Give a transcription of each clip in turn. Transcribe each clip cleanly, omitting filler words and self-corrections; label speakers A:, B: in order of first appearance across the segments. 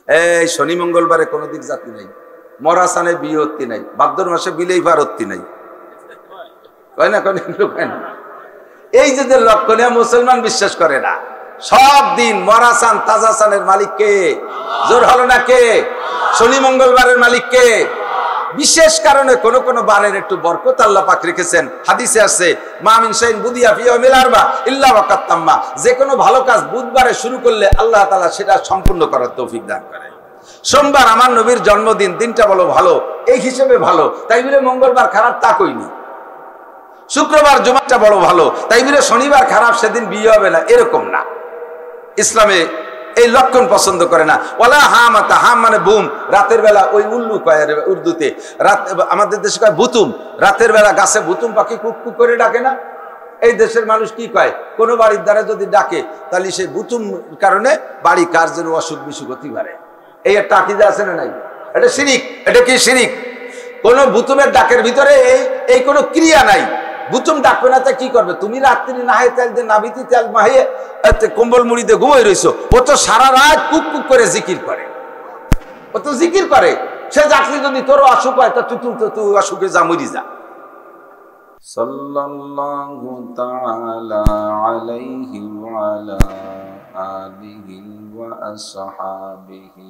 A: এই শনি মঙ্গলবারে কোনো দিক জাতি নাই, মরাসানে বিয়ে হত্তি নাই, ভাদ্র মাসে বিলেই বার হত্তি নাই, কয় না কয় না। এই যে লক্ষণীয় মুসলমান বিশ্বাস করে না। সব দিন মরাসান তাজাসানের মালিক কে? জোর হলো না কে? শনি মঙ্গলবারের মালিক কে? বিশেষ কারণে কোন কোন বারের একটু বরকত আল্লাহ পাক রেখেছেন। হাদিসে আছে মা মিন শাইইন বুদিয়া ফি ইয়াউমিল আরবা ইল্লা ওয়াকাত তাম্মা, যে কোনো ভালো কাজ বুধবারে শুরু করলে আল্লাহ তাআলা সেটা সম্পূর্ণ করার তৌফিক দান করেন। সোমবার আমার নবীর জন্মদিন, দিনটা বলো ভালো, এই হিসেবে ভালো, তাই বলে মঙ্গলবার খারাপ তা কইনি। শুক্রবার জুমাটা বড় ভালো, তাই বলে শনিবার খারাপ, সেদিন বিয়ে হবে না, এরকম না। ইসলামে এই লক্ষণ পছন্দ করে না। ওয়ালা হামাতা, হাম মানে বুম, রাতের বেলা ওই উল্লু কয় উর্দুতে, রাত আমাদের দেশে কয় বুতুম, রাতের বেলা গাছে বুতুম পাখি কুক কুক করে ডাকে না? এই দেশের মানুষ কি কয়, কোন বাড়ির দ্বারা যদি ডাকে তাহলে সেই বুতুম কারণে বাড়ি কার যেন অসুখ বিসুখ হতে পারে। এই একটা আকিদা আছে না নাই? এটা শিরিক। এটা কি শিরিক? কোন বুতুমের ডাকের ভিতরে এই কোন ক্রিয়া নাই। বুতুম ডাকবে না, কি করবে? তুমি রাত্রি নাহে তেল দিয়ে নাবিতি তেল মাহিয়ে কম্বল মুড়ি দিয়ে ঘুমাই রইছো, ও তো সারা রাত কুক কুক করে জিকির করে, ও তো জিকির করে। সে ডাকলে যদি তোর অসুখ হয় তা তুই অসুখে যা, মরি যা। সাল্লাল্লাহু তাআলা আলাইহি ওয়া আলা আলিহি ওয়া আসহাবিহি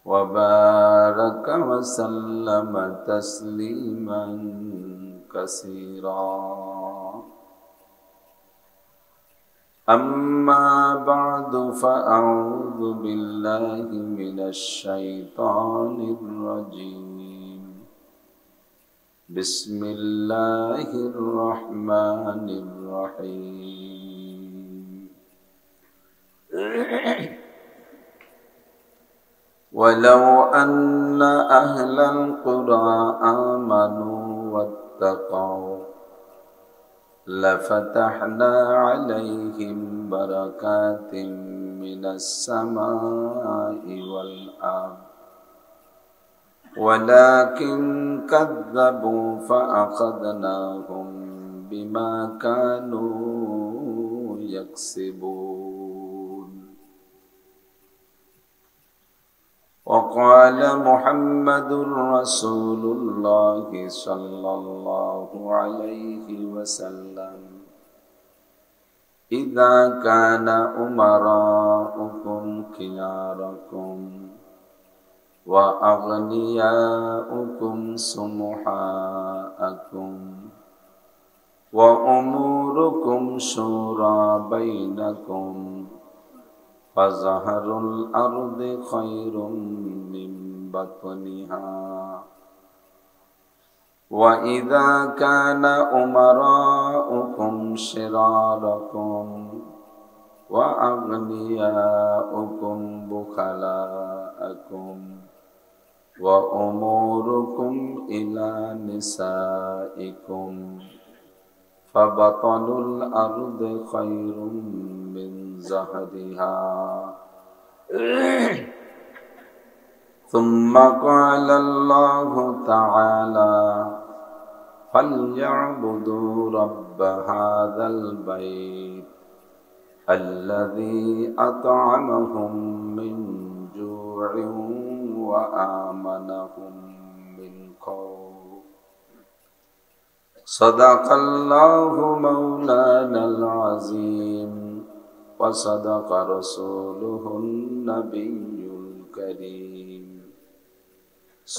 A: ওয়া বারাকা ওয়া সাল্লামা তাসলিমান কাসীরা। أما بعد فأعوذ بالله من الشيطان الرجيم. بسم الله الرحمن الرحيم. ولو أن أهل القرى آمنوا واتقوا لفتحنا عليهم بركات من السماء والأرض ولكن كذبوا فأخذناهم بما كانوا يكسبون. وقال محمد رسول الله صلى الله عليه وسلم إذا كان أمراؤكم خياركم وأغنياؤكم سمحاءكم وأموركم شورى بينكم فظهر الأرض خير من بطنها. وإذا كان أمراؤكم شراركم وأغنياؤكم بخلاءكم وأموركم إلى نسائكم فبطن الأرض خير من ظهرها. ثم قال الله تعالى فليعبدوا رب هذا البيت الذي أطعمهم من جوع وآمنهم من خوف. صدق الله مولانا العظيم وصدق رسوله النبي الكريم.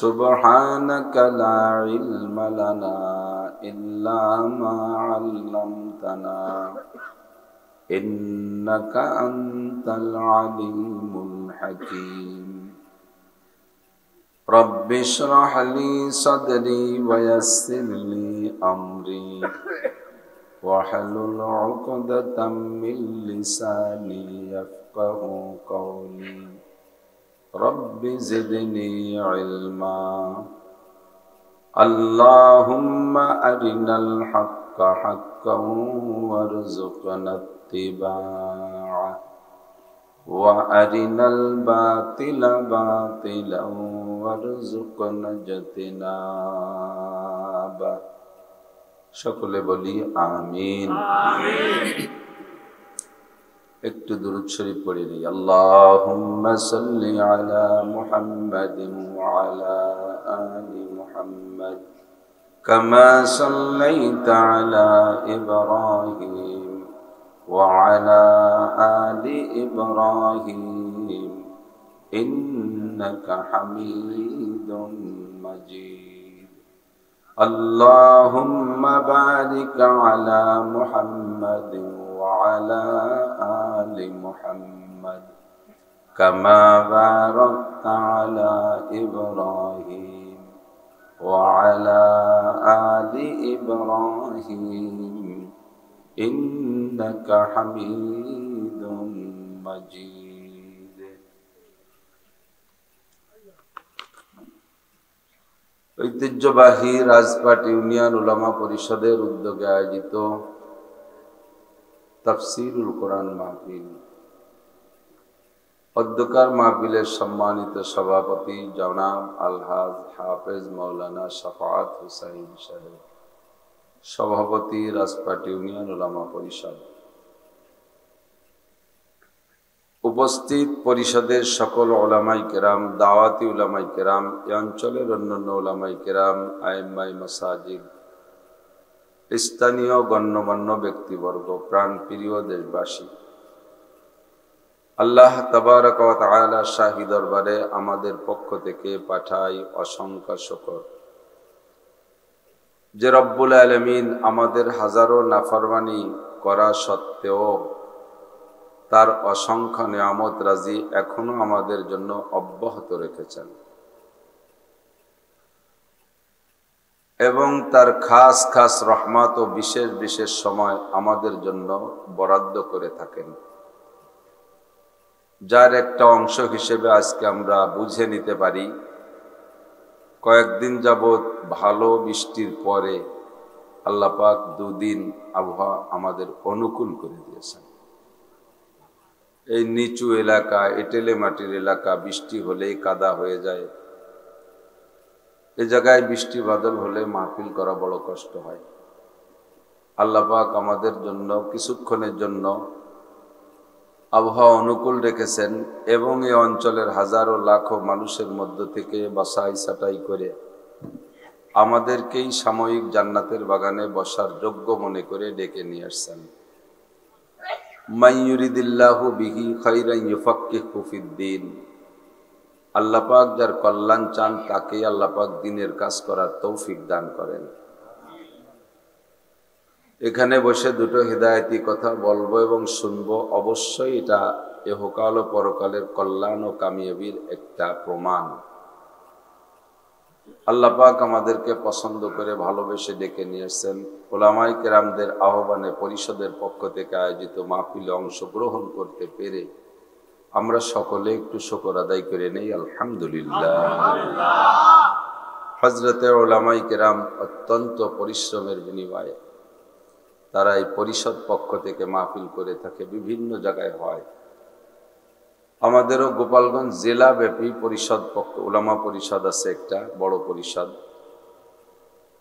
A: سبحانك لا علم لنا إلا ما علمتنا إنك أنت العليم الحكيم. رب اشرح لي صدري ويسر لي أمري واحلل عقدة من لساني يفقه قولي. رب زدني علما. اللهم أرنا الحق حقا وارزقنا اتباعه وأرنا الباطل باطلا وارزقنا اجتنابه. সকলে বলি আমিন। একটু দুরূদ শরীফ পড়ে নিই। আল্লাহুম্মা সাল্লি আলা মুহাম্মাদিন ওয়া আলা আলি মুহাম্মাদ কামা সাল্লাইতা আলা ইব্রাহিম ওয়া আলা আলি ইব্রাহিম ইন্নাকা হামিদুম মাজিদ। আল্লাহুম্মা বারিক আলা মুহাম্মাদিন وعلى آل محمد كما باركت على إبراهيم وعلى آل إبراهيم إنك حميد مجيد। ঐতিহ্যবাহী রাজপাট ইউনিয়ন উলামা পরিষদের উদ্যোগে আয়োজিত তাফসীরুল কোরআন মাহফিল, অধ্যকার মাহফিলের সম্মানিত সভাপতি জনাব আলহাজ হাফেজ মাওলানা শাফাআত হুসাইন সাহেব, সভাপতি রাজপাট ইউনিয়ন উলামা পরিষদ, উপস্থিত পরিষদের সকল উলামায়ে কেরাম, দাওয়াতি উলামায়ে কেরাম, এই অঞ্চলের অন্যান্য উলামায়ে কেরাম, আইম্মায়ে মাসাজিদ, স্থানীয় গণ্যমান্য ব্যক্তিবর্গ, প্রাণপ্রিয় দেশবাসী, আল্লাহ তাবারক ওয়া তাআলা শাহী দরবারে আমাদের পক্ষ থেকে পাঠাই অসংখ্য শুকর যে রব্বুল আলামিন আমাদের হাজারো নাফরমানি করা সত্ত্বেও তার অসংখ্য নিয়ামত রাজি এখনো আমাদের জন্য অব্যাহত রেখেছেন এবং তার খাস খাস রহমত ও বিশেষ বিশেষ সময় আমাদের জন্য বরাদ্দ করে থাকেন, যার একটা অংশ হিসেবে আজকে আমরা বুঝে নিতে পারি কয়েকদিন যাবৎ ভালো বৃষ্টির পরে আল্লাহ পাক দুদিন আবহাওয়া আমাদের অনুকূল করে দিয়েছেন। এই নিচু এলাকা, এঁটেলে মাটির এলাকা, বৃষ্টি হলেই কাদা হয়ে যায়। এ জায়গায় বৃষ্টি বাদল হলে মাহফিল করা বড় কষ্ট হয়। আল্লাহ পাক আমাদের জন্য কিছুক্ষণের জন্য আবহাওয়া অনুকূল রেখেছেন এবং এই অঞ্চলের হাজারো লাখো মানুষের মধ্য থেকে বাছাই ছাঁটাই করে আমাদেরকেই সাময়িক জান্নাতের বাগানে বসার যোগ্য মনে করে ডেকে নিয়ে আসছেন। মাইয়ুরিদিল্লাহু বিহি খাইরান ইউফাক্কিহু ফিদ্দীন, আল্লাহ পাক যার কল্যাণ চান তাকেই আল্লাহ পাক দ্বীনের কাজ করার তৌফিক দান করেন। এখানে বসে দুটো হিদায়াতি কথা বলবো এবং শুনবো, অবশ্যই এটা ইহকাল ও পরকালের কল্যাণ ও কামিয়াবির একটা প্রমাণ। আল্লাহ পাক আমাদেরকে পছন্দ করে ভালোবেসে ডেকে নিয়েছেন। উলামায়ে কেরামদের আহ্বানে পরিষদের পক্ষ থেকে আয়োজিত মাহফিলে অংশগ্রহণ করতে পেরে আমরা সকলে একটু শুকর আদায় করে নেই, আলহামদুলিল্লাহ। হযরতে উলামায়ে কেরাম অত্যন্ত পরিশ্রমের বিনিময়ে তারা এই পরিষদ পক্ষ থেকে মাহফিল করে থাকে, বিভিন্ন জায়গায় হয়। আমাদেরও গোপালগঞ্জ জেলা ব্যাপী পরিষদ পক্ষ উলামা পরিষদ আছে, একটা বড় পরিষদ,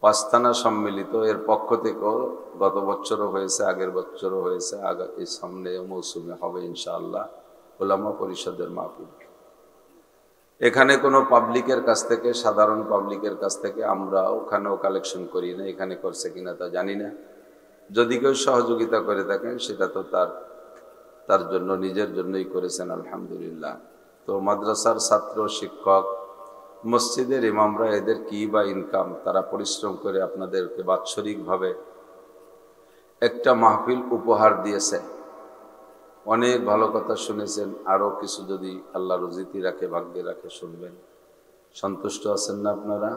A: 5 থানা সম্মিলিত। এর পক্ষ থেকেও গত বছরও হয়েছে, আগের বছরও হয়েছে, এই সামনে মৌসুমে হবে ইনশাআল্লাহ উলামা পরিষদের মাহফিল। এখানে কোনো পাবলিকের কাছ থেকে, সাধারণ পাবলিকের কাছ থেকে আমরা ওখানেও কালেকশন করি না, এখানে করছে কিনা তা জানি না। যদি কেউ সহযোগিতা করে থাকেন সেটা তো তার জন্য, নিজের জন্যই করেছেন, আলহামদুলিল্লাহ। তো মাদ্রাসার ছাত্র, শিক্ষক, মসজিদের ইমামরা, এদের কি বা ইনকাম, তারা পরিশ্রম করে আপনাদেরকে বাৎসরিকভাবে একটা মাহফিল উপহার দিয়েছে। অনেক ভালো কথা শুনেছেন, আরো কিছু যদি আল্লাহ রুজিতি রাখে, ভাগ্যে রাখে, শুনবেন। সন্তুষ্ট আছেন না আপনারা?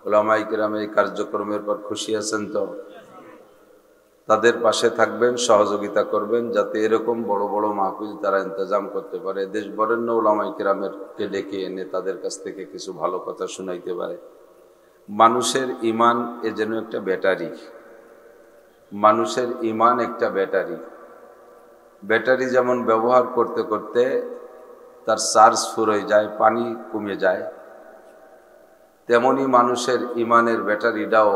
A: উলামায়ে কেরাম এই কার্যক্রমের পর খুশি আছেন তো? তাদের পাশে থাকবেন, সহযোগিতা করবেন, যাতে এরকম বড় বড় মাহফিল তারা ইন্তজাম করতে পারে। দেশ বরেণ্য উলামায়ে কেরামকে ডেকে এনে তাদের কাছ থেকে কিছু ভালো কথা শোনাইতে পারে। মানুষের ঈমান এ যেন একটা ব্যাটারি, মানুষের ঈমান একটা ব্যাটারি। ব্যাটারি যেমন ব্যবহার করতে করতে তার চার্জ ফুরিয়ে যায়, পানি কমে যায়, তেমনি মানুষের ঈমানের ব্যাটারিটাও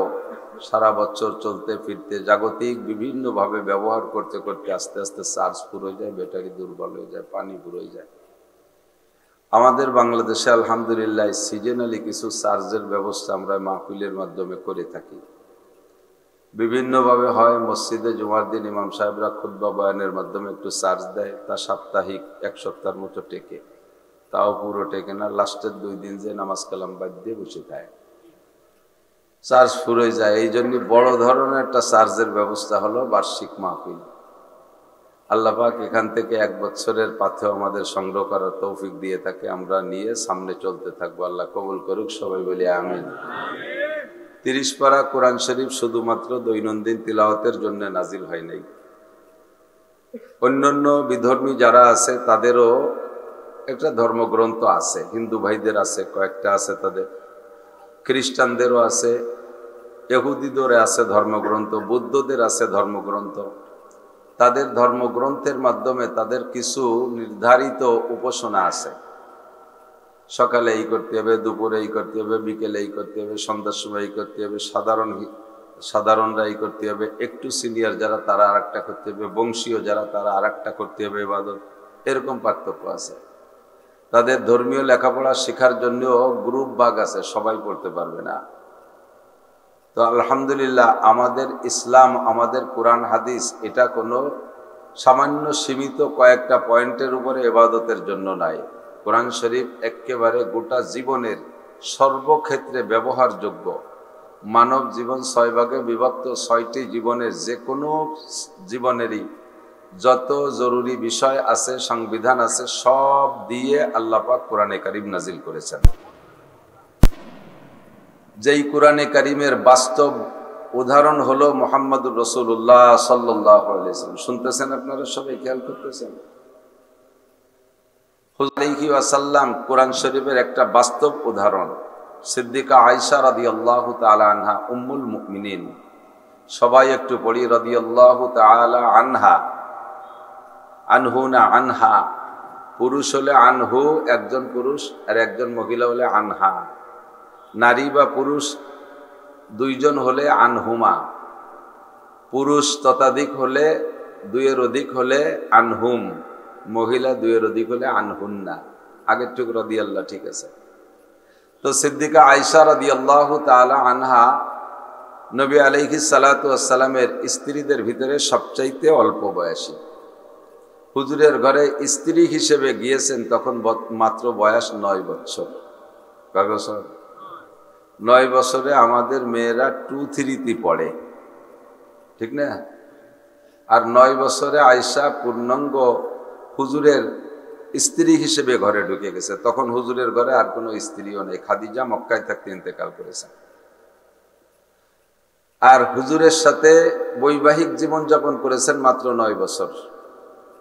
A: সারা বছর চলতে ফিরতে জাগতিক বিভিন্নভাবে ব্যবহার করতে করতে আস্তে আস্তে চার্জ ফুরো যায়, ব্যাটারি দুর্বল হয়ে যায়, পানি ফুরোয় যায়। আমাদের বাংলাদেশে আলহামদুলিল্লাহ সিজনালি কিছু চার্জের ব্যবস্থা আমরা মাহফিলের মাধ্যমে করে থাকি। বিভিন্নভাবে হয়, মসজিদে জুমার দিন ইমাম সাহেবরা খুতবা বয়ানের মাধ্যমে একটু চার্জ দেয়, তা সাপ্তাহিক এক সপ্তাহের মতো টেকে, তাও পুরো টেকে না, লাস্টের 2 দিন যে নামাজ কালাম বাদ দিয়ে বসে থাকে, চার্জ ফুরে যায়। এই জন্য বড় ধরনের একটা চার্জের ব্যবস্থা হলো বার্ষিক মাহফিল। আল্লাহ পাক এখান থেকে 1 বছরের পাথেও আমাদের সংগ্রহ করার তৌফিক দিয়ে থাকে, আমরা নিয়ে সামনে চলতে থাকবো। আল্লাহ কবুল করুক, সবাই বলি আমিন। 30 পারা কোরআন শরীফ শুধুমাত্র দৈনন্দিন তিলাওয়াতের জন্য নাজিল হয় নাই। অন্যান্য বিধর্মী যারা আছে তাদেরও একটা ধর্মগ্রন্থ আছে, হিন্দু ভাইদের আছে, কয়েকটা আছে তাদের, খ্রিস্টানদেরও আছে, ইহুদিদের আছে ধর্মগ্রন্থ, বৌদ্ধদের আছে ধর্মগ্রন্থ। তাদের ধর্মগ্রন্থের মাধ্যমে তাদের কিছু নির্ধারিত উপাসনা আছে। সকালে এই করতে হবে, দুপুরে এই করতে হবে, বিকেলে এই করতে হবে, সন্ধ্যার সময় এই করতে হবে, সাধারণরা এই করতে হবে, একটু সিনিয়র যারা তারা আরেকটা করতে হবে, বংশীয় যারা তারা আরেকটা করতে হবে ইবাদত। এরকম পার্থক্য আছে। তাদের ধর্মীয় লেখাপড়া শেখার জন্য গ্রুপ ভাগ আছে, সবাই পড়তে পারবে না। তো আলহামদুলিল্লাহ আমাদের ইসলাম, আমাদের কোরআন হাদিস এটা কোনো সামান্য সীমিত কয়েকটা পয়েন্টের উপরে ইবাদতের জন্য নাই। কোরআন শরীফ একেবারে গোটা জীবনের সর্বক্ষেত্রে ব্যবহারযোগ্য। মানব জীবন 6 ভাগে বিভক্ত, 6টি জীবনের যে কোনো জীবনেরই যত জরুরি বিষয় আছে, সংবিধান আছে, সব দিয়ে আল্লাহ পাক কোরআনে কারীম নাজিল করেছেন। যেই কোরআনে কারীমের বাস্তব উদাহরণ হলো মুহাম্মদুর রাসূলুল্লাহ সাল্লাল্লাহু আলাইহি ওয়াসাল্লাম। শুনতেছেন আপনারা, সবাই খেয়াল করতেছেন? হুজুর আলাইহি ওয়াসাল্লাম কোরআন শরীফের একটা বাস্তব উদাহরণ। সিদ্দিকা আয়েশা রাদিয়াল্লাহু তাআলা আনহা, উম্মুল মুমিনিন, সবাই একটু পড়ি, রাদিয়াল্লাহু তাআলা আনহা। আনহু না আনহা, পুরুষ হলে আনহু, একজন পুরুষ, আর একজন মহিলা হলে আনহা। নারী বা পুরুষ 2 জন হলে আনহুমা, পুরুষ ততাধিক হলে 2-এর অধিক হলে আনহুম, মহিলা 2-এর অধিক হলে আনহুন্না। আগের টুক রাদিয়াল্লাহ, ঠিক আছে? তো সিদ্দিকা আয়েশা রাদিয়াল্লাহু তাআলা আনহা নবী আলাইহিস সালাতু ওয়াস সালামের স্ত্রীদের ভিতরে সবচাইতে অল্প বয়সী। হুজুরের ঘরে স্ত্রী হিসেবে গিয়েছেন তখন মাত্র বয়স 9 বছর। কয় বছর? 9 বছরে আমাদের মেয়েরা 2-3 পড়ে, ঠিক না? আর 9 বছরে আয়েশা পূর্ণাঙ্গ হুজুরের স্ত্রী হিসেবে ঘরে ঢুকে গেছে। তখন হুজুরের ঘরে আর কোনো স্ত্রীও নেই, খাদিজা মক্কায় থাকতে ইন্তেকাল করেছেন। আর হুজুরের সাথে বৈবাহিক জীবন যাপন করেছেন মাত্র 9 বছর।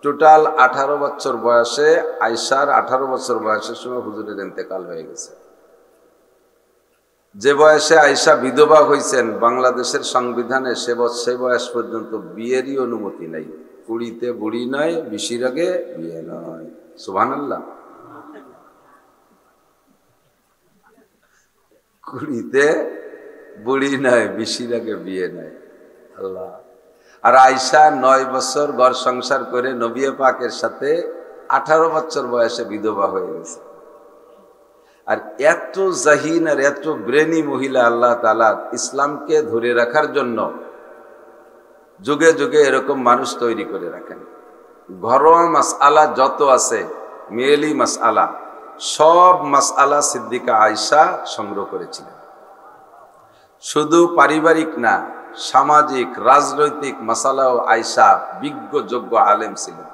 A: টোটাল 18 বছর বয়সে, আয়েশার 18 বছর বয়সের সময় হুজুরের ইন্তেকাল হয়ে গেছে। যে বয়সে আয়েশা বিধবা হয়েছেন, বাংলাদেশের সংবিধানে সে বয়স পর্যন্ত বিয়েরই অনুমতি নাই। 20-তে বুড়ি নয়, 20-এর আগে বিয়ে নয়। সুবহানাল্লাহ। 20-তে বুড়ি নয়, 20-এর আগে বিয়ে নয়। আল্লাহ। আর আয়েশা 9 বছর ঘর সংসার করে নবী পাকের সাথে 18 বছর বয়সে বিধবা হয়ে গেছে। আর এত জাহিন আর এত ব্রেনি মহিলা আল্লাহ তাআলা ইসলামকে ধরে রাখার জন্য যুগে যুগে এরকম মানুষ তৈরি করে রাখেন। ঘরোয়া মাসআলা যত আছে, মেয়েলি মাসআলা, সব মাসআলা সিদ্দিকা আয়েশা সংগ্রহ করেছিলেন। শুধু পারিবারিক না, সামাজিক রাজনৈতিক মাসালাও আয়েশা বিজ্ঞ যোগ্য আলেম ছিলেন।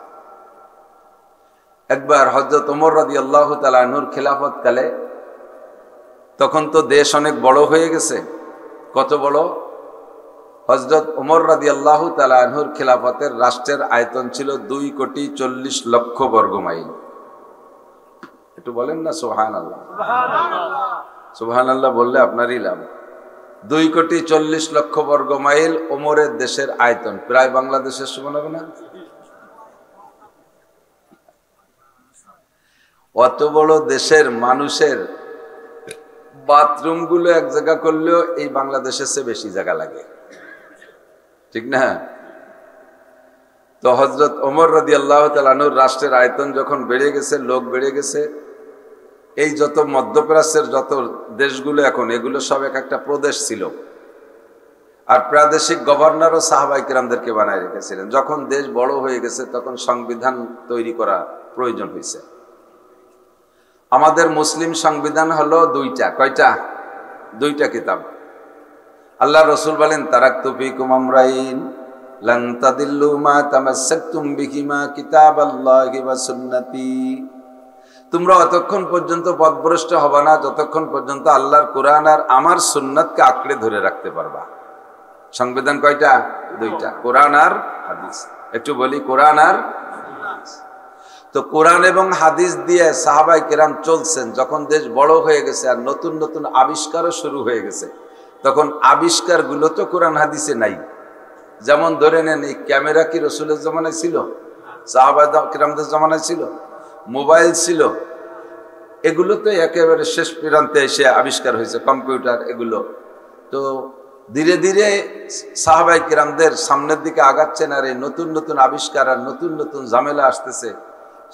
A: একবার হযরত ওমর রাদিয়াল্লাহু তাআলা আনহুর খেলাফত কালে, তখন তো দেশ অনেক বড় হয়ে গেছে। কত বড়? হযরত ওমর রাদিয়াল্লাহু তাআলা আনহুর খেলাফতের রাষ্ট্রের আয়তন ছিল 2,40,00,000 বর্গ মাইল। একটু বলেন না সুবহানাল্লাহ। সুবহানাল্লাহ বললে আপনারই লাভ। 2,40,00,000 বর্গ মাইল ওমরের দেশের আয়তন, প্রায় বাংলাদেশের সমান হবে না? অত বড় দেশের মানুষের বাথরুম গুলো এক জায়গা করলেও এই বাংলাদেশের চেয়ে বেশি জায়গা লাগে, ঠিক না? তো হযরত ওমর রাদিয়াল্লাহু তাআলা আনহুর রাষ্ট্রের আয়তন যখন বেড়ে গেছে, লোক বেড়ে গেছে, এই যত মধ্যপ্রাচ্যের যত দেশগুলো এখন, এগুলো সব এক একটা প্রদেশ ছিল, আর প্রাদেশিক গভর্নরও সাহাবায়ে কেরামদেরকে বানায় রেখেছিলেন। যখন দেশ বড় হয়ে গেছে তখন সংবিধান তৈরি করা প্রয়োজন হয়েছে। আমাদের মুসলিম সংবিধান হলো দুইটা। কয়টা? দুইটা কিতাব। আল্লাহ রসুল বলেন, তারাকতু ফীকুম আমরাইন লান তাদিল্লু মা তামাসসাকতুম বিহিমা কিতাবাল্লাহি ওয়া সুন্নতি। তোমরা অতক্ষণ পর্যন্ত পথভ্রষ্ট হবে না যতক্ষণ পর্যন্ত আল্লাহর কোরআন আর আমার সুন্নাতকে আঁকড়ে ধরে রাখতে পারবা। সংবিধান কয়টা? দুইটা, কোরআন আর হাদিস। একটু বলি, কোরআন আর হাদিস। তো কোরআন এবং হাদিস দিয়ে সাহাবায়ে কেরাম চলছেন। যখন দেশ বড় হয়ে গেছে আর নতুন নতুন আবিষ্কারও শুরু হয়ে গেছে, তখন আবিষ্কারগুলো তো কোরআন হাদিসে নাই। যেমন ধরে নেন, এই ক্যামেরা কি রসুলের জমানায় ছিল? সাহাবায়ে কেরামদের জমানায় ছিল? মোবাইল ছিল? এগুলো তো একেবারে শেষ প্রান্তে এসে আবিষ্কার হয়েছে, কম্পিউটার, এগুলো। তো ধীরে ধীরে সাহাবায়ে কেরামদের সামনের দিকে আগাচ্ছেন, আর এই নতুন নতুন আবিষ্কার আর নতুন নতুন ঝামেলা আসতেছে,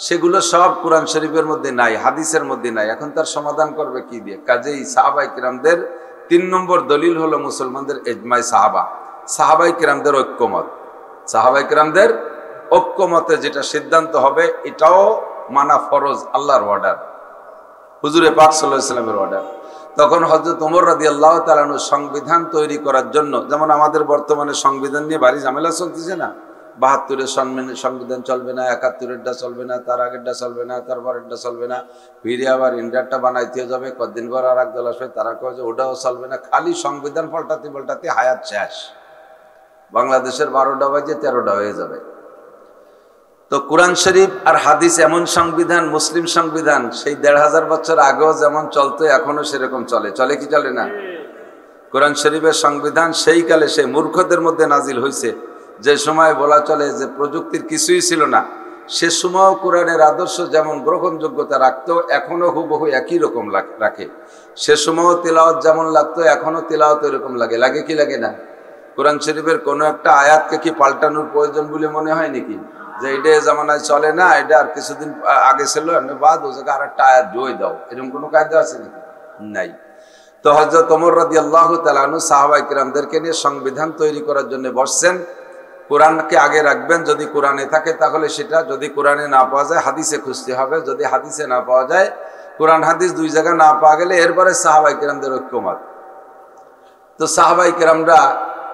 A: সেগুলো সব কোরআন শরীফের মধ্যে নাই, হাদিসের মধ্যে নাই। এখন তার সমাধান করবে কি দিয়ে? কাজেই সাহাবায়ে কেরামদের 3 নম্বর দলিল হলো মুসলমানদের ইজমায়ে সাহাবা, সাহাবায়ে কেরামদের ঐক্যমত। সাহাবায়ে কেরামদের ঐক্যমতে যেটা সিদ্ধান্ত হবে এটাও মানা ফরজ, আল্লাহর অর্ডার, হুজুরে পাক সাল্লাল্লাহু আলাইহি ওয়াসাল্লামের অর্ডার। তখন হযরত ওমর রাদিয়াল্লাহু তাআলা আনহু সংবিধান তৈরি করার জন্য, যেমন আমাদের বর্তমানে সংবিধান নিয়ে ভারী ঝামেলা চলতেছে না, ৭২-এর সংবিধান চলবে না, ৭১-এরটা চলবে না, তার আগেরটা চলবে না, তারপরেরটা চলবে না, ফিরে আবার ইন্ডিয়ারটা বানাইতে যাবে, কদিন পর আর এক দল আসবে, তারা কয় যে ওটাও চলবে না। খালি সংবিধান পাল্টাতে পাল্টাতে হায়াত শেষ। বাংলাদেশের 12টা বাজে 13টা হয়ে যাবে। তো কোরআন শরীফ আর হাদিস এমন সংবিধান, মুসলিম সংবিধান, সেই ১৫০০ বছর আগেও যেমন চলতো এখনো সেরকম চলে। চলে কি চলে না? কোরআন শরীফের সংবিধান সেই কালে সেই মূর্খদের মধ্যে নাজিল হয়েছে, যে সময় বলা চলে যে প্রযুক্তির কিছুই ছিল না, সে সময়ও কোরআনের আদর্শ যেমন গ্রহণযোগ্যতা রাখতো, এখনো হুবহু একই রকম রাখে। সে সময়ও তিলাওয়াত যেমন লাগতো, এখনো তিলাওয়াত এরকম লাগে। লাগে কি লাগে না? কোরআন শরীফের কোনো একটা আয়াতকে কি পাল্টানোর প্রয়োজন বলে মনে হয় নাকি? যে এটা জামানায় চলে না, এটা আর কিছুদিন আগে ছিল, বাদ ও জায়গায় আর একটা আয়াত জয় দাও, এরকম কোনো কায়দা আছে নাকি? নাই। তো হযরত ওমর রাদিয়াল্লাহু তাআলা আনহু সাহাবায়ে কেরামদেরকে নিয়ে সংবিধান তৈরি করার জন্য বসছেন। কোরআনকে আগে রাখবেন, যদি কোরআনে থাকে তাহলে সেটা, যদি কোরআনে না পাওয়া যায় হাদিসে খুঁজতে হবে, যদি হাদিসে না পাওয়া যায়, কোরআন হাদিস দুই জায়গায় না পাওয়া গেলে এরপরে সাহাবায়ে কেরামদের ঐক্যমত। তো সাহাবায়ে কেরামরা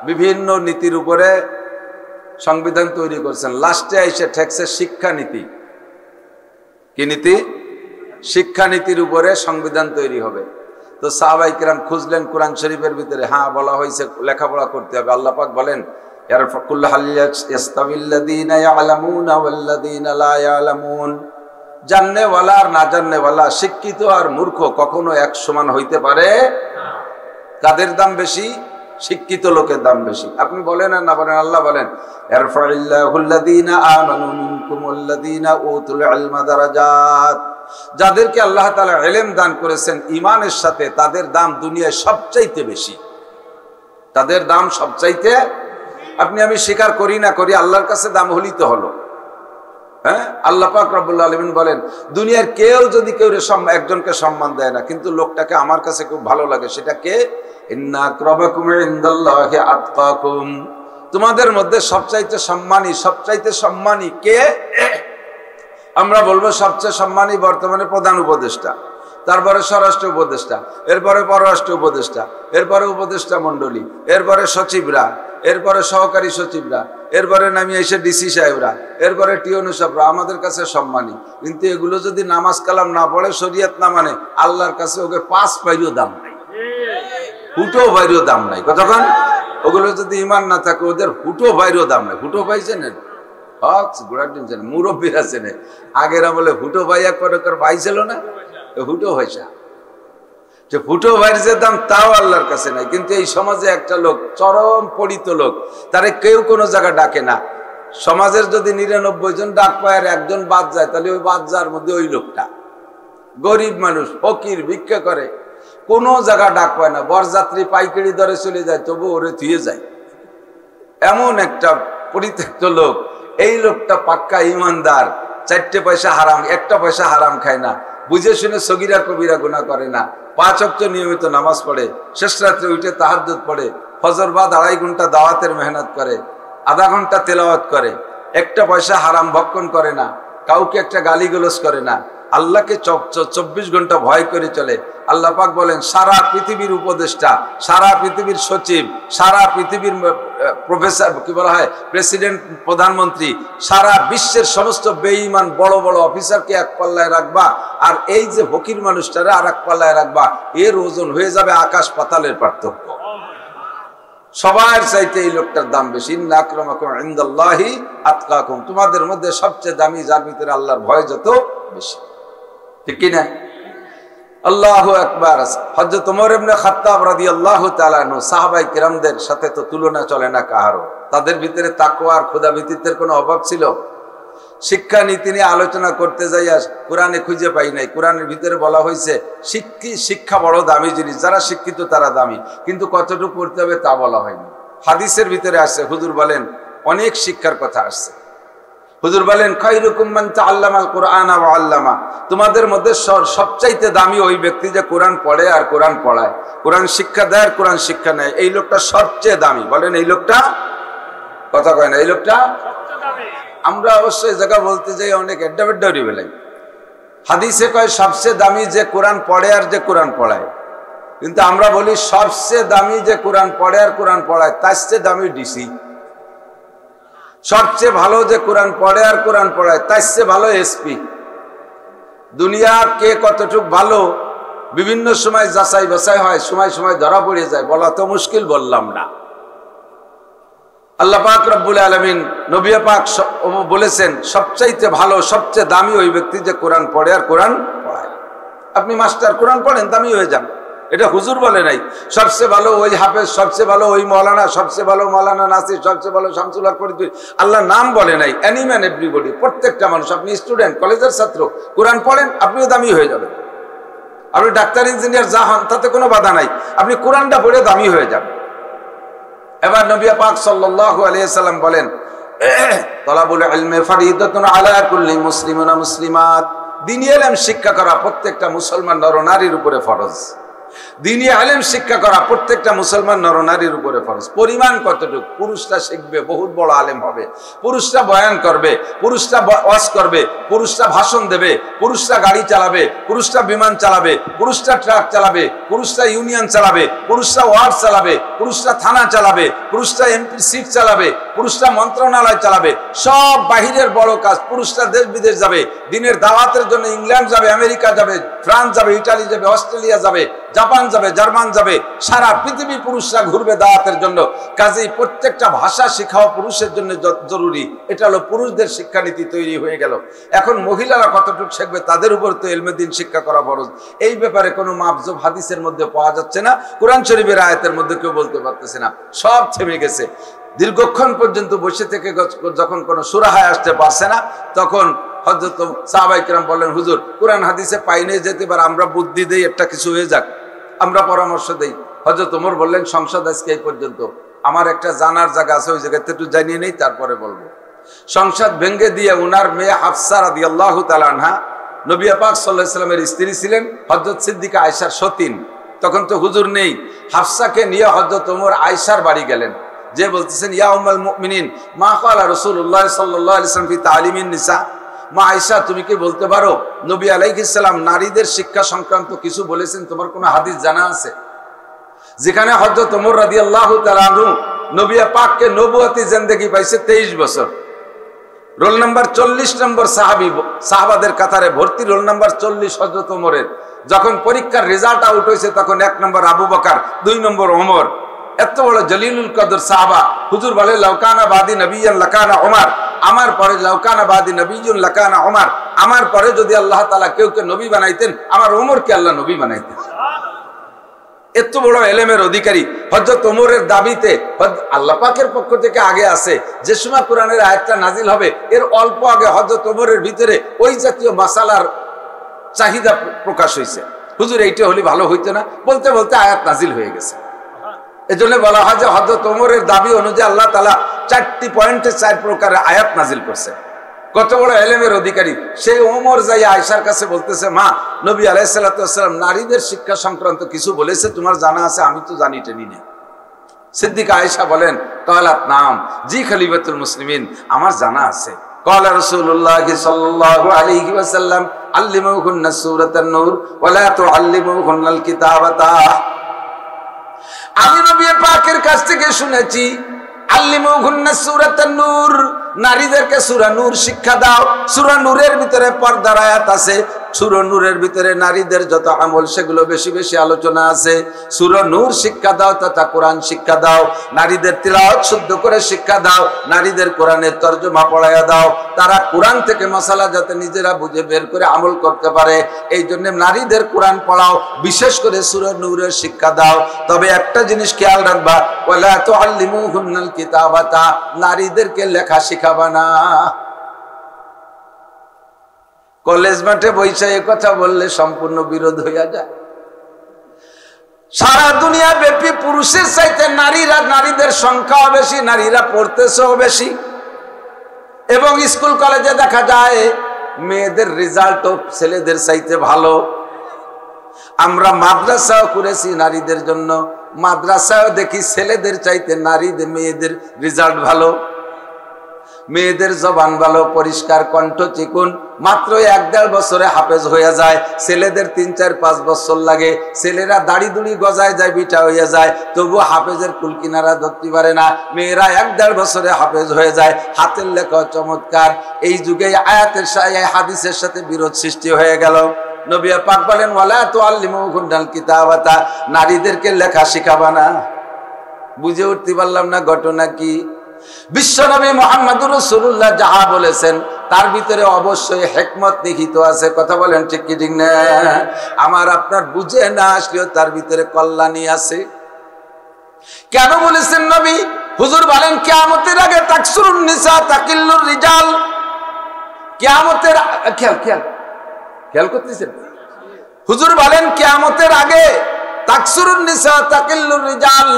A: বিভিন্ন নীতির উপরে সংবিধান তৈরি করছেন। লাস্টে এসে ঠেকছে শিক্ষানীতি। কি নীতি? শিক্ষানীতির উপরে সংবিধান তৈরি হবে। তো সাহাবায়ে কেরাম খুঁজলেন কোরআন শরীফের ভিতরে, হ্যাঁ বলা হয়েছে লেখাপড়া করতে হবে। আল্লাহ পাক বলেন, জাননেওয়ালা আর না জাননেওয়ালা, শিক্ষিত আর মূর্খ কখনো এক সমান হইতে পারে। কাদের দাম বেশি? শিক্ষিত লোকের দাম বেশি। আপনি বলেন আর না বলেন, আল্লাহ বলেন, যাদেরকে আল্লাহ তাআলা ইলম দান করেছেন ঈমানের সাথে, তাদের দাম দুনিয়ায় সবচাইতে বেশি। তাদের দাম সবচাইতে, আপনি আমি স্বীকার করি না করি, আল্লাহর কাছে দাম হলেই তো হলো। হ্যাঁ, আল্লাহ পাক রব্বুল আলামিন বলেন, দুনিয়ার কেউ যদি কেউ একজনকে সম্মান দেয় না, কিন্তু লোকটাকে আমার কাছে খুব ভালো লাগে, সেটা কে? ইন্না আকরামাকুম ইনদাল্লাহি আতকাকুম। তোমাদের মধ্যে সবচাইতে সম্মানী কে? আমরা বলবো সবচেয়ে সম্মানী বর্তমানে প্রধান উপদেষ্টা, তারপরে স্বরাষ্ট্র উপদেষ্টা, এরপরে পররাষ্ট্র উপদেষ্টা, এরপরে উপদেষ্টা মন্ডলী, এরপরে সচিবরা, এরপরে সহকারী সচিবরা, এরপরে নামিয়ে এসে ডিসি সাহেবরা, এরপরে টিওনো সাহেবরা আমাদের কাছে সম্মানী। কিন্তু এগুলো যদি নামাজ কালাম না পড়ে, শরীয়ত না মানে, আল্লাহর কাছে ওকে 5 পাইরও দাম নাই, হুটো বাইরেও দাম নাই। কতক্ষণ ওগুলো যদি ইমান না থাকে, ওদের হুটো বাইরেও দাম নাই। হুটো পাইছেন মুরব্বীরা চেনে, আগের আমলে হুটো ভাই এক ভাই ছিল না, হুটো ভাইসা, যে হুটো ভাইয়ের যে দাম তাও আল্লাহর কাছে নাই। কিন্তু এই সমাজে একটা লোক, চরম পড়িত লোক, তারে কেউ কোনো জায়গা ডাকে না। সমাজের যদি 99 জন ডাক পায় আর একজন বাদ যায়, তাহলে ওই বাদ যাওয়ার মধ্যে ওই লোকটা গরিব মানুষ, ফকির, ভিক্ষা করে, কোনো জায়গা ডাক পায় না, বরযাত্রী পাইকারি দরে চলে যায় তবু ওরে থুয়ে যায়, এমন একটা পরিত্যক্ত লোক। এই লোকটা পাক্কা ইমানদার, 4 পয়সা হারাম, 1 পয়সা হারাম খায় না, বুঝে শুনে সগীরা কবিরা গুনাহ করে না, 5 ওয়াক্ত নিয়মিত নামাজ পড়ে, শেষ রাত্রে উঠে তাহাজ্জুদ পড়ে, ফজর বাদ 2.5 ঘন্টা দাওয়াতের মেহনত করে, আধা ঘন্টা তেলাওয়াত করে, 1 পয়সা হারাম ভক্ষণ করে না, কাউকে একটা গালিগালাজ করে না, আল্লাহকে 24 ঘন্টা ভয় করে চলে। আল্লাহ পাক বলেন সারা পৃথিবীর উপদেষ্টা, সারা পৃথিবীর সচিব, সারা পৃথিবীর প্রফেসর, কি বলা হয়, প্রেসিডেন্ট, প্রধানমন্ত্রী, সারা বিশ্বের সমস্ত বেঈমান বড় বড় অফিসারকে এক পাল্লায় রাখবা, আর এই যে ফকির মানুষটারে আর এক পাল্লায় রাখবা, এর ওজন হয়ে যাবে আকাশ পাতালের পার্থক্য। সবার চাইতে এই লোকটার দাম বেশি। ইন্না আকরামাকুম ইনদাল্লাহি আতকাকুম, তোমাদের মধ্যে সবচেয়ে দামি যার ভিতরে আল্লাহর ভয় যত বেশি, ঠিক কি না? আল্লাহু আকবার। হযরত ওমর ইবনে খাত্তাব রাদিয়াল্লাহু তাআলা আনহু, সাহাবায়ে কিরামদের সাথে তো তুলনা চলে না কারো, তাদের ভিতরে তাকওয়া আর খোদাভীতির কোনো অভাব ছিল? শিক্ষা নীতি নিয়ে আলোচনা করতে যাইয়া কোরআনে খুঁজে পাই নাই। কোরআনের ভিতরে বলা হয়েছে শিক্ষা বড় দামি জিনিস, যারা শিক্ষিত তারা দামি, কিন্তু কতটুকু করতে হবে তা বলা হয়নি। হাদিসের ভিতরে আসছে, হুজুর বলেন অনেক শিক্ষার কথা আসছে। হুজুর বলেন খায়রুকুম মান তাআল্লামাল কুরআনা ওয়া আল্লামা, তোমাদের মধ্যে সবচাইতে দামি ওই ব্যক্তি যে কোরআন পড়ে আর কোরআন পড়ায়, কোরআন শিক্ষা দেয় আর কোরআন শিক্ষা নেয়, এই লোকটা সবচেয়ে দামি। বলেন এই লোকটা, কথা কয় না, এই লোকটা সবচেয়ে দামি। আমরা অবশ্যই জায়গা বলতে যাই অনেক এড্ডাবেড্ডারি বেলাই। হাদিসে কয় সবচেয়ে দামি যে কোরআন পড়ে আর যে কোরআন পড়ায়, কিন্তু আমরা বলি সবচেয়ে দামি যে কোরআন পড়ে আর কোরআন পড়ায়, তার চেয়ে দামি ডিসি। সবচেয়ে ভালো যে কোরআন পড়ে আর কোরআন পড়ায়, তার চেয়ে ভালো এসপি। দুনিয়ার কে কতটুক ভালো বিভিন্ন সময় যাচাই বাছাই হয়, সময় সময় ধরা পড়ে যায়, বলা তো মুশকিল, বললাম না। আল্লাহ পাক রব্বুল আলামিন, নবী পাক বলেছেন সবচাইতে ভালো সবচেয়ে দামি ওই ব্যক্তি যে কোরআন পড়ে আর কোরআন পড়ায়। আপনি মাস্টার কোরআন পড়েন, দামি হয়ে যান, এটা হুজুর বলে নাই। সবচেয়ে ভালো ওই হাফেজ, সবচেয়ে ভালো ওই মৌলানা, সবচেয়ে ভালো মৌলানা নাসির, সবচেয়ে ভালো শামসুল হক ফরিদপুর, আল্লাহ নাম বলে নাই। এনিম্যান এভরিবডি, প্রত্যেকটা মানুষ। আপনি স্টুডেন্ট, কলেজের ছাত্র, কোরআন পড়েন, আপনিও দামি হয়ে যাবেন। আপনি ডাক্তার, ইঞ্জিনিয়ার যা হন তাতে কোনো বাধা নাই, আপনি কোরআনটা পড়ে দামি হয়ে যান। এবার নবী পাক সাল্লাল্লাহু আলাইহি সাল্লাম বলেন তালাবুল ইলমি ফরিদাতুন আলা কুল্লি মুসলিমিন ওয়া মুসলিমাত, দ্বীনি ইলম শিক্ষা করা প্রত্যেকটা মুসলমান নরনারীর উপরে ফরজ। দ্বীনি ইলম শিক্ষা করা প্রত্যেকটা মুসলমান নরনারীর উপরে ফরজ। পরিমাণ কতটুকু? পুরুষরা শিখবে, বহুত বড় আলেম হবে, পুরুষরা বয়ান করবে, পুরুষরা ওয়াজ করবে, পুরুষরা ভাষণ দেবে, পুরুষরা গাড়ি চালাবে, পুরুষরা বিমান চালাবে, পুরুষরা ট্রাক চালাবে, পুরুষরা ইউনিয়ন চালাবে, পুরুষরা ওয়ার্ড চালাবে, পুরুষরা থানা চালাবে, পুরুষরা এমপি সিট চালাবে, পুরুষরা মন্ত্রণালয় চালাবে। সব বাহিরের বড় কাজ, পুরুষরা দেশ বিদেশ যাবে, দিনের দাওয়াতের জন্য ইংল্যান্ড যাবে, আমেরিকা যাবে, ফ্রান্স যাবে, ইটালি যাবে, অস্ট্রেলিয়া যাবে, জাপান যাবে, জার্মান যাবে, সারা পৃথিবী পুরুষরা ঘুরবে দাওয়াতের জন্য। কাজেই প্রত্যেকটা ভাষা শেখাও পুরুষের জন্য জরুরি। এটা হলো পুরুষদের শিক্ষানীতি তৈরি হয়ে গেল। এখন মহিলারা কতটুকু শিখবে, তাদের উপর তো ইলমে দ্বীন শিক্ষা করা ফরজ। এই ব্যাপারে কোনো মাপজোব হাদিসের মধ্যে পাওয়া যাচ্ছে না, কোরআন শরীফের আয়াতের মধ্যে কেউ বলতে পারতেছে না, সব থেমে গেছে। দীর্ঘক্ষণ পর্যন্ত বসে থেকে যখন কোনো সুরাহায় আসতে পারছে না, তখন হযরত সাহাবায়ে কেরাম বললেন হুজুর কোরআন হাদিসে পাইনে যেতে পারে, আমরা বুদ্ধি দেই, একটা কিছু হয়ে যাক, আমরা পরামর্শ দেই। হযরত ওমর বললেন সংসদ আজকে এই পর্যন্ত, আমার একটা জানার জায়গা আছে, ওই জায়গাতে একটু জানিয়ে নেই, তারপরে বলবো। সংসদ ভেঙে দিয়ে উনার মেয়ে হাফসা রাদিয়াল্লাহু তাআলা আনহা, নবী পাক সাল্লাল্লাহু আলাইহি ওয়াসাল্লামের স্ত্রী ছিলেন, হযরত সিদ্দিকা আয়েশার সতীন। তখন তো হুজুর নেই, হাফসাকে নিয়ে হযরত ওমর আয়েশার বাড়ি গেলেন, যে বলতেছেন ইয়া উম্মুল মুমিনিন মা ক্বালা রাসূলুল্লাহ সাল্লাল্লাহু আলাইহি ওয়াসাল্লাম ফি তালিমিন নিসা, মা আয়েশা তুমি কি বলতে পারো নবী আলাইহিস সালাম নারীদের শিক্ষা সংক্রান্ত কিছু বলেছেন? তোমার কোনো হাদিস জানা আছে? যেখানে হযরত ওমর রাদিয়াল্লাহু তাআলা আনহু নবী পাককে নবুয়তি জিন্দেগি পাইছে 23 বছর, রোল নাম্বার 40 নম্বর সাহাবাদের কাতারে ভর্তি, রোল নাম্বার 40 হযরত ওমরের। যখন পরীক্ষার রেজাল্ট আউট হয়েছে তখন 1 নম্বর আবু বকর, 2 নম্বর ওমর। এত বড় জলিলুল কদর সাহাবা। হুজুর বলে লাউকানা বাদি নবিয়্যান লাকানা ওমর, আমার পরে লাউকানা বাদি নবিয়্যুন লাকানা ওমর, আমার পরে যদি আল্লাহ তাআলা কেউকে নবী বানাইতেন আমার ওমরকে আল্লাহ নবী বানাইতেন। এত বড় এলেমের অধিকারী হযরত ওমরের দাবিতে আল্লাহ পাকের পক্ষ থেকে আগে আছে, যে সময় কোরআনের আয়াতটা নাজিল হবে এর অল্প আগে হযরত ওমরের ভিতরে ওই জাতীয় মাসালার চাহিদা প্রকাশ হয়েছে। হুজুর এইটা হলে ভালো হইতো না, বলতে বলতে আয়াত নাজিল হয়ে গেছে। এজন্য বলা হয় যে হযরত ওমরের দাবি অনুযায়ী আল্লাহ তাআলা 4টি পয়েন্টে 4 প্রকারের আয়াত নাজিল করছে। কত বড় ইলমের অধিকারী সেই ওমর যাই আয়েশার কাছে বলতেছে, মা, নবী আলাইহিস সালাতু ওয়াস সালাম নারীদের শিক্ষা সংক্রান্ত কিছু বলেছে, তোমার জানা আছে? আমি তো জানি টেনি না। সিদ্দিকা আয়েশা বলেন, কালাত নাম, জি খলিফাতুল মুসলিমিন, আমার জানা আছে। قال رسول الله صلى الله عليه وسلم علموهن سورة النور ولا تعلموهن الكتابة। আমি নবী পাকের কাছ থেকে শুনেছি, আল্লিমুহুন্না সূরাতান নূর, নারীদেরকে সূরা নূর শিক্ষা দাও। সূরা নূরের ভিতরে পর্দার আয়াত আছে, সূরা নূরের ভিতরে নারীদের যত আমল সেগুলো বেশি বেশি আলোচনা আছে। সূরা নূর শিক্ষা দাও তথা কোরআন শিক্ষা দাও। নারীদের তিলাওয়াত শুদ্ধ করে শিক্ষা দাও, নারীদের কোরআনের তরজমা পড়ায়া দাও, তারা কোরআন থেকে মাসালা যাতে নিজেরা বুঝে বের করে আমল করতে পারে, এই জন্য নারীদের কোরআন পড়াও, বিশেষ করে সূরা নূরের শিক্ষা দাও। তবে একটা জিনিস খেয়াল রাখবা, ওয়ালা তুআল্লিমুহুন্নাল কিতাবাতা, নারীদেরকে লেখা শিখাবা না। কলেজ মাঠে বৈশা এ কথা বললে সম্পূর্ণ বিরোধ হইয়া যায়। সারা দুনিয়া ব্যাপী পুরুষের চাইতে নারীদের সংখ্যাও বেশি, নারীরা পড়তেছেও বেশি, এবং স্কুল কলেজে দেখা যায় মেয়েদের রেজাল্টও ছেলেদের চাইতে ভালো। আমরা মাদ্রাসাও করেছি নারীদের জন্য, মাদ্রাসাও দেখি ছেলেদের চাইতে মেয়েদের রেজাল্ট ভালো। মেয়েদের জবান ভালো, পরিষ্কার, কণ্ঠ চিকুন, মাত্র 1-1.5 বছরে হাফেজ হয়ে যায়। ছেলেদের 3-4-5 বছর লাগে। ছেলেরা দাড়ি দুড়ি গজায় যায়, বিটা হয়ে যায়, তবু হাফেজের কুলকিনারা ধরতে পারে না। মেয়েরা 1-1.5 বছরে হাফেজ হয়ে যায়। হাতের লেখা চমৎকার। এই যুগে আয়াতের হাদিসের সাথে বিরোধ সৃষ্টি হয়ে গেল। নবী পাক বলেন, ওয়ালা তুআল্লিমুহুন্নাল কিতাবাতা, নারীদেরকে লেখা শিখাবা না। বুঝে উঠতে পারলাম না ঘটনা কি। বিশ্বনবী মুহাম্মদুর রাসূলুল্লাহ যাহা বলেছেন তার ভিতরে অবশ্যই হিকমত নিহিত আছে। কথা বলেন ঠিক কি ঠিক না? আমার আপনার বুঝে না আসলেও তার ভিতরে কল্যাণী আছে। কেন বলেছেন নবী? হুজুর বলেন, কিয়ামতের আগে তাকসুরুন নিসা তাকিল্লুর রিজাল। কিয়ামতের খেয়াল করতেছেন? হুজুর বলেন, কিয়ামতের আগে তাকসুরুন নিসা তাকিল্লুর রিজাল,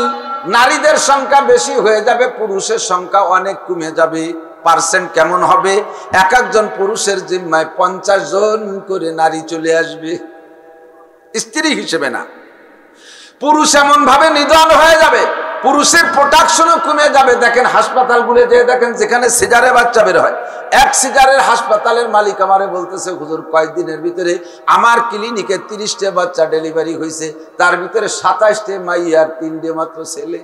A: নারীদের সংখ্যা বেশি হয়ে যাবে, পুরুষের সংখ্যা অনেক কমে যাবে। পার্সেন্ট কেমন হবে? এক একজন পুরুষের জিম্মায় 50 জন করে নারী চলে আসবে, স্ত্রী হিসেবে না। পুরুষ এমন ভাবে নিধন হয়ে যাবে, পুরুষের প্রোডাকশনও কমে যাবে। দেখেন হাসপাতালগুলো যে দেখেন, যেখানে সিজারে বাচ্চা বের হয়, এক সিজারের হাসপাতালের মালিক আমারে বলতেছে, হুজুর কয়েকদিনের ভিতরে আমার ক্লিনিকে 30টা বাচ্চা ডেলিভারি হয়েছে, তার ভিতরে 27টে মাইয়া আর 3টে মাত্র ছেলে।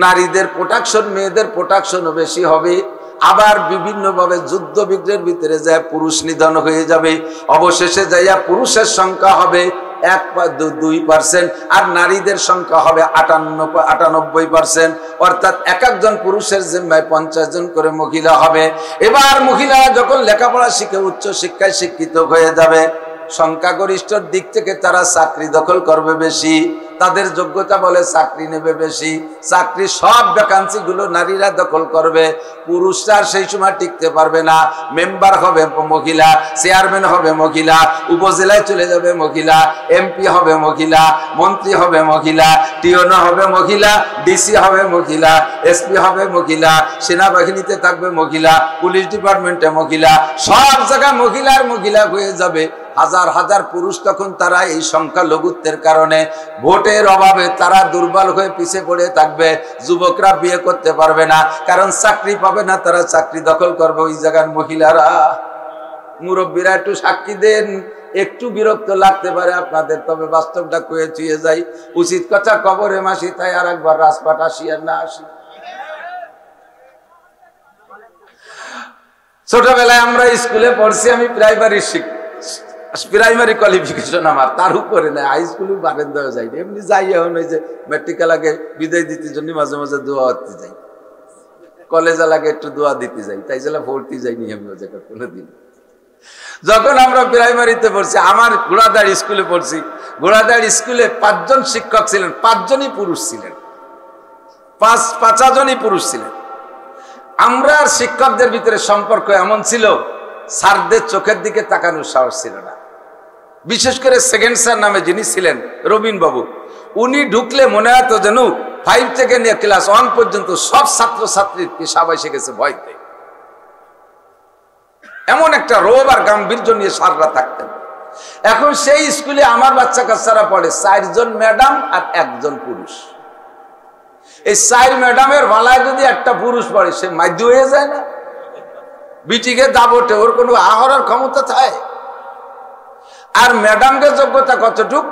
A: নারীদের প্রোডাকশন, মেয়েদের প্রোডাকশনও বেশি হবে। আবার বিভিন্ন ভাবে যুদ্ধ বিগ্রহের ভিতরে যায় পুরুষ নিধন হয়ে যাবে। অবশেষে যাইয়া পুরুষের সংখ্যা হবে 2% আর নারীদের সংখ্যা হবে 98%। অর্থাৎ এক একজন পুরুষের জিম্মায় 50 জন করে মহিলা হবে। এবার মহিলারা যখন লেখাপড়া শিখে উচ্চ শিক্ষায় শিক্ষিত হয়ে যাবে, সংখ্যাগরিষ্ঠর দিক থেকে তারা চাকরি দখল করবে বেশি, তাদের যোগ্যতা বলে চাকরি নেবে বেশি। চাকরি সব ভ্যাকান্সি গুলো নারীরা দখল করবে, পুরুষরা সেই সময় টিকতে পারবে না। মেম্বার হবে মহিলা, চেয়ারম্যান হবে মহিলা, উপজেলায় চলে যাবে মহিলা, এমপি হবে মহিলা, মন্ত্রী হবে মহিলা, টিওনো হবে মহিলা, ডিসি হবে মহিলা, এসপি হবে মহিলা, সেনাবাহিনীতে থাকবে মহিলা, পুলিশ ডিপার্টমেন্টে মহিলা, সব জায়গায় মহিলা হয়ে যাবে। হাজার হাজার পুরুষ তখন তারা এই সংখ্যালঘুত্বের কারণে, ভোটের অভাবে তারা দুর্বল হয়ে পিছিয়ে পড়ে থাকবে। যুবকরা বিয়ে করতে পারবে না, কারণ চাকরি পাবে না, তারা চাকরি দখল করবে ওই জায়গার মহিলারা। মুরব্বীরা একটু সাক্ষী দেন, একটু বিরক্ত লাগতে পারে আপনাদের, তবে বাস্তবটা কয়ে চুয়ে যাই। উচিত কথা কবরে মাসি, তাই আর একবার রাজপাট আসি আর না আসি। ছোটবেলায় আমরা স্কুলে পড়ছি, আমি প্রাইমারি কোয়ালিফিকেশন আমার, তার উপরে নাই। হাই স্কুলে বারেন্দায় যাই, এমনি যাই। এখন ওই যে মেট্রিকাল আগে বিদায় দিতে জন্য মাঝে মাঝে দোয়া দিতে যাই, কলেজ লাগে একটু দোয়া দিতে যাই, তাই জন্য ভর্তি যাইনি আমি ওই জায়গায় কোনোদিন। যখন আমরা প্রাইমারিতে পড়ছি, আমার ঘোড়াদাড়ি স্কুলে পড়ছি, ঘোড়াদাড়ি স্কুলে 5 জন শিক্ষক ছিলেন, 5 জনই পুরুষ ছিলেন, 5 জনই পুরুষ ছিলেন। আমরা শিক্ষকদের ভিতরে সম্পর্ক এমন ছিল, স্যারদের চোখের দিকে তাকানোর সাহস ছিল না। বিশেষ করে সেকেন্ড স্যার নামে যিনি ছিলেন রবিন বাবু, উনি ঢুকলে মনে হতো যেন 5 থেকে নিয়ে ক্লাস 1 পর্যন্ত সব ছাত্রছাত্রীর পেশাব এসে গেছে ভয়তে। এমন একটা রোব আর গাম্ভীর্য নিয়ে স্যাররা থাকতেন। এখন সেই স্কুলে আমার বাচ্চা কাচ্চারা পড়ে 4 জন ম্যাডাম আর 1 জন পুরুষ। এই 4 ম্যাডামের ভালায় যদি একটা পুরুষ পড়ে, সে মাধ্য হয়ে যায় না? বিটিকে দাবটে ওর কোনো আহরার ক্ষমতা থাকে? আর ম্যাডামকে যোগ্যতা কতটুক?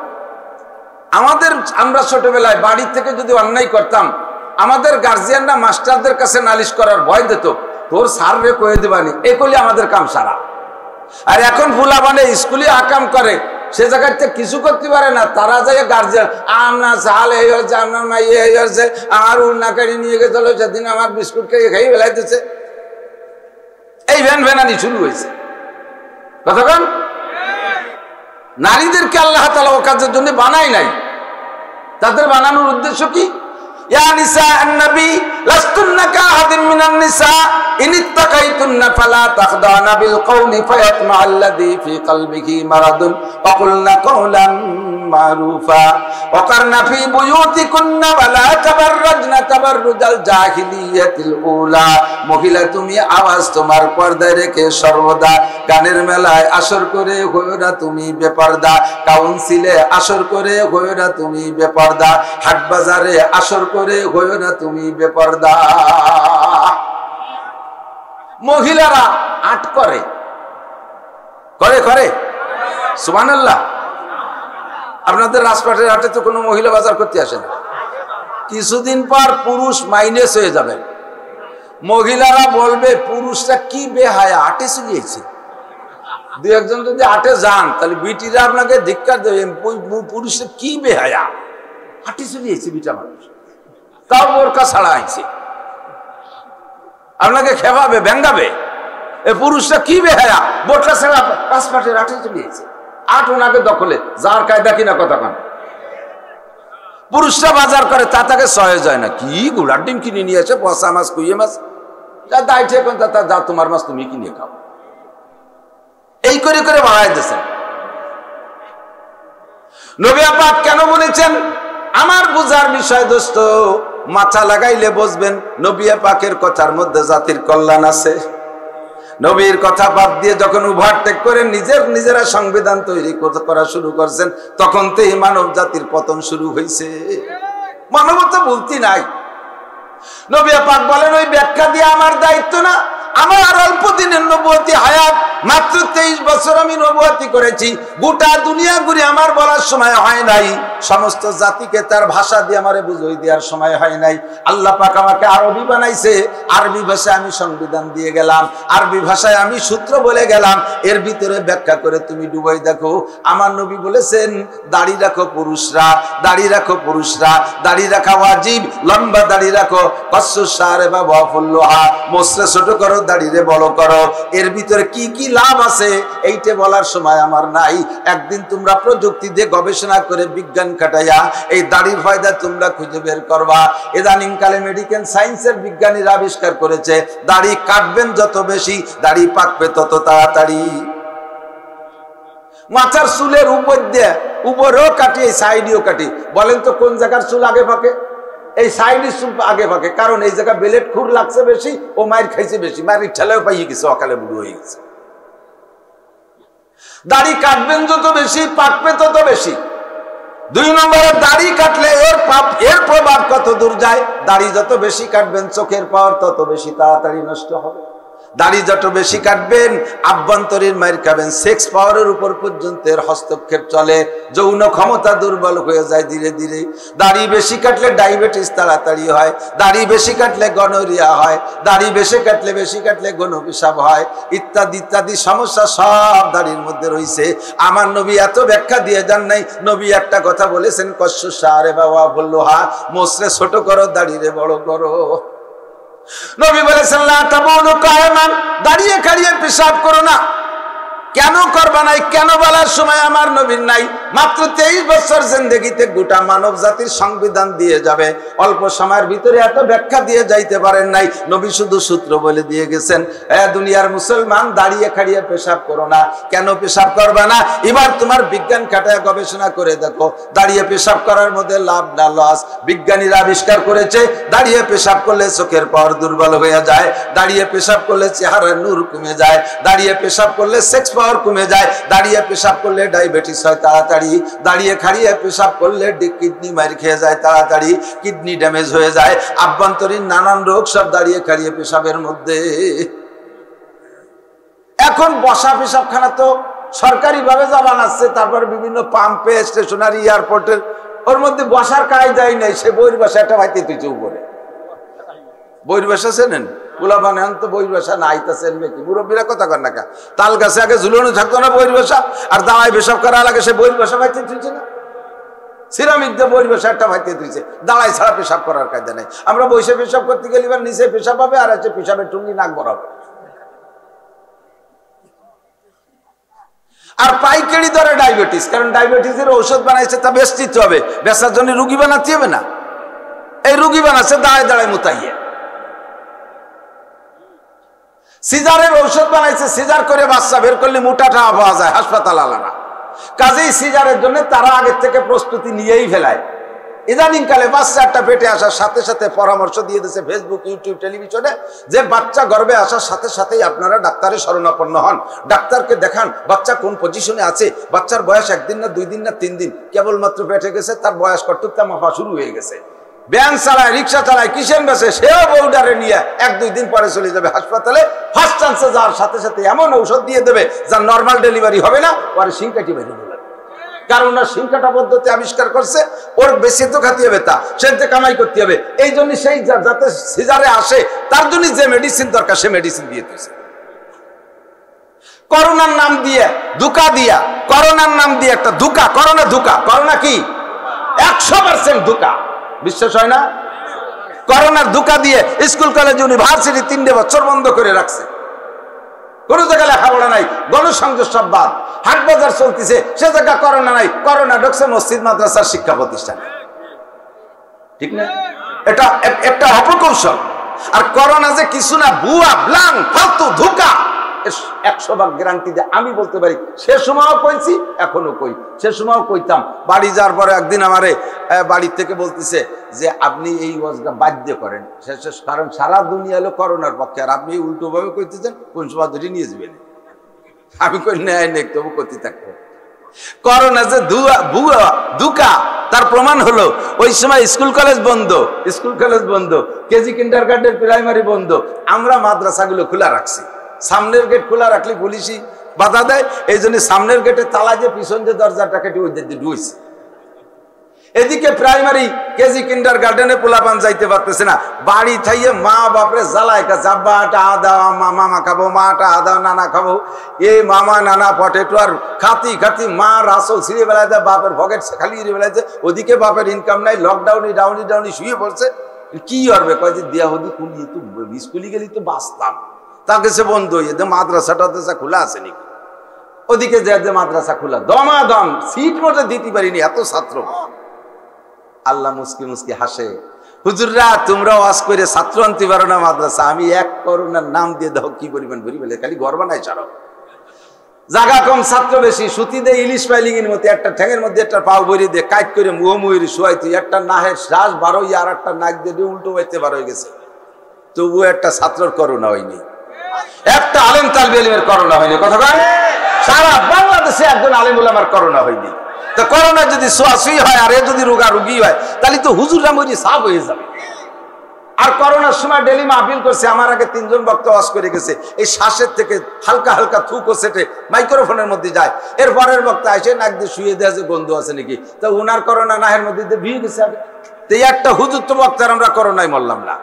A: আমরা ছোটবেলায় বাড়ি থেকে যদি অন্যায় করতাম, আমাদের গার্জিয়ানরা মাস্টারদের কাছে নালিশ করার ভয় দিত, তোর স্যার রে কয়ে দিবানি, এগুলি আমাদের কাম সারা। আর এখন ফুলা মানে স্কুলে আকাম করে, সে জায়গাতে কিছু করতে পারে না, তারা যায় গার্জিয়ান, আপনার সাল এই হয়েছে, আপনার মা এই হয়েছে, আমার উন্নাকারি নিয়ে গেছিল, সেদিন আমার বিস্কুট খেয়ে খেয়ে বেলাইতেছে। এই ভ্যান ভ্যানানি শুরু হয়েছে। কতক্ষণ নারীদেরকে আল্লাহ তাআলা ও কাজের জন্য বানাই নাই। তাদের বানানোর উদ্দেশ্য কি? ইয়া নিসা আন-নবী লাস্তুন্না কাআহাদিন মিনান নিসা ইন ইত্তাকাইতুন্না ফালা তাখদানা বিল কওলি ফায়াতমা আল্লাযী ফি কলবিহি মারাদুন ওয়া কুলনা কওলান মারুফা ওয়া কারনা ফি বুয়ুতিকুন্না ওয়া লা তাবাররাজনা তাবাররুজাল জাহিলিয়াতিল উলা। মহিলা, তুমি আওয়াজ তোমার পর্দায় রেখে সর্বদা গানের মেলায় আসর করে হইও না তুমি বেপরদা, কাউন্সিলে আসর করে হইও না তুমি বেপরদা, হাট বাজারে আসর করে হইও না তুমি বেপরদা। মহিলারা আট করে করে করে সুবহানাল্লাহ। আপনাদের রাজপাটের হাটে তো কোনো মহিলা বাজার করতে আসে না। কিছুদিন পর পুরুষ মাইনাস হয়ে যাবে। মহিলারা বলবে পুরুষরা কি বেহায়া, আটে চলিয়েছে। 2-1 যদি আটে যান তাহলে বিটিরা আপনাকে ধিক্কার দেবে, পুরুষের কি বেহায়া, আটে চলিয়েছে বিটা মানুষ, তাও বোরকা ছাড়া আইছে, আপনাকে খেপাবে ব্যাঙ্গাবে। এ পুরুষরা কি বেহায়া, বোরকা ছাড়া রাজপাটের আটে চলিয়েছে। 8 ওনাকে দখলে, যার কায়দা কিনা কথা কন। পুরুষরা বাজার করে, তা তাকে সয়ে যায় না। কি গুড়ার ডিম কিনে নিয়ে আসে, পচা মাছ, কুইয়ে মাছ, যা দায়িত্ব এখন তা যা তোমার মাছ তুমি কিনে খাও, এই করে করে বাড়াই দিয়েছেন। নবী পাক কেন বলেছেন? আমার বুঝার বিষয় দোস্ত, মাথা লাগাইলে বুঝবেন নবী পাকের কথার মধ্যে জাতির কল্যাণ আছে। নবীর কথা বাদ দিয়ে যখন ওভারটেক করে নিজেরা সংবিধান তৈরি করা শুরু করছেন, তখন তো এই মানব জাতির পতন শুরু হয়েছে। মানবতা বলতে নাই। নবী পাক বলেন, ওই ব্যাখ্যা দিয়ে আমার দায়িত্ব না। আমার অল্প দিনের নবুয়তি হায়াত, মাত্র 23 বছর আমি নবুয়তি করেছি। গোটা দুনিয়া ঘুরে আমার বলার সময় হয় নাই, সমস্ত জাতিকে তার ভাষা দিয়ে আমারে বুঝিয়ে দেওয়ার সময় হয় নাই। আল্লাহ পাক আমাকে আরবি বানাইছে, আরবি ভাষায় আমি সংবিধান দিয়ে গেলাম, আরবি ভাষায় আমি সূত্র বলে গেলাম, এর ভিতরে ব্যাখ্যা করে তুমি ডুবাই দেখো। আমার নবী বলেছেন, দাড়ি রাখো পুরুষরা, দাড়ি রাখো পুরুষরা, দাড়ি রাখা ওয়াজিব, লম্বা দাড়ি রাখো, কসসু শারে বা ওয়াফুল্লুহা, মোসরে ছোট করো, দাড়িরে বড় করো। এর ভিতরে কি কি লাভ আছে এইটা বলার সময় আমার নাই। একদিন তোমরা প্রযুক্তি দিয়ে গবেষণা করে বিজ্ঞান খাটাইয়া এই দাড়ির ফায়দা তোমরা খুঁজে বের করবা। ইদানিং কালে মেডিকেল সায়েন্সের বিজ্ঞানীরা আবিষ্কার করেছে, দাড়ি কাটবেন যত বেশি, দাড়ি পাকবে তত তাড়াতাড়ি। মাথার চুলের উপর দিয়ে উপরেও কাটি, এই সাইডেও কাটি। বলেন তো কোন জায়গার চুল আগে পাকে? এই সাইডের চুল আগে পাকে, কারণ এই জায়গা বেলেট খুর লাগছে বেশি, ও মায়ের খাইছে বেশি, মায়ের ঠেলাও পাইয়ে গেছে, অকালে বুড়ো হয়ে গেছে। দাড়ি কাটবেন যত বেশি, পাকবে তত বেশি। 2 নম্বরে দাড়ি কাটলে এর প্রভাব কত দূর যায়? দাড়ি যত বেশি কাটবেন, চোখের পাওয়ার তত বেশি তাড়াতাড়ি নষ্ট হবে। দাড়ি যত বেশি কাটবেন, আভ্যন্তরীণ মাইর খাবেন, সেক্স পাওয়ারের উপর পর্যন্ত এর হস্তক্ষেপ চলে, যৌন ক্ষমতা দুর্বল হয়ে যায় ধীরে ধীরে। দাড়ি বেশি কাটলে ডায়াবেটিস তাড়াতাড়ি হয়, দাড়ি বেশি কাটলে গনোরিয়া হয়, দাড়ি বেশি কাটলে গণপিসাব হয়, ইত্যাদি ইত্যাদি সমস্যা সব দাড়ির মধ্যে রয়েছে। আমার নবী এত ব্যাখ্যা দিয়ে যান নাই। নবী একটা কথা বলেছেন, কসসু শারে বা ওয়াফুল্লুহা, মোসরে ছোট করো, দাড়িরে বড় করো। নবী বলেছেন, লা তাবুলু কায়মান, দাঁড়িয়ে খাড়িয়ে পেশাব করো না। কেন করবা নাই, কেন বলার সময় আমার নবীর নাই। মাত্র 23 বছর জিন্দেগিতে গোটা মানব জাতির সংবিধান দিয়ে যাবে, অল্প সময়ের ভিতরে এত ব্যাখ্যা দিয়ে যাইতে পারেন নাই। নবী শুধু সূত্র বলে দিয়ে গেছেন, দুনিয়ার মুসলমান দাঁড়িয়ে খাড়িয়ে পেশাব করো না। কেন পেশাব করবা না? এবার তোমার বিজ্ঞান খাটায় গবেষণা করে দেখো, দাঁড়িয়ে পেশাব করার মধ্যে লাভ না লস। বিজ্ঞানীরা আবিষ্কার করেছে দাঁড়িয়ে পেশাব করলে চোখের পাওয়ার দুর্বল হয়ে যায়, দাঁড়িয়ে পেশাব করলে চেহারার নূর কমে যায়, দাঁড়িয়ে পেশাব করলে সেক্স পাওয়ার কমে যায়, দাঁড়িয়ে পেশাব করলে ডায়াবেটিস হয় তাড়াতাড়ি, দাঁড়িয়ে খাড়িয়ে পেশাব করলে কিডনি মার খেয়ে যায় তাড়াতাড়ি, কিডনি ড্যামেজ হয়ে যায়, আভ্যন্তরীণ নানান রোগ সব দাঁড়িয়ে খাড়িয়ে পেশাবের মধ্যে। এখন বসা পেশাবখানা তো সরকারি ভাবে যা বানাচ্ছে, তারপর বিভিন্ন পাম্পে, স্টেশনারি, এয়ারপোর্টের, ওর মধ্যে বসার কায়দাই নেই। সে বইয়ের বাসা একটা ভাইতে তুইছে উপরে বইয়ের বাসা চেনেন, গোলা বানান তো বইয়ের বাসা না আইতাছেন নাকি? মুরব্বীরা কথা কর না কা, তাল গাছে আগে ঝুলানো থাকতো না বইয়ের বাসা, আর দাঁড়ায় পেশাব করা লাগে সে বইয়ের বাসা ভাইতে তুইছে না? সিরামিক দিয়ে বইয়ের বাসা একটা ভাইতে তুইছে, দাঁড়ায় ছাড়া পেশাব করার কায়দা নেই। আমরা বসে পেশাব করতে গেলে এবার নিচে পেশাব হবে, আর আছে পেশাবের টুঙ্গি নাক বরাবর। আর পাইকারি দরে ডায়াবেটিস, কারণ ডায়াবেটিসের ঔষধ বানাইছে, তা বেশ দিতে হবে, বেচার জন্য রুগী বানাতে হবে না। এই রুগী বানাচ্ছে দাঁড়ায় দাঁড়ায় মুতাইয়ে। সিজারের ঔষধ বানাইছে, সিজার করে বাচ্চা বের করলে মোটা টাকা পাওয়া যায়, হাসপাতাল আলাদা। কাজেই সিজারের জন্য তারা আগের থেকে প্রস্তুতি নিয়েই ফেলায়। ইদানিং কালে বাচ্চা একটা পেটে আসার সাথে সাথে পরামর্শ দিয়ে দিয়েছে ফেসবুক, ইউটিউব, টেলিভিশনে, যে বাচ্চা গর্ভে আসার সাথে সাথেই আপনারা ডাক্তারের শরণাপন্ন হন, ডাক্তারকে দেখান বাচ্চা কোন পজিশনে আছে, বাচ্চার বয়স 1 দিন না 2 দিন না 3 দিন, কেবলমাত্র পেটে গেছে, তার বয়স কর্তৃত্ব মাপা শুরু হয়ে গেছে। ব্যান চালায়, রিক্সা চালায়, কিসেন বেছে, সেও বউডারে নিয়ে 1-2 দিন পরে চলে যাবে হাসপাতালে। ফার্স্ট চান্সে যাওয়ার সাথে সাথে এমন ঔষধ দিয়ে দেবে যার নর্মাল ডেলিভারি হবে না, পরে সিংকাটি বেরিয়ে দেবে। কারণ ওনার সিংকাটা পদ্ধতি আবিষ্কার করছে, ওর বেশি তো খাতে হবে, তা সেতে কামাই করতে হবে। এই জন্য সেই যাতে সিজারে আসে তার জন্য যে মেডিসিন দরকার সে মেডিসিন দিয়ে দিয়েছে। করোনার নাম দিয়ে ধোঁকা দিয়া, করোনার নাম দিয়ে একটা ধোঁকা, করোনা ধোঁকা, করোনা কি 100% ধোঁকা, বিশ্বাস হয় না? করোনার ধোঁকা দিয়ে স্কুল কলেজ ইউনিভার্সিটি 3 বছর বন্ধ করে রাখছে, কোন জায়গায় লেখাপড়া নাই, গণসংযোগ সব বাদ, হাট বাজার চলতেছে, সে জায়গা করোনা নাই, করোনা ঢুকছে মসজিদ মাদ্রাসার শিক্ষা প্রতিষ্ঠান, ঠিক না? এটা একটা অপকৌশল। আর করোনা যে কিছু না, ভুয়া, ব্লাং, ফালতু, ধোঁকা, 100 ভাগ গ্যারান্টি দিয়ে আমি বলতে পারি। সে সময়ও কইছি, এখনো কই, সে সময়ও কইতাম। বাড়ি যাওয়ার পরে একদিন আমারে বাড়ির থেকে বলতেছে যে আপনি এই ওয়াজটা বাধ্য করেন, কারণ সারা দুনিয়া হলো করোনার পক্ষে, আর আপনি উল্টো ভাবে কইতেছেন, কোন সময় ধরে নিয়ে যাবেন। আমি কই নেয় নেই, তবু করতে থাকবো। করোনা যে ভুয়া ধোঁকা, তার প্রমাণ হলো ওই সময় স্কুল কলেজ বন্ধ, স্কুল কলেজ বন্ধ, কেজি কিন্ডারগার্টেন, প্রাইমারি বন্ধ, আমরা মাদ্রাসাগুলো খোলা রাখছি। সামনের গেট খোলা রাখলে পুলিশই বাধা দেয়, এই জন্য সামনের গেটে তালা যে পিছন যে দরজাটা কেটে ওই দিকে ঢুকছে। এদিকে প্রাইমারি, কেজি কিন্ডারগার্টেনে পোলাপান যাইতে পারতেছে না, বাড়ি থাইয়ে মা বাপরে জ্বালায় কাছে, আব্বা আটা দাও, মামা খাবো, মা আটা দাও, নানা খাবো, এই মামা নানা পটেটো, আর খাতি খাতি মা রাসল ছিঁড়ে বেলায় দেয়, বাপের পকেট খালি বেলাইছে, ওদিকে বাপের ইনকাম নাই, লকডাউনে ডাউনি শুয়ে পড়ছে। কি করবে? কয় যে দেয়া হদি কুলি, তো স্কুলে গেলি তো বাঁচতাম, তাকে সে বন্ধ হয়ে যে মাদ্রাসাটা খোলা আছে নাকি, ওদিকে যে মাদ্রাসা খোলা, দমাদম সিট মতো দিতে পারিনি, এত ছাত্র। আল্লাহ মুস্কি মুস্কি হাসে, হুজুররা তোমরা ওয়াজ করে ছাত্র আনতে পারো না মাদ্রাসা, আমি এক করোনার নাম দিয়ে দাও, কি পরিমাণ ভরি বলে, খালি গর্ব নাই ছাড়ো। জায়গা কম, ছাত্র বেশি, সুতি দেয় ইলিশ পাইলিং এর মতো, একটা ঠ্যাঙের মধ্যে একটা পাও ভরি দিয়ে কাইট করে মুহ মুহিরি শুয়াই, তুই একটা নাহের শ্বাস বারো, আর একটা নাক দিয়ে উল্টো বাইতে বার হয়ে গেছে, তবুও একটা ছাত্রর করোনা হয়নি, একটা আলেম তালবে আলিমের করোনা হয়নি। কথা কয়, সারা বাংলাদেশে একজন আলেম ওলামার করোনা হয়নি। তো করোনা যদি ছোঁয়াছুঁই হয় আর এ যদি রোগী হয়, তাহলে তো হুজুররা মরি সাফ হয়ে যাবে। আর করোনার সময় ডেলি মাহফিল করছে, আমার আগে 3 জন বক্তা ওয়াজ করে গেছে, এই শ্বাসের থেকে হালকা হালকা থুকো সেটে মাইক্রোফোনের মধ্যে যায়, এর পরের বক্তা এসে নাক দিয়ে শুয়ে দেয় যে গন্ধ আছে নাকি, তো উনার করোনা নাহের মধ্যে ভিড় গেছে। তো একটা হুজুর তো বক্তার আমরা করোনায় মরলাম না।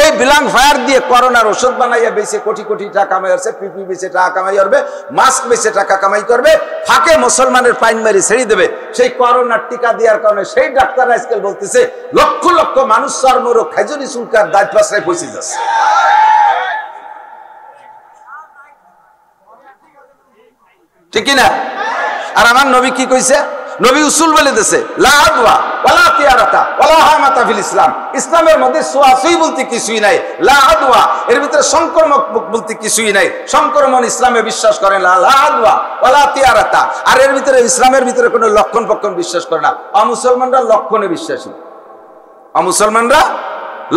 A: এই বিলাং ফায়ার দিয়ে করোনার ওষুধ বানাইয়া বেঁচে কোটি কোটি টাকা কামাই হচ্ছে, পিপি বেঁচে টাকা কামাই করবে, মাস্ক বেঁচে টাকা কামাই করবে, ফাঁকে মুসলমানের পাইন মারি ছেড়ে দেবে। সেই করোনার টিকা দেওয়ার কারণে সেই ডাক্তার আজকাল বলতেছে লক্ষ লক্ষ মানুষ চর্মরোগ, খাইজনি চুলকার দাঁত পাশায় পৌঁছে যাচ্ছে। ঠিক কি না? আর আমার নবী কি কইছে? নবী উসুল বলে দিয়েছে, লা আদওয়া ওয়ালা তিয়ারাতা ওয়ালা হামাতা ফিল ইসলাম। ইসলামের মধ্যে ছোঁয়াছুঁই বলতে কিছুই নাই, লা আদওয়া এর ভিতরে সংক্রমক বলতে কিছুই নাই। সংক্রমণ ইসলামে বিশ্বাস করে না, লা আদওয়া ওয়ালা তিয়ারাতা। আর এর ভিতরে ইসলামের ভিতরে কোনো লক্ষণ পক্ষণ বিশ্বাস করে না। অমুসলমানরা লক্ষণে বিশ্বাসী, অমুসলমানরা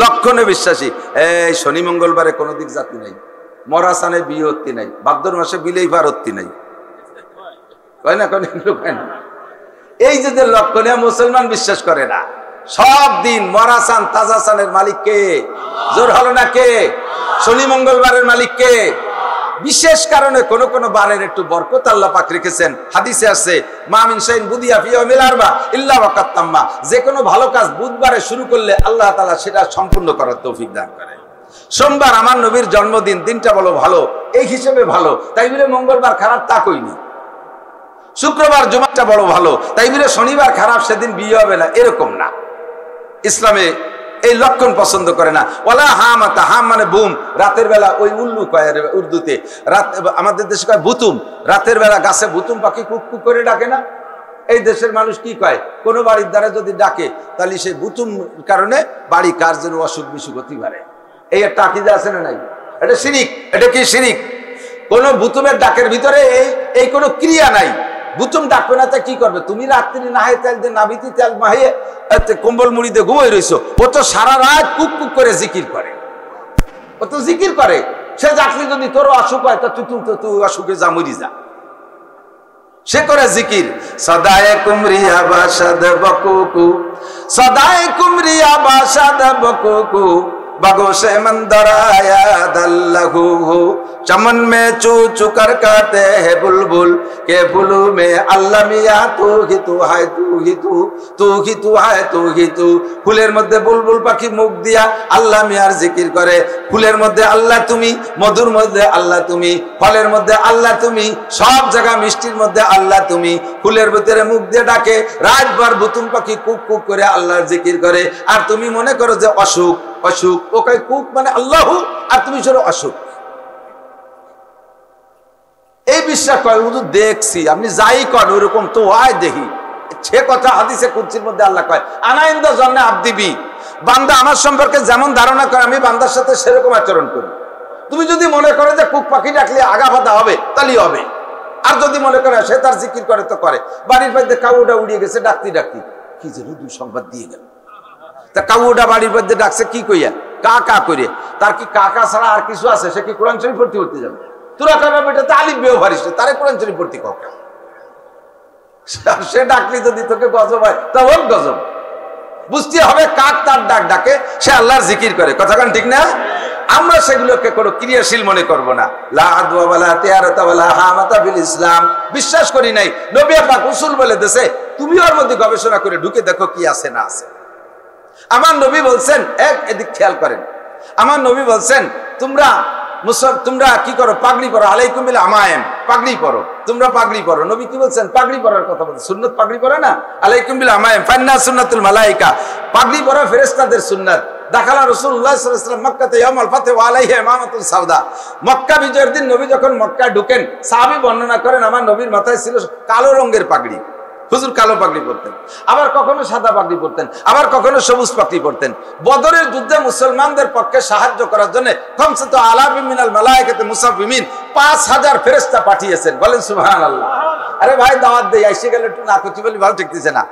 A: লক্ষণে বিশ্বাসী। এই শনি মঙ্গলবারে কোনো দিক জাতি নাই, মরাসানে বিয়ত্তি নাই, ভাদ্র মাসে বিলেই ভারত্তি নাই, কয় না কয় না। এই যে লক্ষণে মুসলমান বিশ্বাস করে না। সব দিন মরাসান তাজাসানের মালিক কে? জোর হলো না কে? শনি মঙ্গলবারের মালিক কে? বিশেষ কারণে কোন কোন বারের একটু বরকত আল্লাহ পাক রেখেছেন। হাদিসে আছে, মা মিন শাইইন বুদিয়া ফি ইয়াউমিল আরবা ইল্লা ওয়াকাত তাম্মা। যে কোনো ভালো কাজ বুধবারে শুরু করলে আল্লাহ তাআলা সেটা সম্পূর্ণ করার তৌফিক দান করে। সোমবার আমার নবীর জন্মদিন, দিনটা বলো ভালো, এই হিসেবে ভালো, তাই বলে মঙ্গলবার খারাপ তা কইনি। শুক্রবার জুমাটা বড় ভালো, তাই বলে শনিবার খারাপ, সেদিন বিয়ে হবে না, এরকম না। ইসলামে এই লক্ষণ পছন্দ করে না। ওয়ালা হামাতা, হাম মানে বুম, রাতের বেলা ওই উল্লু কয় উর্দুতে, রাত আমাদের দেশে কয় বুতুম। রাতের বেলা গাছে বুতুম পাখি কুক কুক করে ডাকে না? এই দেশের মানুষ কি কয়, কোনো বাড়ির দ্বারা যদি ডাকে তাহলে সেই বুতুম কারণে বাড়ি কার যেন অসুখ বিসুখ হতে পারে। এই একটা আকিদা আছে না নাই? এটা শিরিক। এটা কি শিরিক? কোন বুতুমের ডাকের ভিতরে এই কোনো ক্রিয়া নাই। বুতুম ডাকবে না তা কি করবে? তুমি রাত্রি নাহে তেল দিয়ে নাবিতি তেল মাহিয়ে কম্বল মুড়িতে ঘুমাই রইছো, ও তো সারা রাত কুক কুক করে জিকির করে, ও তো জিকির করে। সে ডাকলে যদি তোর অসুখ হয় তা তুই অসুখে যা, মরি যা। সে করে জিকির। সদায়ে কুমরিয়া বাসাদ বকুকু, সদায়ে কুমরিয়া বাসাদ বকুকু, बगोशे मंदराया दल्लहू, चमन में चू चू कर कहते हैं बुलबुल के बुलू में अल्लाह मिया तू ही तू है, तू ही तू, तू ही तू है, तू ही तू। ফুলের মধ্যে বুলবুল পাখি মুখ দিয়া আল্লাহ মিয়ার জিকির করে। ফুলের মধ্যে আল্লাহ তুমি, মধুর মধ্যে আল্লাহ তুমি, ফলের মধ্যে আল্লাহ তুমি, সব জায়গা মিষ্টির মধ্যে আল্লাহ তুমি। ফুলের ভিতরে মুখ দিয়ে ডাকে, রাতভর বুতুম পাখি কুক কুক করে আল্লাহর জিকির করে। আর তুমি মনে করো যে অসুখ অসুখ, ওকে কুক মানে আল্লাহ, আর তুমি চলো অসুখ। এই বিশ্বাস করে দেখছি, আপনি যাই করেন ওরকম তো হয় দেখি। সে কথা হাদিসে কুদসির মধ্যে আল্লাহ কয়, আনা ইনদা জন্নে আবদি বি, বান্দা আমার সম্পর্কে যেমন ধারণা করে আমি বান্দার সাথে সেরকম আচরণ করি। তুমি যদি মনে করে যে কুক পাখি ডাকলে আগা বাধা হবে, তাহলেই হবে। আর যদি মনে করে সে তার জিকির করে তো করে। বাড়ির মধ্যে কাউটা উড়িয়ে গেছে ডাকতে ডাকতে, কি যেন দুই সংবাদ দিয়ে গেল। তা কাউটা বাড়ির মধ্যে ডাকছে কি কইয়া, কা কা করে। তার কি কাকা ছাড়া আর কিছু আছে? সে কি কোরআন শরীফ পড়তে পড়তে যাবে? তোরা কাকা বেটাতে আলিফ বেও পারিস, তারে কোরআন শরীফ পড়তে কক। সে ডাকলি যদি তোকে গজব হয় তা ওর গজব। বুঝতে হবে কাক তার ডাক ডাকে, সে আল্লাহর জিকির করে। কথা কান ঠিক না? আমরা সেগুলোকে কোনো ক্রিয়াশীল মনে করব না। লা আদওয়া ওয়ালা তিয়ারাতা ওয়ালা হামাতা ফিল ইসলাম বিশ্বাস করি নাই। নবী পাক উসুল বলে দেছে, তুমি ওর মধ্যে গবেষণা করে ঢুকে দেখো কি আছে না আছে। আমার নবী বলছেন, এক এদিক খেয়াল করেন, আমার নবী বলছেন তোমরা কি করো, পাগড়ি পরো, আলাইকুম বিল আমায়েম, পাগড়ি পরো, তোমরা পাগড়ি পরো। নবী কি বলছেন? পাগড়ি পরার কথা বলছেন। সুন্নাত পাগড়ি পরে না, আলাইকুম বিল আমায়েম ফান্না সুন্নাতুল মালাইকা, পাগড়ি পরা ফেরেশতাদের সুন্নাত। দাখালা রাসূলুল্লাহ সাল্লাল্লাহু আলাইহি ওয়াসাল্লাম মক্কাতে ইয়াউমুল ফাতহ ওয়া আলাইহি ইমামাতুন সাওদা। মক্কা বিজয়ের দিন নবী যখন মক্কায় ঢোকেন, সাহাবী বর্ণনা করেন আমার নবীর মাথায় ছিল কালো রঙের পাগড়ি। হুজুর কালো পাগড়ি পরতেন, আবার কখনো সাদা পাগড়ি পরতেন, আবার কখনো সবুজ পাগড়ি পরতেন। বদরের যুদ্ধে মুসলমানদের পক্ষে সাহায্য করার জন্য খামসাত আলাফিন মিনাল মালায়েকাতি মুসাফফিমিন 5000 ফেরেশতা পাঠিয়েছেন। বলেন সুবহানাল্লাহ। আরে ভাই দাওয়াত দেই, এসে গেলে একটু না করতে বলি ভালো ঠেকতেছে না।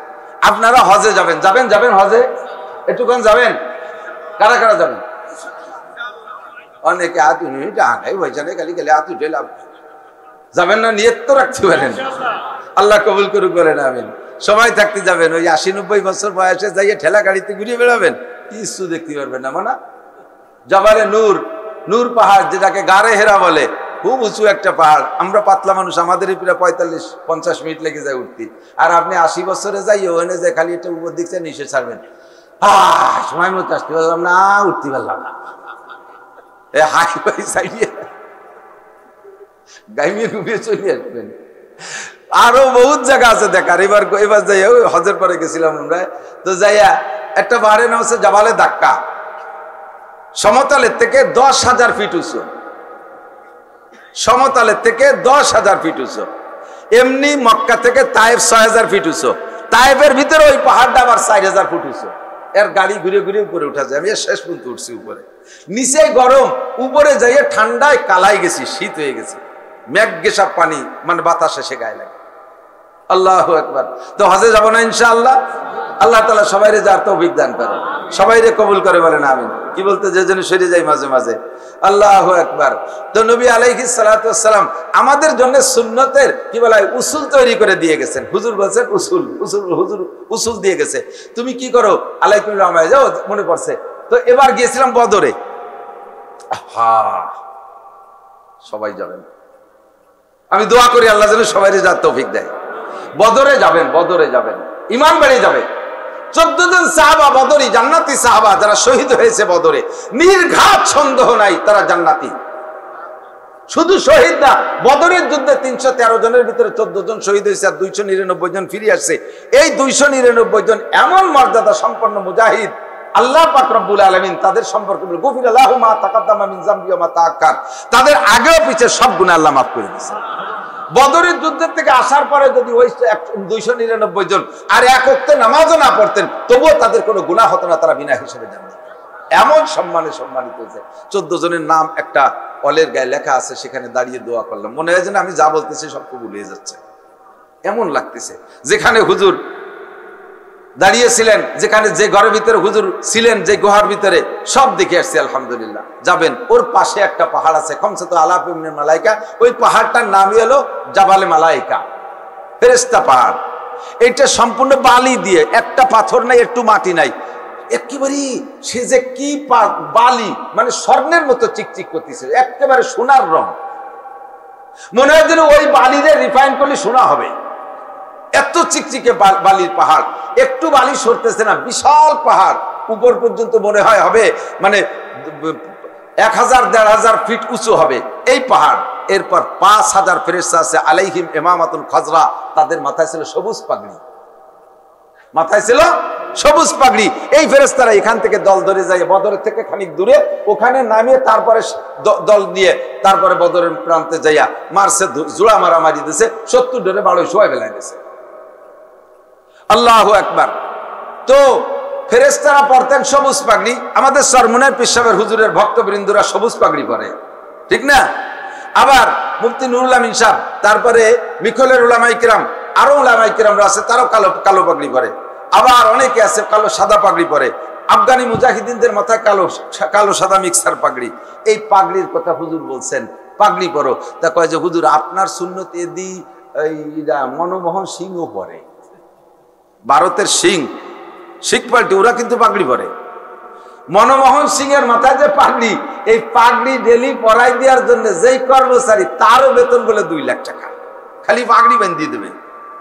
A: আপনারা হজে যাবেন, যাবেন যাবেন হজে, একটুক্ষণ যাবেন। কারা কারা যাবেন? অনেকে হাত উঠে ডাঙাই বৈশালে খালি খালি হাত উঠে লাভ। যাবেন না? নিয়ত তো রাখতে পারেন, আল্লাহ কবুল করুক বলেন আমিন। সময় থাকতে যাবেন, ওই 80-90 বছর বয়সে যাইয়ে ঠেলা গাড়িতে ঘুরিয়ে বেড়াবেন, কিছু দেখতে পারবেন না। মানে জবালে নূর, নূর পাহাড় যেটাকে গারে হেরা বলে, খুব উঁচু একটা পাহাড়। আমরা পাতলা মানুষ, আমাদের প্রায় 45-50 মিনিট লেগে যায় উঠতে। আর আপনি 80 বছরে যাইয়ে ওখানে যে খালি একটা উপর দিকছে নিচে ছাড়বেন, সময় মতো আসতে পারলাম না, উঠতে পারলাম না, হাই ফাই সাইডে গাইমিয়ে ঘুমিয়ে চলে আসবেন। আরো বহুত জায়গা আছে দেখার। এবার যাই হজের পরে গেছিলাম আমরা, তো যাইয়া একটা পাহাড়ের নাম হচ্ছে জাবালে দাক্কা, সমতলের থেকে 10,000 ফিট উঁচু, সমতলের থেকে 10,000 ফিট উঁচু। এমনি মক্কা থেকে তায়েফ 6000 ফিট উঁচু, তায়েফের ভিতরে ওই পাহাড়টা আবার 4000 ফুট উঁচু। এর গাড়ি ঘুরে ঘুরে উপরে উঠা যায়। আমি শেষ পর্যন্ত উঠছি উপরে, নিচে গরম, উপরে যাইয়ে ঠান্ডায় কালাই গেছি, শীত হয়ে গেছে, মেঘ গেসা পানি মানে বাতাসে সে গায়ে লাগে। আল্লাহু আকবার। তো হজে যাবো না ইনশাআল্লাহ? আল্লাহ তাআলা সবাইরে যার তৌফিক দান করে, সবাইরে কবুল করে বলেন আমিন। কি বলতে যে জন্য সরে যাই মাঝে মাঝে। আল্লাহু আকবার। তো নবী আলাইহিস সালাতু ওয়াস সালাম আমাদের জন্য সুন্নতের কি বলা হয় উসুল তৈরি করে দিয়ে গেছেন। হুজুর বলছেন উসুল, হুজুর উসুল দিয়ে গেছে। তুমি কি করো? আলাইকুম রামায় যাও, মনে পড়ছে। তো এবার গিয়েছিলাম বদরে। সবাই যাবেন, আমি দোয়া করি আল্লাহ যেন সবাইরে যার তৌফিক দেয়। বদরে যাবেন, বদরে যাবেন, ঈমান বেড়ে যাবে। 14 জন সাহাবা বদরি, জান্নাতি সাহাবা, যারা শহীদ হয়েছে বদরে, নির্ঘাত সন্দেহ নাই তারা জান্নাতি। শুধু শহীদ না, বদরের যুদ্ধে 313 জনের ভিতরে 14 জন শহীদ হয়েছে আর 299 জন ফিরে আসছে। এই 299 জন এমন মর্যাদা সম্পন্ন মুজাহিদ, আল্লাহ পাক রব্বুল আলামিন তাদের সম্পর্কে বলে গফিরা লাহু মা তাকাদ্দামা মিন যামবি ওয়া মা তাআক্কার, তাদের আগেও পিছে সব গুনাহ আল্লাহ মাফ করে দিয়েছেন। বদরের যুদ্ধের থেকে আসার পরে যদি ওই 299 জন আর এক ওয়াক্ত নামাজও না পড়তেন, তবুও তাদের কোনো গুনাহ হতো না, তারা বিনা হিসেবে জান্নাত। এমন সম্মানে সম্মানিত হয়েছে। 14 জনের নাম একটা অলের গায়ে লেখা আছে, সেখানে দাঁড়িয়ে দোয়া করলাম। মনে হয় যেন আমি যা বলতেছি সব কবুল হয়ে যাচ্ছে, এমন লাগতেছে। যেখানে হুজুর দাঁড়িয়েছিলেন, যেখানে যে ঘরের ভিতরে হুজুর ছিলেন, যে গুহার ভিতরে, সব দেখে আসছি আলহামদুলিল্লাহ। যাবেন, ওর পাশে একটা পাহাড় আছে, খমসে তো আলাপ মালাইকা, ওই পাহাড়টার নামই হলো জাবালে মালাইকা, ফেরেশতা পাহাড়। এটা সম্পূর্ণ বালি দিয়ে, একটা পাথর নাই, একটু মাটি নাই, একেবারে সে যে কি বালি, মানে স্বর্ণের মতো চিকচিক করতেছে, একেবারে সোনার রং। মনে হয় যেন ওই বালিরে রিফাইন করলে সোনা হবে, এত চিকচিকে বালির পাহাড়, একটু বালি সরতেছে না, বিশাল পাহাড়, উপর পর্যন্ত মনে হয় হবে মানে 1000-1500 ফিট উঁচু হবে এই পাহাড়। এরপর 5000 ফেরেশতা আছে, আলাইহিম ইমামাতুল খাজরা, তাদের মাথায় ছিল সবুজ পাগড়ি, মাথায় ছিল সবুজ পাগড়ি। এই ফেরেশতারা এখান থেকে দল ধরে যায় বদরের থেকে খানিক দূরে, ওখানে নামিয়ে তারপরে দল নিয়ে তারপরে বদরের প্রান্তে যাইয়া মারছে, জোড়া মারামারি দিয়েছে, 70 ডরে 12 শোয়া বেলায় দিয়েছে। আল্লাহু আকবার। তো ফেরেশতারা পরতেন সবুজ পাগড়ি। আমাদের সরমুনের পিসাবের হুজুরের ভক্তবৃন্দরা সবুজ পাগড়ি পরে, ঠিক না? আবার মুফতি নুরুল আমিন সাহেব, তারপরে মিখলের উলামায়ে কিরাম, আরো উলামায়ে কিরামরা আছে, তারাও কালো কালো পাগড়ি পরে। আবার অনেকে আছে কালো সাদা পাগড়ি পরে। আফগানি মুজাহিদিনদের মাথায় কালো কালো সাদা মিক্সার পাগড়ি। এই পাগড়ির কথা হুজুর বলছেন, পাগড়ি পরো। তা কয় যে হুজুর আপনার সুন্নত এদি মনমোহন সিংও পরে, ভারতের শিখ পার্টি, ওরা কিন্তু পাগড়ি পরে। মনমোহন সিং এর মাথায় যে পাগড়ি, এই পাগড়ি ডেলি পরাই দেওয়ার জন্য যেই কর্মচারী, তারও বেতন বলে 2 লাখ টাকা, খালি পাগড়ি বাঁধিয়ে দেবে।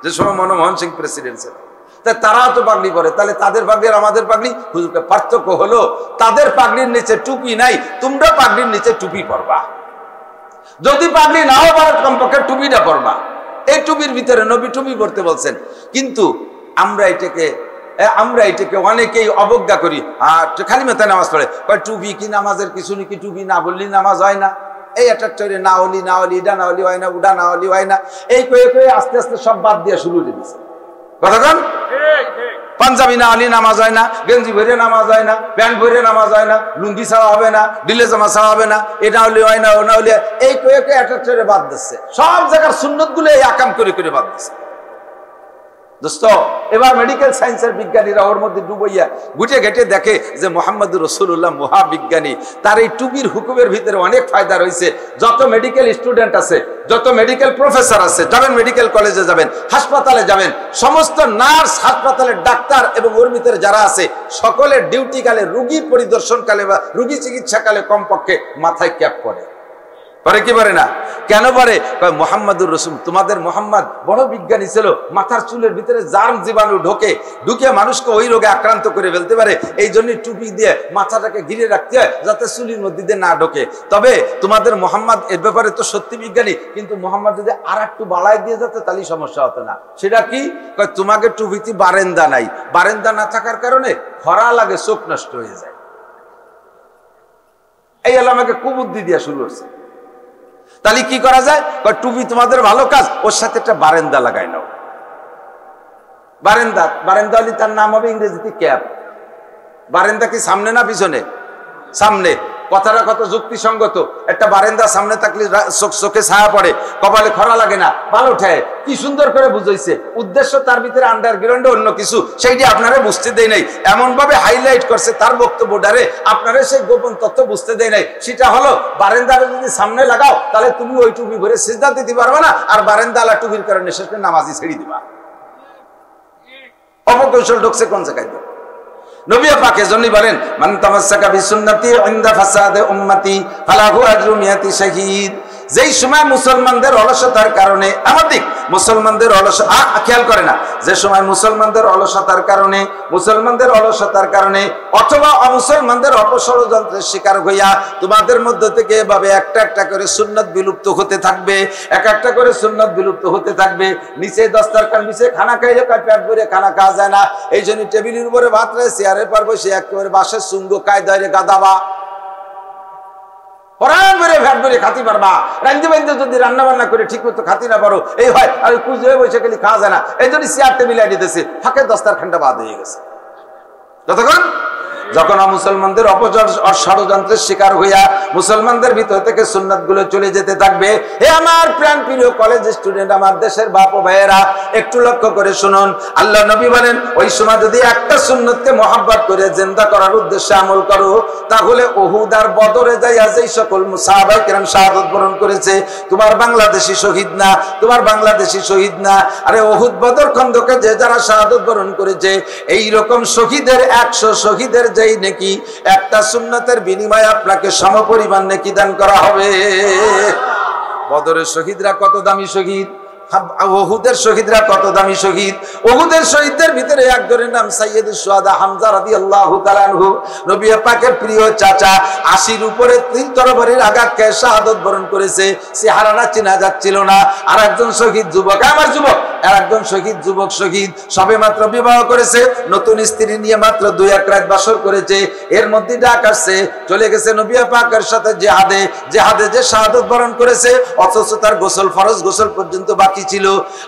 A: যে সময় মনমোহন সিং প্রেসিডেন্ট ছিল, তাই তারাও তো পাগড়ি পরে। তাহলে তাদের পাগড়ি আর আমাদের পাগড়ি, হুজুরকে পার্থক্য হলো তাদের পাগড়ির নিচে টুপি নাই, তোমরা পাগড়ির নিচে টুপি পরবা। যদি পাগড়ি নাও পারো, কমপক্ষে টুপিটা পরবা। এই টুপির ভিতরে নবী টুপি পরতে বলছেন। কিন্তু আমরা এটাকে অনেকেই অবজ্ঞা করি, আর খালি মাথায় নামাজ পড়ে, টুপি কি নামাজের কিছু নাকি, টুপি না বললি নামাজ হয় না, এই একটা চরে না হলি ইডা না হলি হয় না, উডা না হলি হয় না, এই কয়ে আস্তে আস্তে সব বাদ দিয়ে শুরু হয়ে দিচ্ছে। কথাক্ষণ পাঞ্জাবি না হলি নামাজ হয় না, গেঞ্জি ভরে নামাজ হয় না, প্যান্ট ভরে নামাজ হয় না, লুঙ্গি ছাড়া হবে না, ডিলে জামা ছাড়া হবে না, এটা হলি হয় না, ও না হলি, এই কয়ে একটা চরে বাদ দিচ্ছে। সব জায়গার সুন্নত গুলো এই আকাম করে করে বাদ দিচ্ছে। দোস্ত, এবার মেডিকেল সায়েন্সের বিজ্ঞানীরা ওর মধ্যে ডুবইয়া গুটে ঘেটে দেখে যে মুহাম্মদুর রাসূলুল্লাহ মহাবিজ্ঞানী, তার এই টুপির হুকুমের ভিতরে অনেক ফায়দা রয়েছে। যত মেডিকেল স্টুডেন্ট আছে, যত মেডিকেল প্রফেসর আছে, যাবেন মেডিকেল কলেজে যাবেন, হাসপাতালে যাবেন, সমস্ত নার্স, হাসপাতালের ডাক্তার এবং ওর ভিতরে যারা আছে, সকলের ডিউটি কালে, রুগী পরিদর্শন কালে বা রুগী চিকিৎসাকালে কমপক্ষে মাথায় ক্যাপ পরে। পারে কি পারে না? কেন পারে? মুহাম্মাদুর রাসূল, তোমাদের মুহাম্মদ বড় বিজ্ঞানী ছিল, মাথার চুলের ভিতরে জার্ম জীবাণু ঢুকে মানুষকে ওই রোগে আক্রান্ত করে ফেলতে পারে। এই জন্য টুপি দিয়ে মাথাটাকে ঘিরে রাখতে হয় যাতে চুলির মধ্যে দিয়ে না ঢোকে। তবে তোমাদের মুহাম্মদ এর ব্যাপারে তো সত্যি বিজ্ঞানী, কিন্তু মুহাম্মদ যদি আর একটু বাড়ায় দিয়ে যেত তাহলে সমস্যা হতো না। সেটা কি? তোমাকে টুপিতে বারেন্দা নাই, বারেন্দা না থাকার কারণে খরা লাগে, চোখ নষ্ট হয়ে যায়। এই হলো আমাকে কুবুদ্ধি দিয়া শুরু হচ্ছে। তাহলে কি করা যায়? টুপি তোমাদের ভালো কাজ, ওর সাথে একটা বারান্দা লাগাই নাও। বারান্দা, বারান্দা হলে তার নাম হবে ইংরেজিতে ক্যাপ। বারান্দা কি সামনে না পিছনে? সামনে। কথাটা কত যুক্তিসঙ্গত। একটা বারান্দা সামনে থাকলে চোখে ছায়া পড়ে, কপালে খরা লাগে না, ভালো ঠায়। কি সুন্দর করে বুঝাইছে। উদ্দেশ্য তার ভিতরে আন্ডারগ্রাউন্ডে অন্য কিছু, সেইটি আপনারা বুঝতে দেয় নাই। এমন ভাবে হাইলাইট করছে তার বক্তব্যটারে, আপনারা সেই গোপন তথ্য বুঝতে দেয় নাই। সেটা হলো বারান্দারে যদি সামনে লাগাও তাহলে তুমি ওই টুপি ভরে সিজদা দিতে পারবে না, আর বারান্দা আলা টুপির কারণে শেষ করে নামাজি ছেড়ে দিবা। অপকৌশল ঢুকছে কোন জায়গায়? নবী পাক এজন্যই বলেন, মান তামাসসাকা বিসুন্নতি ইনদা ফাসাদে উম্মতি ফালাহু আজরু মিয়াতি শাহীদ। যেই সময় মুসলমানদের অলসতার কারণে, আমাদের মুসলমানদের অলসতা খেয়াল করে না, যে সময় মুসলমানদের অলসতার কারণে অথবা অমুসলমানদের অপষড়যন্ত্রের শিকার হইয়া তোমাদের মধ্য থেকে এভাবে একটা একটা করে সুন্নাত বিলুপ্ত হতে থাকবে, এক একটা করে সুন্নাত বিলুপ্ত হতে থাকবে। নিচে দস্তারখান নিচে খানা খাইলে পেট ভরে খানা খাওয়া যায় না, এই জন্য টেবিলের উপরে ভাত রে চেয়ারে পারবো, সে একেবারে বাসের সুঙ্গ কায়দায় গাদাবা যদি রান্না বান্না করে ঠিক মতো খাতি না পারো, এই হয় আর কুজে বসে গেলে খাওয়া যায় না। এই জন্য চেয়ার টেবিল দিতেছে, ফাঁকে দস্তারখানটা বাদ হয়ে গেছে। যখন মুসলমানদের ষড়যন্ত্রের শিকার হইয়া মুসলমানদের ভিতর থেকে সুন্নাত গুলো চলে যেতে থাকবে, হে আমার প্রাণ প্রিয় কলেজ স্টুডেন্ট, আমার দেশের বাপ ও ভাইয়েরা, একটু লক্ষ্য করে শুনুন। আল্লাহ নবী বলেন, ওই সময় যদি একটা সুন্নতকে মহব্বত করে জিন্দা করার উদ্দেশ্যে আমল করো, তাহলে উহুদ আর বদরে যাইয়া যেই সকল সাহাবায়ে কেরাম শাহাদাত বরণ করেছে, তোমার বাংলাদেশি শহীদ না, তোমার বাংলাদেশি শহীদ না, আরে উহুদ বদর খন্দকে যে যারা শাহাদাত বরণ করেছে, এই রকম শহীদের 100 শহীদের যেই নেকি, একটা সুন্নতের বিনিময়ে আপনাকে সমপরিমাণ নেকি দান করা হবে। বদরের শহীদরা কত দামি শহীদ, ওহুদের শহীদরা কত দামি শহীদ। ওহুদের শহীদদের ভিতরে একজনের নাম সাইয়্যিদুশ শুহাদা হামজা রাদিয়াল্লাহু তাআলা আনহু, নবী পাকের প্রিয় চাচা। 80-র উপরে 3 তরবারির আঘাত খেয়ে শাহাদাত বরণ করেছে, চেহারাটা চেনা যাচ্ছিল না। আর একজন শহীদ যুবক, আমার যুবক, আর একজন শহীদ যুবক শহীদ সবে মাত্র বিবাহ করেছে, নতুন স্ত্রী নিয়ে মাত্র 2-1 রাত বাসর করেছে। এর মধ্যে ডাক আসছে, চলে গেছে নবী পাকের সাথে জিহাদে, জিহাদে যে শাহাদাত বরণ করেছে, অথচ তার গোসল, ফরজ গোসল পর্যন্ত বাকি ছিল।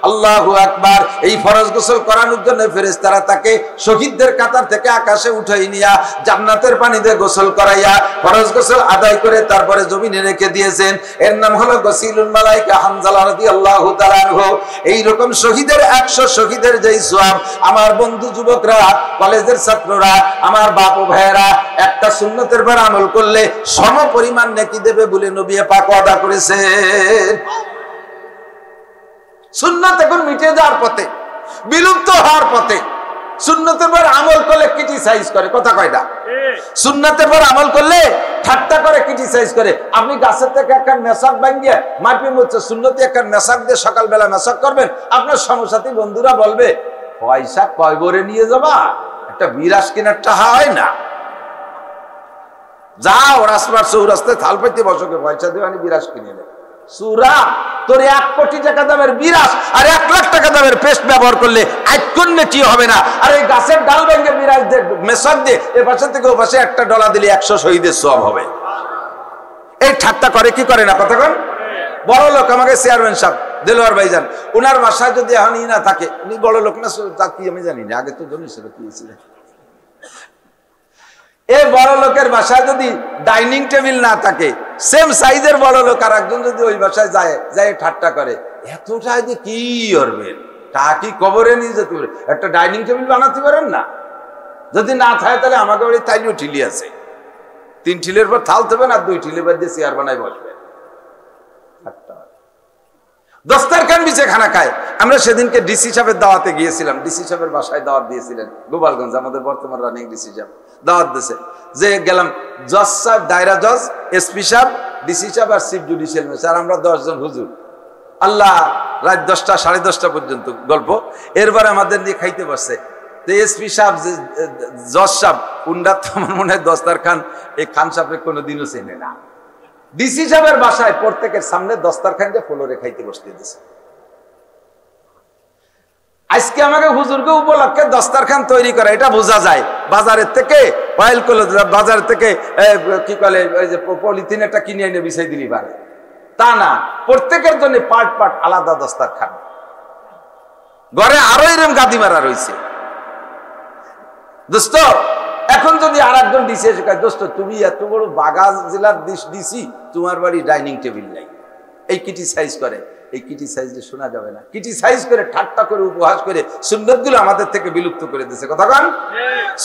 A: আল্লাহু আকবার। এই ফরজ গোসল করানোর জন্য ফেরেশতারা তাকে শহীদদের কাতার থেকে আকাশে উঠাই নিয়া জান্নাতের পানিতে গোসল করাইয়া ফরজ গোসল আদায় করে তারপরে জমিনে রেখে দিয়েছেন। এর নাম হলো গসিলুল মালায়েকা হামজা রাদিয়াল্লাহু তাআলা আনহু। এই রকম শহীদের 100 শহীদের যেই সওয়াব, আমার বন্ধু যুবকরা, কলেজের ছাত্ররা, আমার বাপ ও ভাইয়েরা, একটা সুন্নতের উপর আমল করলে সমপরিমাণ নেকি দেবে বলে নবী পাক ওয়াদা করেছেন। সুন্নাত এখন মিটে যাওয়ার পথে, বিলুপ্ত হওয়ার পথে। সুন্নতের পর আমল করলে ক্রিটিসাইজ করে, কথা কয়টা? সুন্নতের পর আমল করলে ঠাট্টা করে, ক্রিটিসাইজ করে। আপনি গাছের থেকে একটা মেশাক ভাঙিয়ে মাটি মুচ্ছে, সুন্নতি একটা মেশাক দিয়ে সকালবেলা মেশাক করবেন, আপনার সমসাথী বন্ধুরা বলবে, পয়সা কয় বরে নিয়ে যাবা, একটা বিরাস কেনার টাকা হয় না, যাও রাস্তার চৌরাস্তায় থাল পাইতে বসকে পয়সা দিয়ে আমি বিরাস কিনে নেব। সুরা, তোর 1 কোটি টাকা দামের বিরাস আর 1 লাখ টাকা দামের পেস্ট ব্যবহার করলে আইকন্যে কি হবে না? আর এই গাছের ডাল ভেঙে বিরাস দিয়ে মেশাক দিয়ে এ পাশে থেকে ও পাশে একটা ডলা দিলে 100 শহীদের সওয়াব হবে। এই ঠাট্টা করে কি করে না? কতক্ষণ বড় লোক, আমাকে চেয়ারম্যান সাহেব দেলোয়ার ভাইজান, ওনার বাসায় যদি এখনই না থাকে, উনি বড় লোক না, তা কি আমি জানি না, আগে তো জন্মেছিল কি ছিলেন। এই বড় লোকের বাসায় যদি ডাইনিং টেবিল না থাকে, সেম সাইজের বড় লোক আর একজন যদি ওই বাসায় যায় ঠাট্টা করে, এতটা যে কি করবেন, তা কি কবরে নিয়ে যেতে পারে? একটা ডাইনিং টেবিল বানাতে পারেন না? যদি না থাকে তাহলে আমাকে বাড়ি তাইলেও ঠিলি আছে, 3 ঠিলের পর থাল দেবেন আর 2 ঠিলের পর দিয়ে চেয়ার বানাই বসবেন। দস্তারখান বিছে খানা খায়। আমরা সেদিনকে ডিসি সাহেবের দাওয়াতে গিয়েছিলাম, ডিসি সাহেবের বাসায় দাওয়াত দিয়েছিলেন, গোপালগঞ্জ, আমাদের বর্তমান রানিং ডিসি সাহেব দাওয়াত দিয়েছে। যে গেলাম, জজ সাহেব, দায়রা জজ, এসপি সাহেব, ডিসি সাহেব আর চিফ জুডিশিয়াল ম্যাজিস্ট্রেট, আমরা 10 জন হুজুর। আল্লাহ, রাত 10টা 10:30 পর্যন্ত গল্প। এরপরে আমাদের নিয়ে খাইতে বসছে। এসপি সাহেব, জজ সাহেব, উন্ডা তো আমার মনে হয় দস্তারখান এই খান সাহেবের কোনোদিনও চেনে না। ডিসি সাহেবের বাসায় প্রত্যেকের সামনে দস্তারখান যে ফ্লোরে খাইতে বসতে দিয়েছে। আজকে আমাকে হুজুরকে উপলক্ষে দস্তারখান তৈরি করা, এটা বোঝা যায়। বাজারের থেকে বাজার থেকে কি বলে, ওই যে পলিথিন একটা কিনে এনে বিছাই দিলি পারে, তা না, প্রত্যেকের জন্য পার্ট পার্ট আলাদা দস্তারখান। ঘরে আরো এরকম গাদি মারা রয়েছে। দোস্ত, এখন যদি আর একজন ডিসি এসে কয়, দোস্ত তুমি এত বড় বাগা জেলার ডিসি, তোমার বাড়ি ডাইনিং টেবিল নাই, এই ক্রিটিসাইজ করে। এই ক্রিটিসাইজ শোনা যাবে না। ক্রিটিসাইজ করে, ঠাট্টা করে, উপহাস করে সুন্নতগুলো আমাদের থেকে বিলুপ্ত করে দিয়েছে। কথা কন,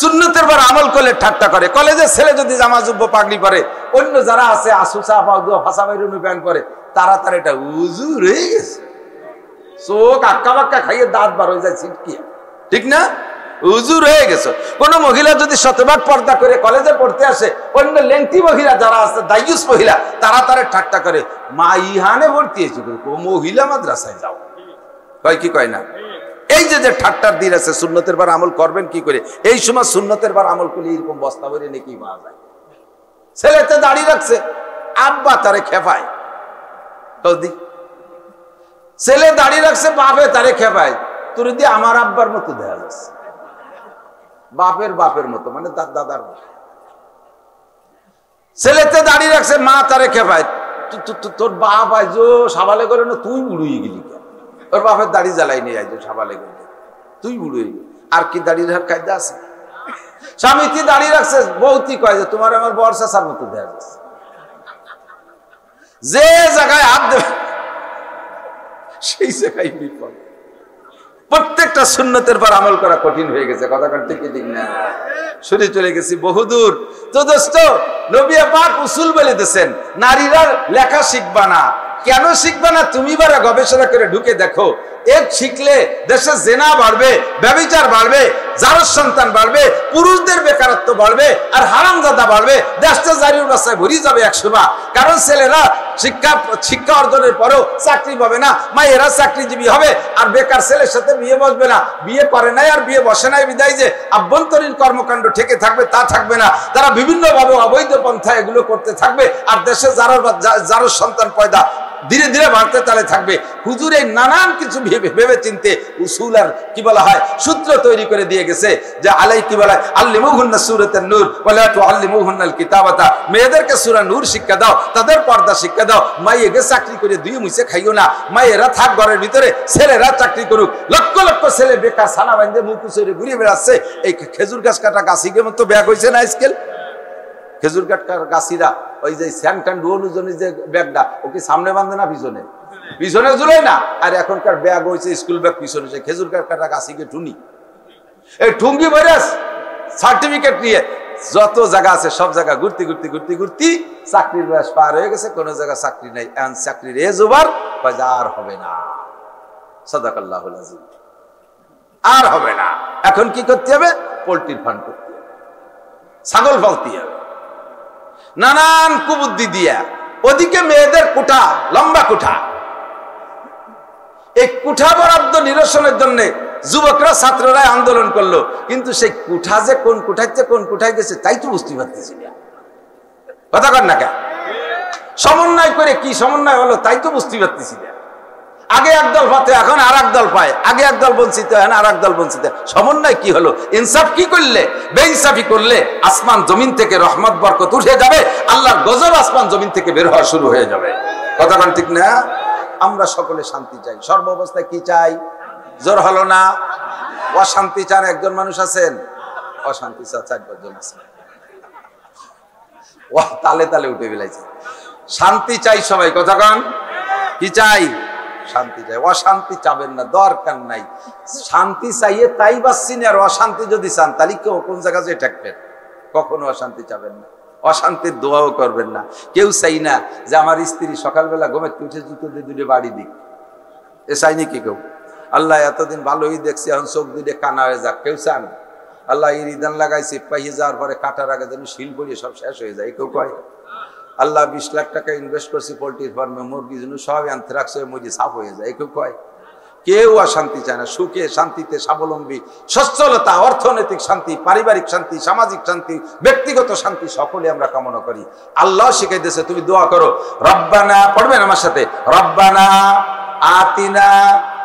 A: সুন্নতের পর আমল করলে ঠাট্টা করে। কলেজের ছেলে যদি জামা জুব্বো পাগড়ি পরে, অন্য যারা আছে আসুসা ফাঁসা বাইরুনি প্যান্ট পরে, তারা তার এটা উজুর হয়ে গেছে, চোখ আক্কা বাক্কা খাইয়ে দাঁত বার হয়ে যায় ছিটকিয়া, ঠিক না? হুজুর হয়ে গেছে। কোন মহিলা যদি শতভাগ পর্দা করে কলেজে পড়তে আসে, অন্য লেংটি মহিলা যারা আছে, দায়ুস মহিলা, তারা তারে ঠাট্টা করে, মা ইহানে ভর্তি হয়েছে, ও মহিলা মাদ্রাসায় যাও, কয় কি কয় না? এই যে যে ঠাট্টার দিন আছে, সুন্নতের বার আমল করবেন কি করে? এই সময় সুন্নতের বার আমল করলে এরকম বস্তা ভরে নাকি পাওয়া যায়। ছেলেতে দাড়ি রাখছে, আব্বা তারে খেপায়, ছেলে দাড়ি রাখছে, বাপে তারে খেপায়, তোর দিয়ে আমার আব্বার মতো দেখা যাচ্ছে, বাপের বাপের মতো, মানে দাদার মতো। ছেলেতে দাঁড়িয়ে রাখছে, মা তারে খেপায়, তোর বাপ আইজো সাবালে করে না, তুই বুড়ুই গেলি, ওর বাপের দাড়ি জ্বালাই নিয়ে আইজো সাবালে করে, তুই বুড়ুই গেলি। আর কি দাড়ি রাখার কায়দা আছে? স্বামীতি দাঁড়িয়ে রাখছে, বউতি কয় যে তোমার আমার বর্ষার মতো দেখা যাচ্ছে। যে জায়গায় হাত দেবে সেই জায়গায় বিপদ। প্রত্যেকটা সুন্নতের পর আমল করা কঠিন হয়ে গেছে। কথা ঠিক ঠিক না? সরে চলে গেছি বহুদূর। তো দোস্ত, নবী পাক উসুল বলে দিয়েছেন, নারীরা লেখা শিখবা না। কেন শিখবা না? তুমি বারা গবেষণা করে ঢুকে দেখো, এর শিখলে দেশে জেনা বাড়বে, ব্যভিচার বাড়বে, জারজ সন্তান বাড়বে, পুরুষদের বেকারত্ব বাড়বে, আর হারামজাদা বাড়বে, দেশটা জারির রাস্তায় ভরি যাবে একসময়। কারণ ছেলেরা শিক্ষা অর্জনের পরেও চাকরি পাবে না, মায়েরা চাকরিজীবী হবে, আর বেকার ছেলের সাথে বিয়ে বসবে না। বিয়ে করে নাই আর বিয়ে বসে নাই বিদায় যে আভ্যন্তরীণ কর্মকাণ্ড ঠেকে থাকবে তা থাকবে না। তারা বিভিন্নভাবে অবৈধ পন্থা এগুলো করতে থাকবে, আর দেশে জারজ সন্তান পয়দা ধীরে ধীরে বাড়তে তালে থাকবে। হুজুর এই নানান কিছু ভেবে চিনতে উসুল আর কি বলা হয় সূত্র তৈরি করে দিয়ে গেছে, যে আলাই কি বলা হয়, আল্লিমুহুন্না সূরাতুন নূর ওয়ালা তুআল্লিমুহুন্নাল কিতাবাতা, মেয়েদেরকে সূরা নূর শিক্ষা দাও, তাদের পর্দা শিক্ষা দাও। মাইয়েকে চাকরি করে দুই মুছে খাইও না, মায়েরা থাক ঘরের ভিতরে, ছেলেরা চাকরি করুক। লক্ষ লক্ষ ছেলে বেকার ছানা বাঁধে মুখ উচরে ঘুরে বেড়াচ্ছে। এই খেজুর গাছ কাটা গাছিকে মতো ব্যাগ হয়েছে না আজকাল। খেজুর কাটার গাছিরা ওই যে স্যান্টান রুজনের যে ব্যাগটা, ওকে সামনে বাঁধে না পিছনে? পিছনে ঝুলাই না। আর এখনকার ব্যাগ হয়েছে স্কুল ব্যাগ পিছনে, খেজুর কাটা গাছিকে টুনি, এই ঠুঙ্গি ভাইরাস সার্টিফিকেট নিয়ে যত জায়গা আছে সব জায়গা ঘুরতে ঘুরতে ঘুরতে ঘুরতে চাকরির বয়স পার হয়ে গেছে, কোন জায়গায় চাকরি নাই। এখন চাকরির এজ ওভার, আর হবে না। সাদাকাল্লাহুল আযীম, আর হবে না। এখন কি করতে হবে? পোল্ট্রির ফার্ম করতে হবে, ছাগল পালতে হবে, নানান কুবুদ্ধি দিয়া। ওদিকে মেয়েদের কোঠা, লম্বা কোঠা, এই কোঠা বরাদ্দ নিরসনের জন্য যুবকরা ছাত্ররা আন্দোলন করলো, কিন্তু সেই কোঠা যে কোন কোঠাইতে কোন কোঠায় গেছে তাই তো বুঝতে পারতেছি না। কথা কর না কেন? সমন্বয় করে কি সমন্বয় হলো তাই তো বুঝতে পারতেছি না। আগে একদল পাতে, এখন আর একদল পায়। আগে একদল বঞ্চিত, এখন আর একদল বঞ্চিত। সমন্বয় কি হলো? ইনসাফ কি করলে? বেইনসাফি করলে আসমান জমিন থেকে রহমত বরকত উঠে যাবে, আল্লাহর গজব আসমান জমিন থেকে বের হওয়া শুরু হয়ে যাবে। কথা বল ঠিক না? আমরা সকলে শান্তি চাই, সর্ব অবস্থায় কি চাই? জোর হলো না? অশান্তি চান একজন মানুষ আছেন? অশান্তি চান 4-5 জন আছেন। ও তালে তালে উঠে ফেলাইছে। শান্তি চাই সবাই। কথা কন, কি চাই? শান্তি চাই। অশান্তি চাবেন না, দরকার নাই। শান্তি চাইয়ে তাই বাসছি না, আর অশান্তি যদি চান তাহলে কোন জায়গা যে ঠেকবেন? কখনো অশান্তি চাবেন না, অশান্তির দোয়াও করবেন না। কেউ চাই না যে আমার স্ত্রী সকালবেলা ঘুমের উঠে জুতো দিয়ে দুটো বাড়ি দিক, এ চাইনি কি কেউ? আল্লাহ এতদিন ভালোই দেখছি, এখন চোখ দুটো কানা হয়ে যাক, কেউ চান? আল্লাহ ইরিদান লাগাইছে, পাইয়ে যাওয়ার পরে কাটার আগে যেন শিল পড়িয়ে সব শেষ হয়ে যায়, কেউ কয়? আল্লাহ 20 লাখ টাকা ইনভেস্ট করছি পোল্ট্রির ফার্মে, মুরগি যেন সব অ্যানথ্রাক্স হয়ে মুরগি সাফ হয়ে যায়, কেউ কয়? কেউ অশান্তি চায় না। সুখে শান্তিতে স্বাবলম্বী, সচ্ছলতা, অর্থনৈতিক শান্তি, পারিবারিক শান্তি, সামাজিক শান্তি, ব্যক্তিগত শান্তি সকলে আমরা কামনা করি। আল্লাহ শিখাই দিয়েছে, তুমি দোয়া করো, রব্বানা, পড়বেন আমার সাথে, রব্বানা আতিনা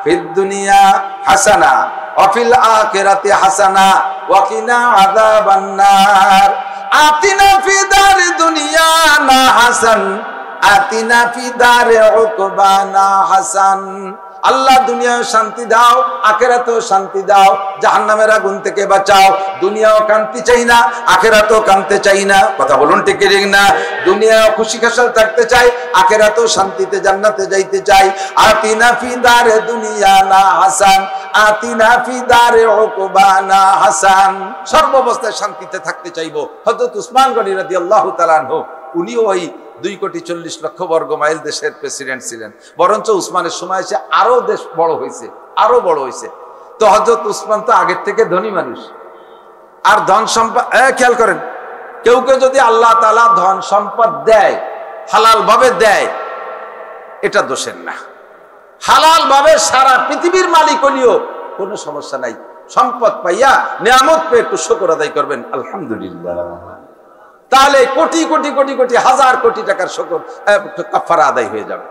A: ফিদ দুনিয়া হাসানা ওয়া ফিল আখিরাতি হাসানা ওয়া কিনা আযাবান নার। আতিনা ফি দারি দুনিয়া না হাসান, আতিনা ফি দারে উকবানা হাসান। আল্লাহ দুনিয়াও শান্তি দাও, আখিরাতেও শান্তি দাও, জাহান্নামের আগুন থেকে বাঁচাও। দুনিয়াও কান্তি চাই না, আখিরাতেও কানতে চাই না। কথা বলুন ঠিক কি ঠিক না? দুনিয়াও খুশি খুশাল থাকতে চাই, আখিরাতেও শান্তিতে জান্নাতে যাইতে চাই। আতিনা ফি দারে দুনিয়ানা হাসান, আতিনা ফি দারে উকবানা হাসান। সর্বাবস্থায় শান্তিতে থাকতে চাইবো। হযরত উসমান গনি রাদিয়াল্লাহু তাআলা আনহু, উনিও ওই 2,40,00,000 বর্গ মাইল দেশের প্রেসিডেন্ট ছিলেন। বরঞ্চ উসমানের সময় এসে আরো দেশ বড় হয়েছে, আরো বড় হয়েছে। তো হযরত উসমান তো আগের থেকে ধনী মানুষ। আর ধন সম্পদ, খেয়াল করেন, কেউ কেউ যদি আল্লাহ তাআলা ধন সম্পদ দেয়, হালাল ভাবে দেয়, এটা দোষের না। হালাল ভাবে সারা পৃথিবীর মালিক হলেও কোনো সমস্যা নাই। সম্পদ পাইয়া, নিয়ামত পেয়ে একটু শুকর আদায় করবেন, আলহামদুলিল্লাহ। তাহলে কোটি কোটি কোটি কোটি হাজার কোটি টাকার শুকর কাফারা আদায় হয়ে যাবে।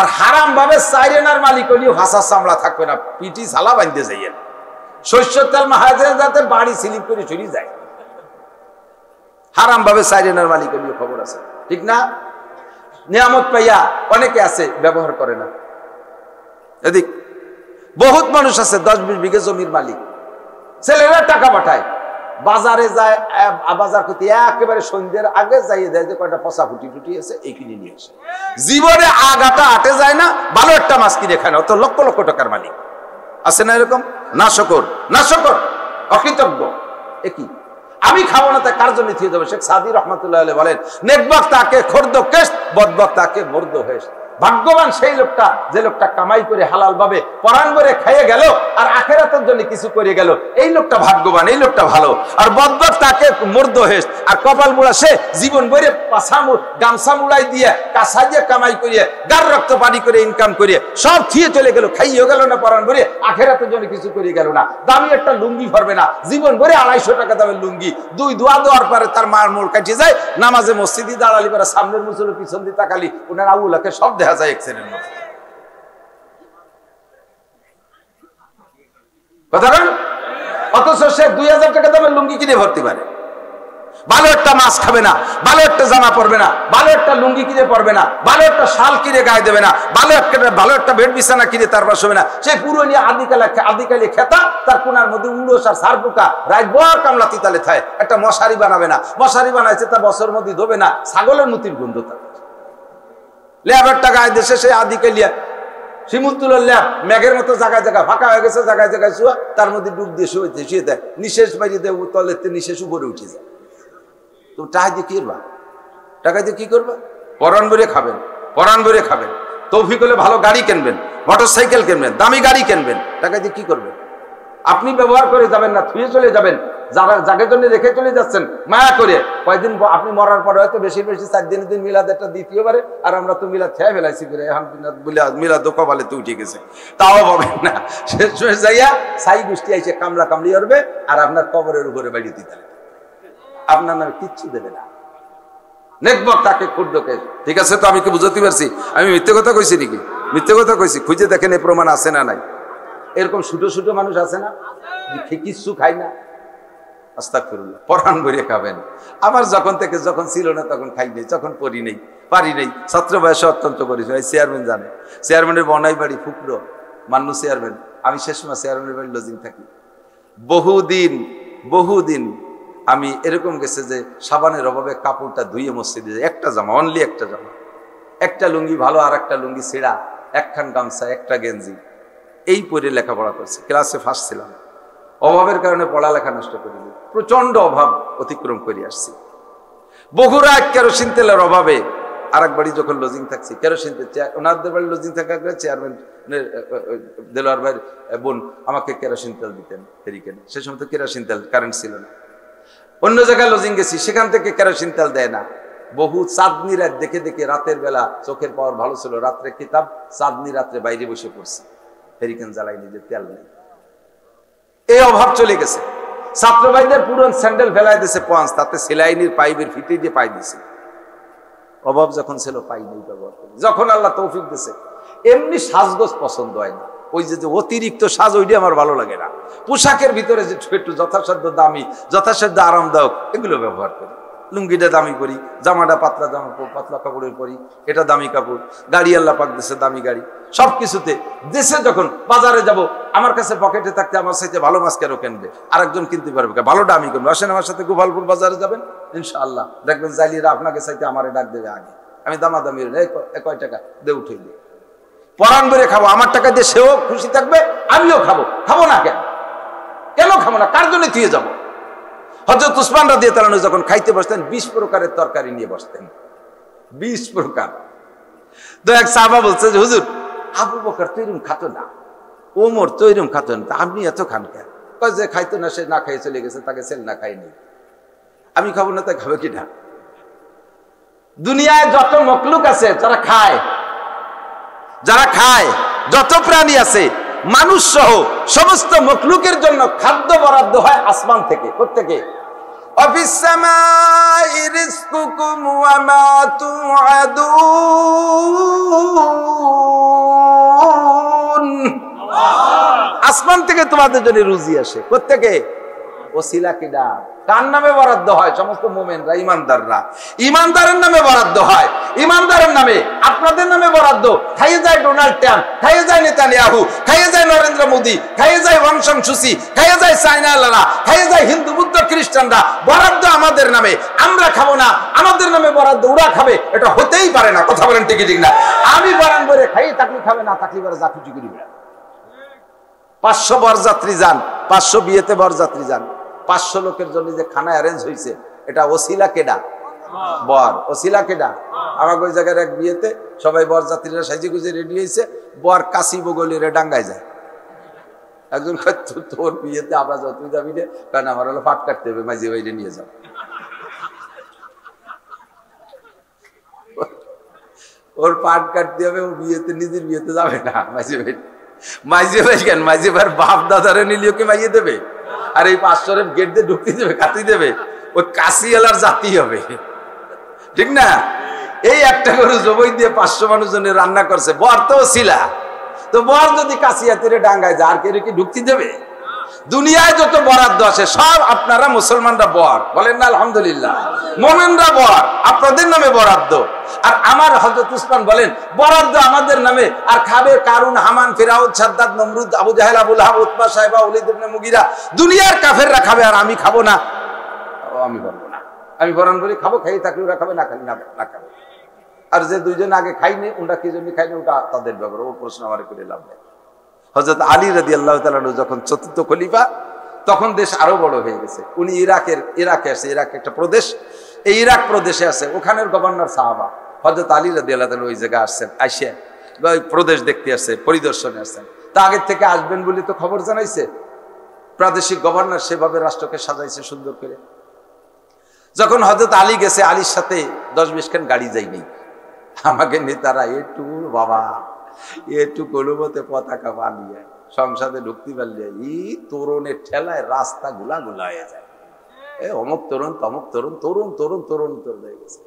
A: আর হারাম ভাবে সাইরেনার মালিক হলেও হাসা চামড়া থাকবে না, পিটি ঝালা বাঁধতে যাইয়েন। শস্যের তেল মাহাজের যাতে বাড়ি স্লিপ করে চলে যায়। হারাম ভাবে সাইরেনার মালিক হলেও খবর আছে, ঠিক না? নিয়ামত পাইয়া অনেকে আছে ব্যবহার করে না। এদিক বহুত মানুষ আছে 10-20 বিঘে জমির মালিক, ছেলেরা টাকা পাঠায়, বাজারে যায়, বাজার করতে একেবারে সন্ধ্যের আগে যাইয়ে দেয় যে কয়টা পচা ফুটি টুটি আছে এই কিনে নিয়ে আসে। জীবনে আগাটা আটে যায় না, ভালো একটা মাছ কিনে খায় না, অত লক্ষ লক্ষ টাকার মালিক আছে না এরকম? না শকর, না শকর, অকৃতজ্ঞ। একই আমি খাবো না, তাই কার জন্য থিয়ে যাবে? শেখ সাদি রহমতুল্লাহ আলাইহি বলেন, নেকবাক তাকে খর্দ কেশ, বদবাক তাকে মর্দ হেশ। ভাগ্যবান সেই লোকটা যে লোকটা কামাই করে হালাল ভাবে পরাণ করে খাইয়ে গেল আর আখিরাতের জন্য কিছু করে গেল, এই লোকটা ভাগ্যবান, এই লোকটা ভালো। আর বদবাক তাকে মর্দ হেশ, আর কপাল মুড়া সে জীবন ভরে গামছা মুড়াই দিয়ে কাঁচা দিয়ে কামাই করিয়ে গার রক্ত পানি করে ইনকাম করিয়ে সব থিয়ে চলে গেল, খাইয়েও গেল না পরাণ ভরে, আখিরাতের জন্য কিছু করে গেল না। দামি একটা লুঙ্গি ভরবে না, জীবন ভরে 250 টাকা দামের লুঙ্গি, 2 দোয়া দেওয়ার পরে তার মার মোড় কাটিয়ে যায়। নামাজে মসজিদে দাঁড়ালি পরে সামনের মুসল্লি পিছন দিয়ে তাকালি, ওনার আবুলাকে সব দেখা যায় এক্সিডেন্ট মতো। কথা বলেন, অথচ সে 2000 টাকা দামের লুঙ্গি কিনে ভরতে পারে। ভালো একটা মাছ খাবে না, ভালো একটা জামা পরবে না, ভালো একটা লুঙ্গি কিনে পরবে না, ভালো একটা শাল কিনে গায়ে দেবে না, ভালো একটা বেড বিছানা কিনে তার পাশে হবে না। সেই পুরো নিয়ে আদিকালে খেতা, তার কোনার মধ্যে উড়োস আর সার পোকা রাত বড় কামলা তিতালে থাকে। একটা মশারি বানাবে না, মশারি বানাইছে তা বছর মধ্যে ধোবে না, ছাগলের মুতির গন্ধ থাকে। লেবার টাকা দেশে সেই আদিকালিয়া শিমুলতুলের ল্যাব মেঘের মতো জায়গায় জায়গায় ফাঁকা হয়ে গেছে, জায়গায় জায়গায় শুয়া, তার মধ্যে ডুব দিয়ে শুয়ে দেয়, নিঃশেষ বাইরে দেয়, তলেতে নিঃশেষ উপরে উঠে যায়। তো টাকা দিয়ে কি করবা? টাকা দিয়ে কি করবা? পরাণ ভরে খাবেন, পরাণ ভরে খাবেন। তৌফিক হলে ভালো গাড়ি কিনবেন, মোটর সাইকেল কিনবেন, দামি গাড়ি কিনবেন। টাকা দিয়ে কি করবেন? আপনি ব্যবহার করে যাবেন না, থুয়ে চলে যাবেন। যারা যাদের জন্য রেখে চলে যাচ্ছেন মায়া করে, কয়েকদিন আপনি মরার পরে হয়তো বেশি 4 দিনের দিন মিলাদ একটা দ্বিতীয়বারে, আর আমরা তো মিলাদ খেয়ে ফেলাইছি করে মিলাদ কপালে তো উঠে গেছে, তাও পাবেন না। শেষ হয়ে যাইয়া সাই গোষ্ঠী আইসে কামলা কামলি করবে আর আপনার কবরের উপরে বাড়ি দিতে আপনার নামে কিচ্ছু দেবে না। নেকবক তাকে ক্ষুদ্রকে, ঠিক আছে? তো আমি কি বুঝতে পারছি? আমি মিথ্যে কথা কইছি নাকি? মিথ্যে কথা কইছি? খুঁজে দেখেন এই প্রমাণ আছে না নাই? এরকম ছোট ছোট মানুষ আছে না, কিচ্ছু খায় না, আস্তাগফিরুল্লাহ, পরাণ ভরে খাবেন। আবার যখন ছিল না তখন খাই নেই, যখন পড়ি নেই, পারি নেই, ছাত্র বয়সে অত্যন্ত করেছি। চেয়ারম্যান জানে, চেয়ারম্যানের বনাই বাড়ি ফুকরো, মান্নু চেয়ারম্যান। আমি শেষ সময় চেয়ারম্যানের বাড়ি লজিং থাকি। বহুদিন আমি এরকম গেছে যে সাবানের অভাবে কাপড়টা ধুয়ে মসজিদে যায়, একটা জামা, অনলি একটা জামা, একটা লুঙ্গি ভালো, আর একটা লুঙ্গি ছেঁড়া, একখান গামছা, একটা গেঞ্জি, এই পরে লেখাপড়া করছি। ক্লাসে ফার্স্ট ছিলাম। অভাবের কারণে পড়ালেখা নষ্ট করে দিই, প্রচন্ড অভাব অতিক্রম করে আসছি। বগুড়া কেরোসিন তেলের অভাবে আর এক বাড়ি যখন লজিং থাকছি, কেরোসিন তেল, ওনাদের বাড়ি লজিং থাকা চেয়ারম্যান দেলোয়ার ভাইয়ের বোন আমাকে কেরোসিন তেল দিতেন ফেরিকেনে। সে সময় তো কেরোসিন তেল কারেন্ট ছিল না। অন্য জায়গায় লজিং গেছি, সেখান থেকে কেরোসিন তেল দেয় না। বহু চাঁদনি রাত দেখে দেখে রাতের বেলা চোখের পাওয়ার ভালো ছিল, রাত্রে কিতাব, চাঁদনি রাত্রে বাইরে বসে পড়ছি, ফেরিকেন জ্বালাই নিজে, তেল নেই। এই অভাব চলে গেছে। ছাত্র ভাইদের পুরন স্যান্ডেল ফেলাই দিয়েছে পঞ্চ, তাতে সেলাইনির পাইপের ফিতে দিয়ে পাই দিছে। অভাব যখন ছিল পাই নেই ব্যবহার করি। যখন আল্লাহ তৌফিক দিছে, এমনি সাজগোজ পছন্দ হয় না, ওই যে অতিরিক্ত সাজ, ওইটা আমার ভালো লাগে না। পোশাকের ভিতরে যে একটু যথাসাধ্য দামি, যথাসাধ্য আরামদায়ক, এগুলো ব্যবহার করি। লুঙ্গিটা দামি পরি, জামাটা পাতলা জামা, পাতলা কাপড়ের পরি, এটা দামি কাপড়, গাড়ি আল্লাহ পাক দেশে দামি গাড়ি, সবকিছুতে দেশে যখন বাজারে যাব আমার কাছে পকেটে থাকতে আমার সাথে ভালো মাছ কেন কিনবে, আরেকজন কিনতে পারবে, ভালোটা আমি কিনবো। আসেন আমার সাথে গোপালপুর বাজারে যাবেন, ইনশাআল্লাহ দেখবেন জাইলিরা আপনাকে চাইতে আমারে ডাক দেবে আগে। আমি দামাদামি কয় টাকা দে উঠে দিই, পরাণ বেড়ে খাবো, আমার টাকা দিয়ে সেও খুশি থাকবে, আমিও খাবো। খাবো না কেন? কেন খাবো না? কার জন্য থুয়ে যাবো? হযরত উসমান রাদিয়াল্লাহু আনহু যখন খাইতে বসতেন 20 প্রকারের তরকারি নিয়ে বসতেন, 20 প্রকার। তো এক সাহাবা বলছে যে হুজুর, আবু বকর তো এরকম খাতো না, ওমর তো এরকম খাতো না, আপনি এত খান কেন? কয় যে খাইতো না, সে না খাইয়ে চলে গেছে, তাকে ছেলে না খাইনি, আমি খাবো না, তাই খাবে কিনা? দুনিয়ায় যত মখলুক আছে যারা খায়, যত প্রাণী আছে মানুষ সহ সমস্ত মখলুকের জন্য খাদ্য বরাদ্দ হয় আসমান থেকে। কোত্থেকে? অফিস সামাই রিজকুকুম ওয়া মা তুআদুন, আসমান থেকে তোমাদের জন্য রুজি আসে। কোত্থেকে? ওসিলা কিডা? কার নামে বরাদ্দ হয়? সমস্ত মুমিনরা, ইমানদাররা, ইমানদারের নামে বরাদ্দ হয়। ইমানদারের নামে, আপনাদের নামে বরাদ্দ খাইয়ে যায় ডোনাল্ড ট্রাম্প, খাইয়ে যায় নেতানিয়াহু, খাইয়ে যায় নরেন্দ্র মোদী, খাইয়ে যায় ওয়াং সাং সুচি, খাইয়ে যায় চায়নাওয়ালারা, খাইয়ে যায় হিন্দু বুদ্ধ খ্রিস্টানরা। বরাদ্দ আমাদের নামে, আমরা খাবো না, আমাদের নামে বরাদ্দ ওরা খাবে, এটা হতেই পারে না। কথা বলেন ঠিক না? আমি বরান করে খাই, তাকলি খাবে না, তাকলি করে যা খুশি করি। 500 বরযাত্রী যান, 500 বিয়েতে বরযাত্রী যান, 500 লোকের জন্য যে খানা অ্যারেঞ্জ হয়েছে, এটা ওসিলা কেডা? বর। ওসিলা কেডা? আমার ওই জায়গার এক বিয়েতে সবাই বরযাত্রীরা সাইজে গুজে রেডি হয়েছে, বর কাশি বগলিরে ডাঙ্গায় যায়। একজন তোর বিয়েতে আমরা যত যাবি রে, কারণ আমার হলো পাট কাটতে হবে, মাঝে বাইরে নিয়ে যাও। ওর পাট কাটতে হবে, ও বিয়েতে নিজের বিয়েতে যাবে না, মাঝে বাইরে। মাঝে ভাই কেন? মাঝে ভাইয়ের বাপ দাদারে নিলিও কে মাইয়ে দেবে, আর এই 500 গেট দিয়ে ঢুকতে দেবে, কাটি দেবে, ওই কাশিওয়ালার জাতি হবে, ঠিক না? এই একটা গরু জবই দিয়ে 500 মানুষজনের রান্না করছে, বর তো ছিলা, তো বর যদি কাশিয়াতিরে ডাঙ্গায় যায়, আর কেউ কি ঢুকতে দেবে? দুনিয়ায় যত বরাদ্দ আছে সব আপনারা মুসলমানরা বর, বলেন না আলহামদুলিল্লাহ। মুমিনরা বর, আপনাদের নামে বরাদ্দ। আর আমার হযরত উসমান বলেন বরাদ্দ আমাদের নামে, আর খাবে কারুন, হামান, ফিরাউন, সাদ্দাদ, নমরুদ, আবু জাহেল, আবু লাহাব, উতবা, সাইবা, ওলীদ ইবনে মুগীরা, দুনিয়ার কাফেররা খাবে, আর আমি খাবো না। আমি বলবো না, আমি বরান বলি খাবো, খাই থাকলে ওরা খাবে, না খালি না খাবে। আর যে দুইজন আগে খাইনি, ওটা কি জন্য খাইনি, ওটা তাদের ব্যাপার, ও প্রশ্ন আমার করে লাভ নেই। হযরত আলী রাদিয়াল্লাহু তাআলা আনহু যখন চতুর্থ খলিফা, তখন দেশ আরো বড় হয়ে গেছে। উনি ইরাকে আছে, ইরাক একটা প্রদেশ, এই ইরাক প্রদেশে আছে, ওখানের গভর্নর সাহাবা। হযরত আলী রাদিয়াল্লাহু তাআলা ওই জায়গায় আসছেন, আইসা ওই প্রদেশ দেখতে আসছে, পরিদর্শনে আসছেন। তা আগের থেকে আসবেন বলে তো খবর জানাইছে, প্রাদেশিক গভর্নর সেভাবে রাষ্ট্রকে সাজাইছে সুন্দর করে। যখন হযরত আলী গেছে, আলীর সাথে 10-20 খান গাড়ি যায়নি, আমাকে নেতারা একটু বাবা একটু কোনো মতে পতাকা বানিয়ে সংসদে ঢুকতে পারলে এই তরুণের ঠেলায় রাস্তা গুলা হয়ে যায়। অমুক তরুণ, তমুক তরুণ, তরুণ তরুণ তরুণ তরুণ হয়ে গেছে।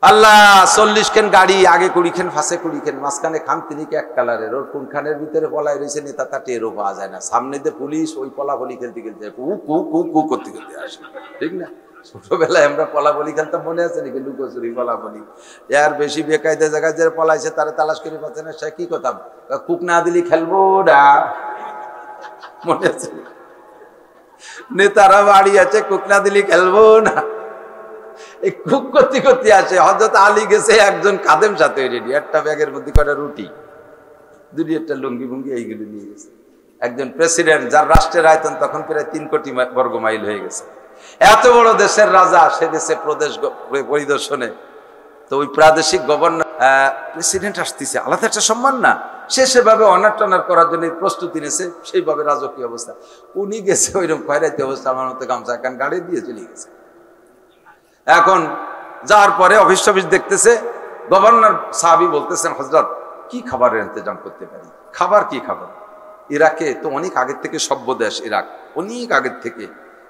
A: আল্লাহ 40 খান গাড়ি, আগে 20 খান, ফাঁসে 20 খান, মাঝখানে খান তিনিকে এক কালারের, ওর কোনখানের ভিতরে পলায় রয়েছে নেতা তা টেরও পাওয়া যায় না। সামনে দিয়ে পুলিশ ওই পলাপলি খেলতে খেলতে কু কু কু কু করতে করতে আসে, ঠিক না? ছোটবেলায় আমরা পলাপলি খেলতাম, মনে আছে নাকি? লুকোচুরি, পলাপলি। এর বেশি বেকায়দা জায়গায় যে পলাইছে তারা তালাশ করে পাচ্ছে না, সে কি কথা, কুক না দিলি খেলবো না, মনে আছে? নেতারা বাড়ি আছে, কুক না দিলি খেলবো না, এই কুক করতে করতে আসে। হযরত আলী গেছে একজন খাদেম সাথে রেডি, একটা ব্যাগের মধ্যে কটা রুটি, দুটি একটা লুঙ্গি ভুঙ্গি, এইগুলো নিয়ে গেছে। একজন প্রেসিডেন্ট, যার রাষ্ট্রের আয়তন তখন প্রায় 3 কোটি বর্গ মাইল হয়ে গেছে, এত বড় দেশের রাজা, সে দেশে প্রদেশ পরিদর্শনে। তো ওই প্রাদেশিক গভর্নর, প্রেসিডেন্ট আসতেছে, আলাদা একটা সম্মান না? সে সেভাবে অনার টনার করার জন্য প্রস্তুতি নিয়েছে, সেইভাবে রাজকীয় অবস্থা। উনি গেছে ওইরকম খয়রাতি অবস্থা, আমার মতো গামছা কান গাড়ি দিয়ে চলে গেছে। এখন যাওয়ার পরে অফিস টফিস দেখতেছে, গভর্নর সাহাবী বলতেছেন হযরত কি খাবারের ইন্তজাম করতে পারি? খাবার কি খাবার? ইরাকে তো অনেক আগের থেকে সভ্য দেশ, ইরাক অনেক আগের থেকে,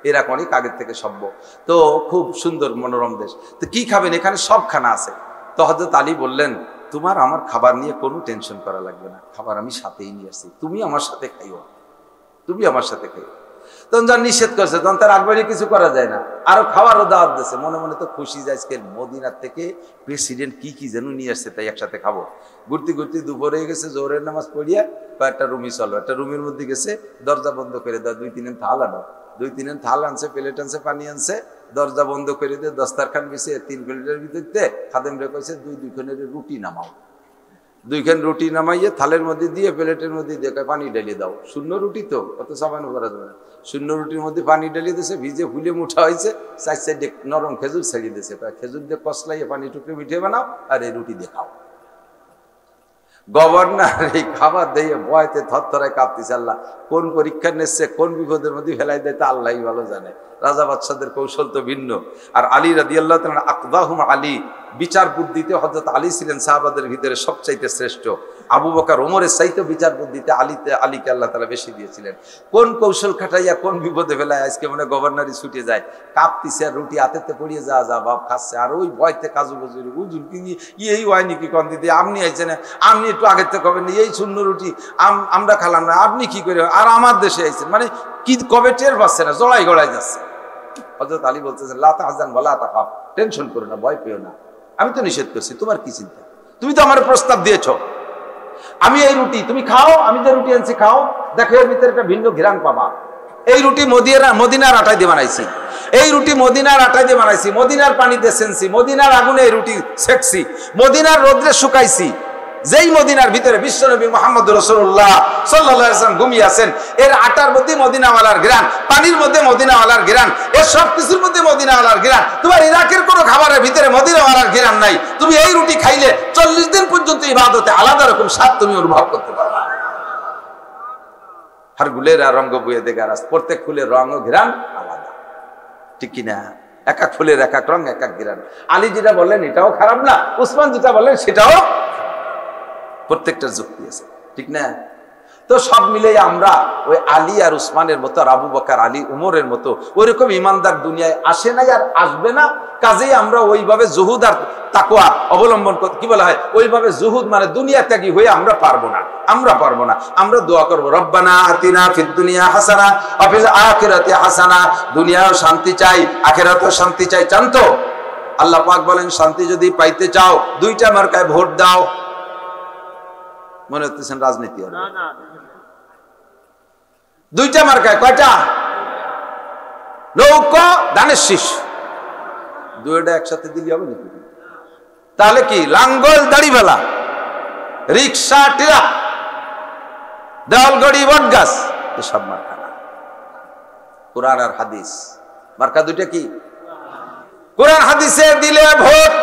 A: ইরাক অনেক আগের থেকে সভ্য, তো খুব সুন্দর মনোরম দেশ, তো কি খাবেন? এখানে সব খানা আছে। তো হযরত আলী বললেন তোমার আমার খাবার নিয়ে কোনো টেনশন করা লাগবে না, খাবার আমি সাথেই নিয়ে আসছি, তুমি আমার সাথে খাইও, তুমি আমার সাথে খাইও। তখন যখন নিষেধ করছে তখন তার আগবাড়ি কিছু করা যায় না, আরো খাওয়ারও দাওয়াত দিচ্ছে। মনে মনে তো খুশি যে আজকে মদিনার থেকে প্রেসিডেন্ট কি যেন নিয়ে আসছে, তাই একসাথে খাবো। ঘুরতে ঘুরতে দুপুরে গেছে, জোহরের নামাজ পড়িয়া কয়েকটা রুমই চলো, একটা রুমের মধ্যে গেছে, দরজা বন্ধ করে দেয়, 2-3 থাল আনো, 2-3 থাল আনছে, প্লেট আনছে, পানি আনছে, দরজা বন্ধ করে দিয়ে দস্তারখান বিছিয়ে 3 প্লেটের ভিতরে খাদেম রে কইছে 2-2 রুটি নামাও। 2 রুটি নামাইয়ে থালের মধ্যে দিয়ে প্লেটের মধ্যে দিয়ে পানি ঢেলে দাও। শূন্য রুটি তো কত চাপানো করা যাবে না, শূন্য রুটির মধ্যে পানি ঢেলে দিয়েছে, ভিজে ফুলে মুঠা হয়েছে, 4 সাইডে নরম খেজুর ছাড়িয়ে দিয়েছে, খেজুর দিয়ে কষলাইয়ে পানি টুকরে মিঠে বানাও আর এই রুটি দিয়ে খাও। গভর্নর এই খাবার দিয়ে ভয়তে থরথরায় কাঁপতেছে। আল্লাহ কোন পরীক্ষা নিচ্ছে, কোন বিপদের মধ্যে ফেলাই দেয় তা আল্লাহ ভালো জানে। রাজা বাদশাদের কৌশল তো ভিন্ন। আর আলী রাদিয়াল্লাহু তাআলা আকদাহুম আলী, বিচার বুদ্ধিতে হযরত আলী ছিলেন সাহাবাদের ভিতরে সবচাইতে শ্রেষ্ঠ। আবু বকর ওমরের চাইতে বিচার বুদ্ধিতে আলীকে আল্লাহ তাআলা বেশি দিয়েছিলেন। কোন কৌশল খাটাইয়া কোন বিপদে ফেলায় আজকে মনে গভর্নরই ছুটে যায়, কাঁপতিছে, আর রুটি হাতেতে পড়িয়ে যা বাপ খাচ্ছে, আর ওই ভয়তে কাজু বজুরি হুজুর কি এই হয়নি কি কন দিদি, আপনি আইছেন, আপনি একটু আগের থেকে কবেন, এই শূন্য রুটি আমরা খালাম না, আপনি কি করে, আর আমার দেশে আইছেন, মানে কি কবে টের পাচ্ছে না, জড়াই গড়াই যাচ্ছে। হযরত আলী বলতেছেন লা তাহজান ওয়ালা তাখাফ, টেনশন করো না, ভয় পেও না, আমি তো নিষেধ করছি, তোমার কি চিন্তা, তুমি তো আমার প্রস্তাব দিয়েছো, আমি এই রুটি তুমি খাও, আমি যে রুটি আনছি খাও, দেখো এর ভিতরে একটা ভিন্ন ঘ্রাণ পাবা। এই রুটি মদিনার আটায় দিয়ে বানাইছি, এই রুটি মদিনার আটায় দিয়ে বানাইছি, মদিনার পানিতে সেনছি, মদিনার আগুনে এই রুটি সেকছি, মদিনার রোদ্রে শুকাইছি। যেই মদিনার ভিতরে বিশ্বনবী মুহাম্মদ রাসূলুল্লাহ সাল্লাল্লাহু আলাইহি ওয়াসাল্লাম ঘুমিয়ে আছেন, এর আটার মধ্যে মদিনাওয়ালার ঘ্রাণ, পানির মধ্যে মদিনাওয়ালার ঘ্রাণ, এর সব কিছুর মধ্যে মদিনাওয়ালার ঘ্রাণ। তোমার ইরাকের কোনো খাবারের ভিতরে মদিনাওয়ালার ঘ্রাণ নাই। তুমি এই রুটি খাইলে 40 দিন পর্যন্ত ইবাদতে আলাদা রকম স্বাদ তুমি অনুভব করতে পারবে। হর গুলের রঙ বইয়ে দে গারাস, প্রত্যেক ফুলের রঙ ও ঘ্রাণ আলাদা, ঠিক কিনা? এক এক ফুলের এক এক রঙ, এক এক ঘ্রাণ। আলী যেটা বললেন এটাও খারাপ না, উসমান যেটা বললেন সেটাও, প্রত্যেকটার যুক্তি আছে, ঠিক না? তো সব মিলে আমরা ওই আলী আর উসমানের মতো, আর আবু বকর, আলী, উমরের মতো ওইরকম ইমানদার দুনিয়ায় আসে নাই আর আসবে না। কাজেই আমরা ওইভাবে জুহুদ আর তাকওয়া অবলম্বন করতে, কি বলা হয়, ওইভাবে জুহুদ মানে দুনিয়া ত্যাগী হয়ে আমরা পারবো না, আমরা পারবো না। আমরা দোয়া করবো রব্বানা আতিনা ফিদ দুনিয়া হাসানা ওয়া ফিল আখিরাতি হাসানা, দুনিয়াও শান্তি চাই, আখিরাতেও শান্তি চাই। চান তো? আল্লাহ পাক বলেন শান্তি যদি পাইতে চাও 2টা মার্কায় ভোট দাও। মনে হচ্ছেন রাজনীতি হবে? 2টা মার্কায়, কয়টা? নৌকা, ধানের শীষ, 2টা একসাথে দিলে হবে নাকি? তাহলে কি লাঙ্গল দাড়িওয়ালা, রিক্সা, টিরা, দেওয়ালগড়ি, বটগাছ, এসব মার্কা না। কোরআন আর হাদিস মার্কা 2টা কি? কোরআন হাদিসে দিলে ভোট।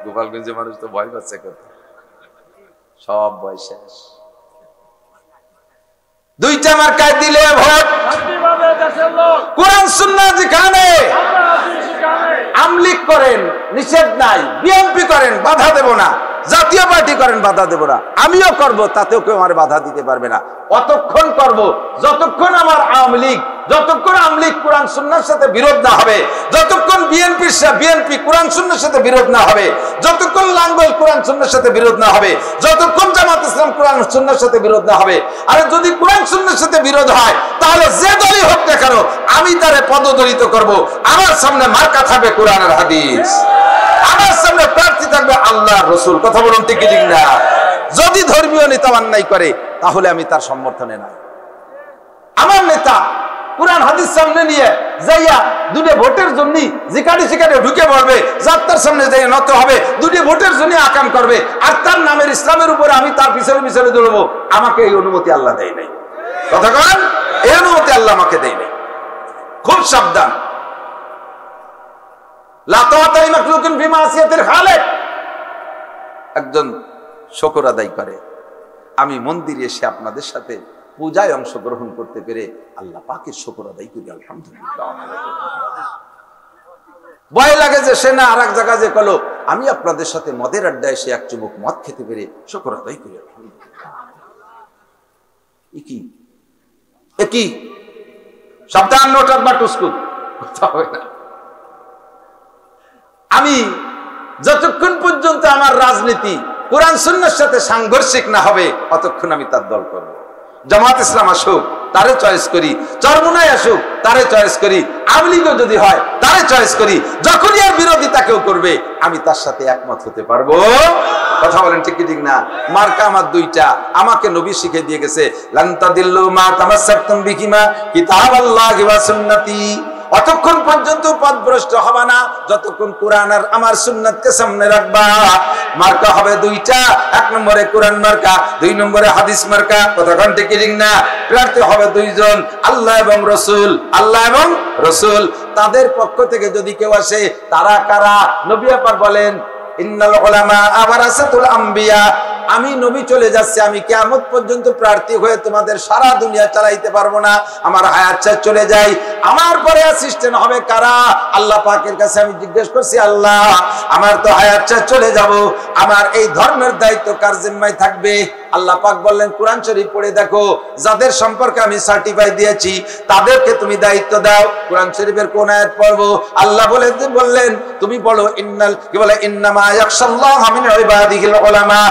A: গোপালগঞ্জের মানুষ তো ভয় পাচ্ছে, সব ভয় শেষ। 2টা মার্কায় দিলে ভোট। কোরআন সুন্নাহ যেখানে আমলিক করেন নিষেধ নাই, বিএনপি করেন বাধা দেব না, জাতীয় পার্টি করেন বাধা দেব না, আমিও করব, তাতেও কেউ আমার বাধা দিতে পারবে না। অতক্ষণ করব যতক্ষণ আমার আওয়ামী লীগ, যতক্ষণ আওয়ামী লীগ কোরআন সুন্নাহর সাথে বিরোধ না হবে, যতক্ষণ বিএনপি কোরআন সুন্নাহর সাথে বিরোধ না হবে, যতক্ষণ লাঙ্গল কোরআন সুন্নাহর সাথে বিরোধ না হবে, যতক্ষণ জামাত ইসলাম কোরআন সুন্নাহর সাথে বিরোধ না হবে। আর যদি কোরআন সুন্নাহর সাথে বিরোধ হয় তাহলে যে দলই হোক না কেন আমি তারে পদদলিত করব। আমার সামনে মার্কা থাকবে কোরআন আর হাদিস, আমার সামনে প্রার্থী থাকবে আল্লাহর রাসূল। কথা বলুন ঠিক ঠিক না? যদি ধর্মীয় নেতা অন্যায় করে তাহলে আমি তার সমর্থনে নাই। আমার নেতা কোরআন হাদিস সামনে নিয়ে যাইয়া 2টা ভোটের জন্য যেখানে সেখানে ঢুকে পড়বে, যাত্রার সামনে যাইয়া নত হবে, 2টা ভোটের জন্য আকাম করবে, আর তার নামের ইসলামের উপরে আমি তার পিছনে পিছনে দৌড়বো, আমাকে এই অনুমতি আল্লাহ দেয় নাই। কথা বলেন, এই অনুমতি আল্লাহ আমাকে দেয় নাই। খুব সাবধান। লা তাআতা লিমাখলুকিন ফি মাসিয়াতিল খালিক। একজন শুকর আদায় করে, আমি মন্দিরে এসে আপনাদের সাথে পূজায় অংশগ্রহণ করতে পেরে আল্লাহ পাকের শুকর আদায় করি, আলহামদুলিল্লাহ। ভয় লাগে যে সে না আর এক জায়গায় যে কলো, আমি আপনাদের সাথে মদের আড্ডায় এসে এক চুমুক মদ খেতে পেরে শুকর আদায় করি, আলহামদুলিল্লাহ। একই সাবধান, নোট বা টুস্কুট কথা হবে না। আমি যতক্ষণ পর্যন্ত আমার রাজনীতি কোরআন সুন্নাহর সাথে সাংঘর্ষিক না হবে ততক্ষণ আমি তার দল করব। জামাত ইসলাম আসুক, তারে চয়েস করি, চরমুনায় আসুক তারে চয়েস করি, আওয়ামী লীগও যদি হয় তারে চয়েস করি। যখনই আর বিরোধিতা কেউ করবে আমি তার সাথে একমত হতে পারবো। কথা বলেন ঠিক কি ঠিক না? মার্কা আমার দুইটা, আমাকে নবী শিখিয়ে দিয়ে গেছে, লান তাদিল্লু মা তামাসসাকতুম বিহিমা কিতাবাল্লাহি ওয়া সুন্নতি। অতক্ষণ পর্যন্ত পথভ্রষ্ট হবে না যতক্ষণ কোরআন আর আমার সুন্নাতকে সামনে রাখবা। মার্কা হবে দুইটা, এক নম্বরে কোরআন মার্কা, দুই নম্বরে হাদিস মার্কা। কতক্ষণ ঠিক ঠিক না? প্রার্থী হবে দুইজন, আল্লাহ এবং রসুল, আল্লাহ এবং রসুল। তাদের পক্ষ থেকে যদি কেউ আসে, তারা কারা? নবী পাক বলেন, ইন্নাল উলামা ওয়ারাসাতুল আম্বিয়া। আমি নবী চলে যাচ্ছি, আমি কিয়ামত পর্যন্ত প্রার্থী হয়ে তোমাদের সারা দুনিয়া চালাইতে পারবো না, আমার হায়াত শেষ চলে যায়। আমার পরে অ্যাসিস্ট্যান্ট হবে কারা? আল্লাহ পাকের কাছে আমি জিজ্ঞেস করছি, আল্লাহ আমার তো হায়াত শেষ চলে যাব, আমার এই ধর্মের দায়িত্ব কার জিম্মায় থাকবে? আল্লাহ পাক বললেন, কোরআন শরীফ পড়ে দেখো, যাদের সম্পর্কে আমি সার্টিফাই দিয়েছি তাদেরকে তুমি দায়িত্ব দাও। কোরআন শরীফের কোন আয়াত পড়বো? আল্লাহ বললেন তুমি বলো, ইন্নাল কি বলে, ইন্নামা ইয়াখশাল্লাহা মিন ইবাদিহিল উলামা।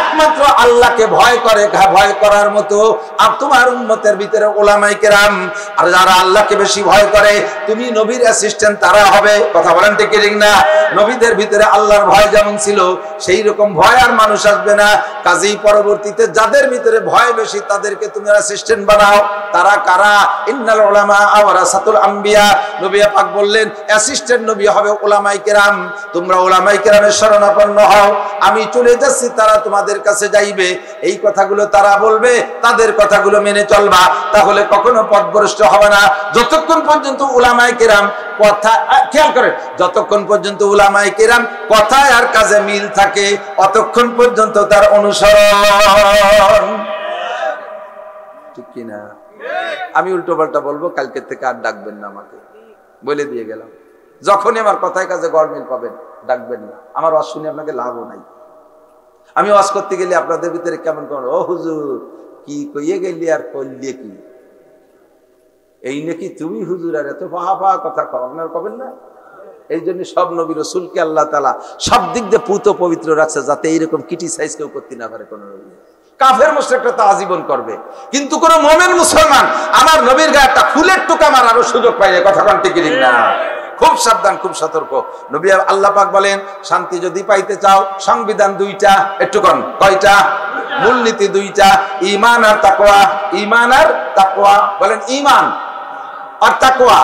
A: একমাত্র আল্লাহকে ভয় করে, ভয় করার মতো আর তোমার উম্মতের ভিতরে উলামায়ে কেরাম। আর যারা আল্লাহকে বেশি ভয় করে, তুমি নবীর অ্যাসিস্ট্যান্ট তারা হবে। কথা বলেন ঠিক ঠিক না? নবীদের ভিতরে আল্লাহর ভয় যেমন ছিল, সেই রকম ভয় আর মানুষ আসবে না। কাজেই পরবর্তীতে যাদের ভিতরে ভয় বেশি তাদেরকে তুমি অ্যাসিস্ট্যান্ট বানাও। তারা কারা? ইন্নাল উলামা ওয়ারাসাতুল আম্বিয়া। নবী পাক বললেন, অ্যাসিস্ট্যান্ট নবী হবে উলামায়ে কেরাম। তোমরা উলামায়ে কেরামের শরণাপন্ন হও, আমি চলে যাচ্ছি, তারা তোমাদের কাছে যাইবে। এই কথাগুলো তারা বলবে, তাদের কথাগুলো মেনে চলবা, তাহলে কখনো পথভ্রষ্ট হবে না। যতক্ষণ পর্যন্ত উলামায়ে কেরাম কথা, খেয়াল করেন, যতক্ষণ পর্যন্ত উলামায়ে কেরাম কথায় আর কাজে মিল থাকে, অতক্ষণ পর্যন্ত তার অনুসরণ। ঠিক কিনা? আমি উল্টো পাল্টা বলবো, কালকে থেকে আর ডাকবেন না আমাকে, বলে দিয়ে গেলাম। যখনই আমার কথায় কাজে গড়মিল পাবেন, ডাকবেন না। আমার ওয়াজ শুনে আপনাকে লাভও নাই। আমি ওয়াজ করতে গেলে আপনাদের ভিতরে কেমন কেমন, ও হুজুর কি কইয়ে গেলি আর কইলে কি, এই নাকি তুমি হুজুর, আর এত ফাহা কথা কও, আপনার কবেন না? এই জন্য সব নবী রাসূলকে আল্লাহ তাআলা সব দিক দিয়ে পুত পবিত্র রাখছে, যাতে এইরকম ক্রিটিসাইজ কেউ করতে না পারে। কোন নবী কাফের মুশরিকরা তো আজীবন করবে, কিন্তু কোন মুমিন মুসলমান আমার নবীর গায়ে একটা ফুলের টুকা মারারও সুযোগ পায় না। কথা কোন ঠিক না? খুব সাবধান, খুব সতর্ক। নবী আল্লাহ পাক বলেন, শান্তি যদি পাইতে চাও, সংবিধান দুইটা, একটু কন, কয়টা? মূলনীতি দুইটা, ঈমান আর তাকওয়া। ঈমান আর তাকওয়া, বলেন ঈমান আর তাকওয়া।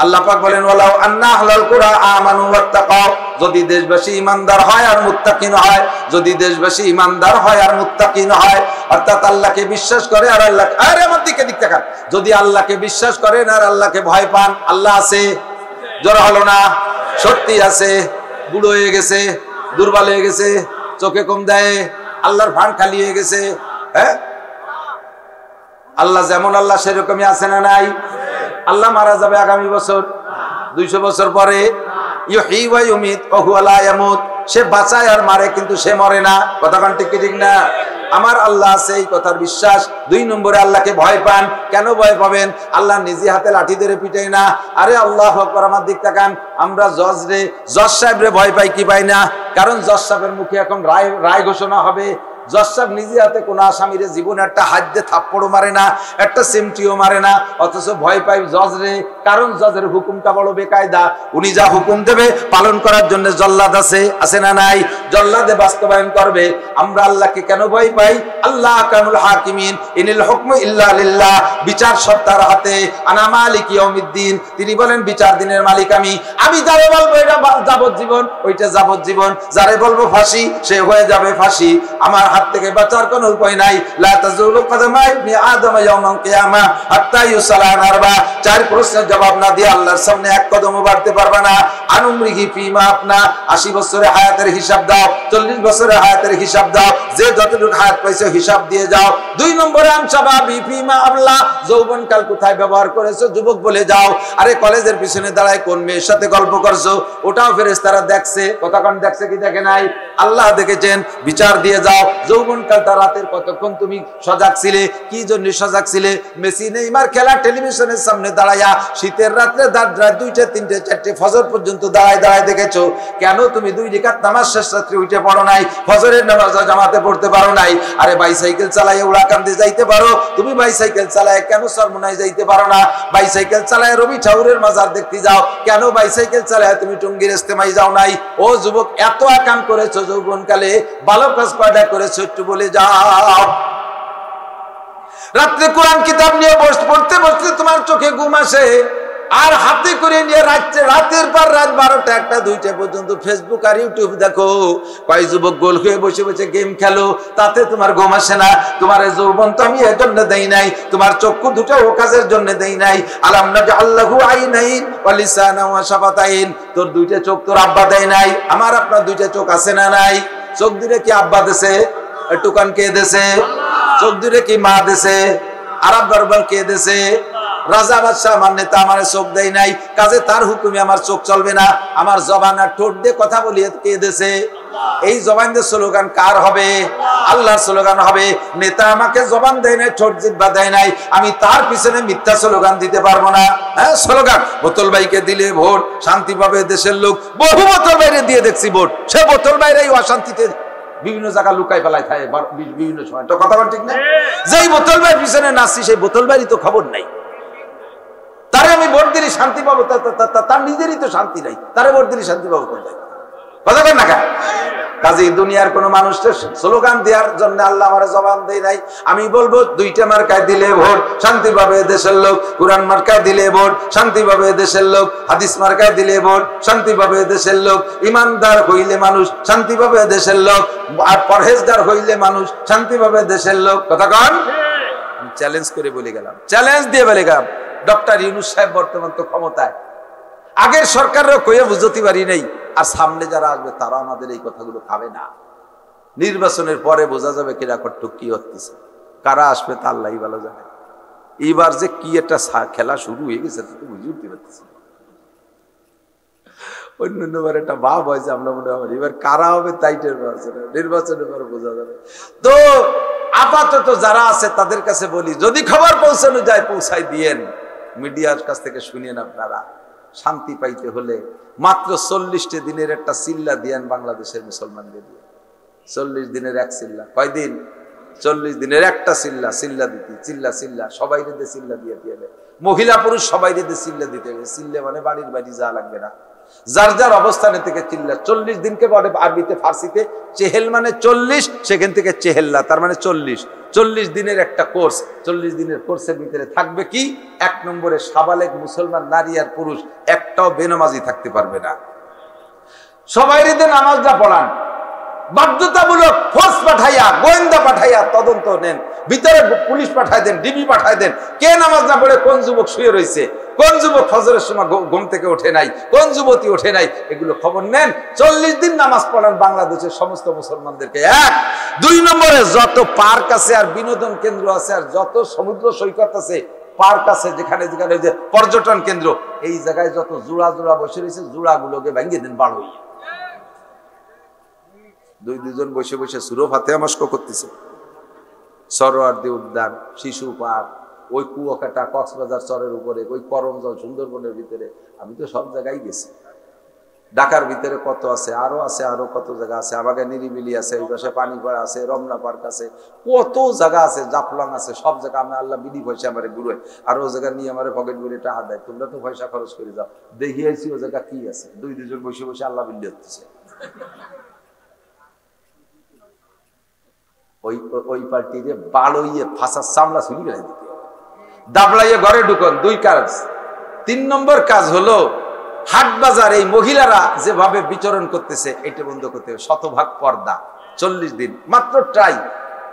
A: আল্লাহ পাক বলেন, ওয়ালাউ আন্না আহলাল কুরা আমানু ওয়াত্তাকাও। যদি দেশবাসী ঈমানদার হয় আর মুত্তাকিন হয়, যদি দেশবাসী ঈমানদার হয় আর মুত্তাকিন হয়, অর্থাৎ আল্লাহকে বিশ্বাস করে আর আল্লাহ, আরে আমার দিকে দিক তাকান, যদি আল্লাহকে বিশ্বাস করেন আর আল্লাহকে ভয় পান। আল্লাহ আছে, জোর হলো না? সত্যি আছে। বুড়ো হয়ে গেছে, দুর্বল হয়ে গেছে, চোখে কম দেয়, আল্লাহর ফান খালি হয়ে গেছে। হ্যাঁ, আল্লাহ যেমন আল্লাহ সেরকমই আছে না নাই? আল্লাহ মারা যাবে আগামী বছর, 200 বছর পরে। ইউহয়ী ওয়া ইউমীত ওয়া হুয়া লা ইয়ামুত। সে বাঁচায় আর মারে, কিন্তু সে মরে না। কথা কান ঠিক ঠিক না? আমার আল্লাহ আছে, এই কথার বিশ্বাস। 2 নম্বরে আল্লাহকে ভয় পান। কেন ভয় পাবেন? আল্লাহ নিজে হাতে লাঠি ধরে পিটাই না। আরে আল্লাহু আকবার, আমার দিক তাকান। আমরা জজ সাহেব রে ভয় পাই কি পাই না? কারণ জজ সাহেবের মুখে এখন রায় ঘোষণা হবে। জজ সাহেব নিজে হাতে কোন আসামির জীবনে একটা হাত দিয়ে থাপ্পড়ও মারে না, একটা সিমটিও মারে না, অথচ ভয় পাই জজ রে। কারণ জজের হুকুমটা বড় বেকায়দা। উনি যা হুকুম দেবে পালন করার জন্য জল্লাদ আছে না নাই? জল্লাদে বাস্তবায়ন করবে। আমরা আল্লাহকে কেন ভয় পাই? আল্লাহ কানুল হাকিমিন, ইনিল হুকমু ইল্লা লিল্লাহ। বিচার সব তার হাতে। আনা মালিক ইয়াউমিদ্দিন। তিনি বলেন, বিচার দিনের মালিক আমি। আমি যারে বলবো এটা যাবজ্জীবন, ওইটা যাবজ্জীবন। যারে বলবো ফাঁসি, সে হয়ে যাবে ফাঁসি। আমার হাত থেকে বাঁচার কোনো উপায় নাই। লা তাজুলু কাদামা ইবনি আদম ইয়াউমাল কিয়ামা হাত্তা ইউসালা আন আরবা। 4 প্রশ্নের জবাব না দিয়ে আল্লাহর সামনে এক কদমও বাড়তে পারবে না। আনুমরিহি ফিমা আপনা। 80 বছরের হায়াতের হিসাব দাও, 40 বছরের হায়াতের হিসাব দাও, যে যতটুকু হায়াত পাইছো হিসাব দিয়ে যাও। 2 নম্বরে আনসাবাবি ফিমা আবলা। যৌবনকাল কোথায় ব্যবহার করেছো? যুবক বলে যাও। আরে কলেজের পিছনে দাঁড়ায় কোন মেয়ের সাথে গল্প করছো, ওটাও ফেরেশতারা দেখছে। কতক্ষণ দেখছে কি দেখে নাই? আল্লাহ দেখেছেন। বিচার দিয়ে যাও। যৌবনকালটা রাতের কতক্ষণ তুমি সজাগ ছিলে? কি জন্য সজাগ ছিলে? মেসি নেইমার খেলা টেলিভিশনের সামনে দাঁড়ায়া শীতের রাত্রে রাত 2টা 3টে 4টে ফজর পর্যন্ত দাঁড়ায় দাঁড়ায় দেখেছো, কেন তুমি 2 রাকাত নামাজ শেষ রাত্রে উঠে পড়ো নাই, ফজরের নামাজ জামাতে পড়তে পারো নাই? আরে বাইসাইকেল চালায় উড়াকান্দে যাইতে পারো, তুমি বাইসাইকেল চালায় কেন চরমোনায় যাইতে পারো না? বাইসাইকেল চালায় রবি ঠাকুরের মাজার দেখতে যাও, কেন বাইসাইকেল চালায় তুমি টঙ্গীর ইস্তেমায় যাও নাই? ও যুবক, এত আকাম করেছো যৌবনকালে, ভালো কাজ কয়টা করেছো একটু বলে যাও। রাত্রে কোরআন কিতাব নিয়ে পড়তে বসতে তোমার চোখে ঘুম আসে, আর হাতে করে নিয়ে রাতের পর রাত 12টা 1টা 2টা পর্যন্ত ফেসবুক আর ইউটিউব দেখো। কয় যুবক গোল হয়ে বসে বসে গেম খেলো, তাতে তোমার ঘুম আসে না। তোমার যৌবন তো আমি এর জন্য দেই নাই, তোমার চক্ষু দুটো ও কাজের জন্য দেই নাই। আলাম নাজআল্লাহু আইনাইন ওয়া লিসানান ওয়া শাফাতাইন, তোর 2টা চোখ তোর আব্বা দেয় নাই, আমার আপনার 2টা চোখ আছে না নাই? চোখ দুটো কি আব্বা দেছে? একটু কান কে দেছে? চোখ দুটো কি মা দেছে? আরব দরবার কে দেছে? রাজা বাদশাহ আমার নেতা আমার চোখ দেয় নাই, কাজে তার হুকুমে আমার চোখ চলবে না। আমার জবান আর ঠোঁট দিয়ে কথা বলি কে দেছে? এই জবান দিয়ে স্লোগান কার হবে? আল্লাহর স্লোগান হবে। নেতা আমাকে জবান দেয় নাই, ঠোঁট জিহ্বা দেয় নাই, আমি তার পিছনে মিথ্যা স্লোগান দিতে পারবো না। হ্যাঁ, স্লোগান বোতল ভাইকে দিলে ভোট, শান্তি পাবে দেশের লোক। বহু বোতল বাইরে দিয়ে দেখছি ভোট, সে বোতল বাইরেই অশান্তিতে বিভিন্ন জায়গা লুকাই ফেলায় থাকে বিভিন্ন সময়। তো কথা বল ঠিক না? যেই বোতল ভাইয়ের পিছনে নাচছি সেই বোতল ভাইয়েরই তো খবর নাই। তারে আমি ভোট দিলে শান্তি পাবো, তার নিজেরই তো শান্তি নাই, তারে ভোট দিলে শান্তি পাবো কোথায়? কথা বল না কেন? কাজেই দুনিয়ার কোন মানুষের স্লোগান দেওয়ার জন্য আল্লাহ আমার জবান দেয় নাই। আমি বলবো 2টা মার্কায় দিলে ভোট, শান্তি পাবে দেশের লোক। কোরআন মার্কায় দিলে ভোট, শান্তি পাবে দেশের লোক। হাদিস মার্কায় দিলে ভোট, শান্তি পাবে দেশের লোক। ইমানদার হইলে মানুষ, শান্তি পাবে দেশের লোক। আর পরহেজগার হইলে মানুষ, শান্তি পাবে দেশের লোক। কথা কন? আমি চ্যালেঞ্জ করে বলে গেলাম, চ্যালেঞ্জ দিয়ে বলে গেলাম, ডক্টর ইউনূস সাহেব বর্তমান তো ক্ষমতায়, আগের সরকারও কয়ে বুঝতে পারি নাই, আর সামনে যারা আসবে তারা আমাদের এই কথাগুলো খাবে না। নির্বাচনের পরে বোঝা যাবে কিরা কট্টু কি হচ্ছে, কারা আসবে তা আল্লাহই ভালো জানে। এইবার যে কি একটা খেলা শুরু হয়ে গেছে তো বুঝে উঠতে পারতেছি। অন্যবার একটা ভাব হয়েছে, আমরা মনে হয় এবার কারা হবে তাই নির্বাচনের পরে বোঝা যাবে। তো আপাতত যারা আছে তাদের কাছে বলি, যদি খবর পৌঁছানো যায় পৌঁছাই দিয়েন, মিডিয়ার কাছ থেকে শুনিয়েন। আপনারা শান্তি পাইতে হলে মাত্র 40 দিনের একটা চিল্লা দিয়েন বাংলাদেশের মুসলমানদের দিয়ে। 40 দিনের এক চিল্লা। কয়দিন? 40 দিনের একটা চিল্লা। চিল্লা দিতে চিল্লা সবাই রেদে চিল্লা দিয়ে দিয়ে, মহিলা পুরুষ সবাই রেদে চিল্লা দিতে হবে। চিল্লা মানে বাড়ির বাড়ি যা লাগবে না, যার যার অবস্থানে থেকে চিল্লা। 40 দিনকে বলে আরবিতে ফার্সিতে চেহেল মানে 40, সেখান থেকে চেহেল্লা তার মানে 40। 40 দিনের একটা কোর্স। 40 দিনের কোর্সের ভিতরে থাকবে কি? 1 নম্বরে সাবালেগ মুসলমান নারী আর পুরুষ একটাও বেনামাজি থাকতে পারবে না। সবাই রেদে নামাজটা পড়ান, বাধ্যতামূলক ফোর্স পাঠাইয়া, গোয়েন্দা পাঠাইয়া তদন্ত নেন, ভিতরে পুলিশ পাঠাই দেন, ডিবি পাঠাই দেন, কে নামাজ না পড়ে কোন যুবক শুয়ে রয়েছে, কোন যুবক ফজরের সময় ঘুম থেকে ওঠে নাই, কোন যুবতী ওঠে নাই, এগুলো খবর নেন। 40 দিন নামাজ পড়ান বাংলাদেশের সমস্ত মুসলমানদেরকে। 2 নম্বরে যত পার্ক আছে আর বিনোদন কেন্দ্র আছে আর যত সমুদ্র সৈকত আছে, পার্ক আছে, যেখানে যেখানে যে পর্যটন কেন্দ্র, এই জায়গায় যত জোড়া জোড়া বসে রয়েছে, জোড়াগুলোকে ভেঙে দেন বার হইয়া। 2-2 বসে বসে সুরো ফাতিহা মস্ক করতেছে। সরোয়ার্দী উদ্যান, শিশু পার্ক, ওই কুয়াকাটা কক্সবাজার চরের উপরে, ওই করমজল সুন্দরবনের ভিতরে, আমি তো সব জায়গায় গেছি। ঢাকার ভিতরে কত আছে, আরো কত জায়গা আছে, আমাকে নিরিবিলি আছে, ওই পাশে পানিপাড়া আছে, রমনা পার্ক আছে, কত জায়গা আছে, জাফলং আছে, সব জায়গা। আমি আল্লাহ বিধি পয়সা আমার ঘুরে আর ও জায়গা নিয়ে আমার পকেট ভরে টাকা দেয়, তোমরা তো পয়সা খরচ করে যাও, দেখিয়েছি ও জায়গা কি আছে। 2-2 বসে বসে আল্লাহ বিল্লি হচ্ছে। ওই পার্টিরে বাড়ইয়ে ফাঁসার সামলা শুনি গেলে দিতে দাবলাইয়ে ঘরে ঢুকন। 2 কাজ। 3 নম্বর কাজ হলো হাট বাজার এই মহিলারা যেভাবে বিচরণ করতেছে এটা বন্ধ করতে হবে। শতভাগ পর্দা। 40 দিন মাত্র ট্রাই।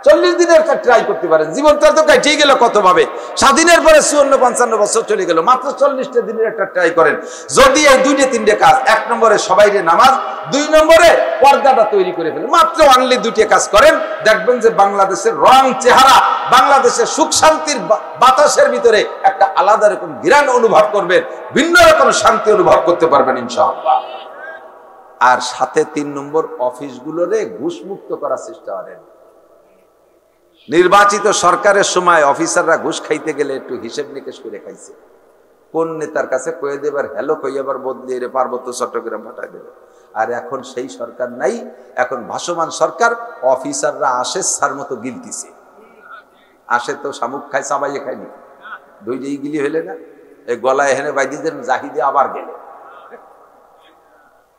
A: 40 দিনের একটা ট্রাই করতে পারেন। জীবনটা তো কাটিয়ে গেল কত ভাবে, স্বাধীনের পরে 54-55 বছর চলে গেল, মাত্র 40টা দিনের একটা ট্রাই করেন। যদি এই 2-3টে কাজ, 1 নম্বরে সবাইরে নামাজ, 2 নম্বরে পর্দাটা তৈরি করে ফেলেন, মাত্র অনলি 2টে কাজ করেন, দেখবেন যে বাংলাদেশের রং চেহারা, বাংলাদেশের সুখ শান্তির বাতাসের ভিতরে একটা আলাদা রকম ঘিরান অনুভব করবেন, ভিন্ন রকম শান্তি অনুভব করতে পারবেন ইনশাআল্লাহ। আর সাথে 3 নম্বর, অফিসগুলোরে ঘুষমুক্ত করার চেষ্টা করেন। নির্বাচিত সরকারের সময় অফিসাররা ঘুষ খাইতে গেলে একটু হিসেব নিকেশ করে খাইছে। কোন নেতার কাছে কয়ে দেবার হ্যালো কই আবার বদলিয়ে রে পার্বত্য চট্টগ্রাম পাঠায় দেবে। আর এখন সেই সরকার নাই, এখন ভাসমান সরকার। অফিসাররা আসে সার মতো গিলতিছে, আসে তো শামুক খায় চাবাইয়ে খায়নি, দুইটাই গিলি হইলে না, এই গলায় হেনে বাইদিদের জাহিদে আবার গেলে।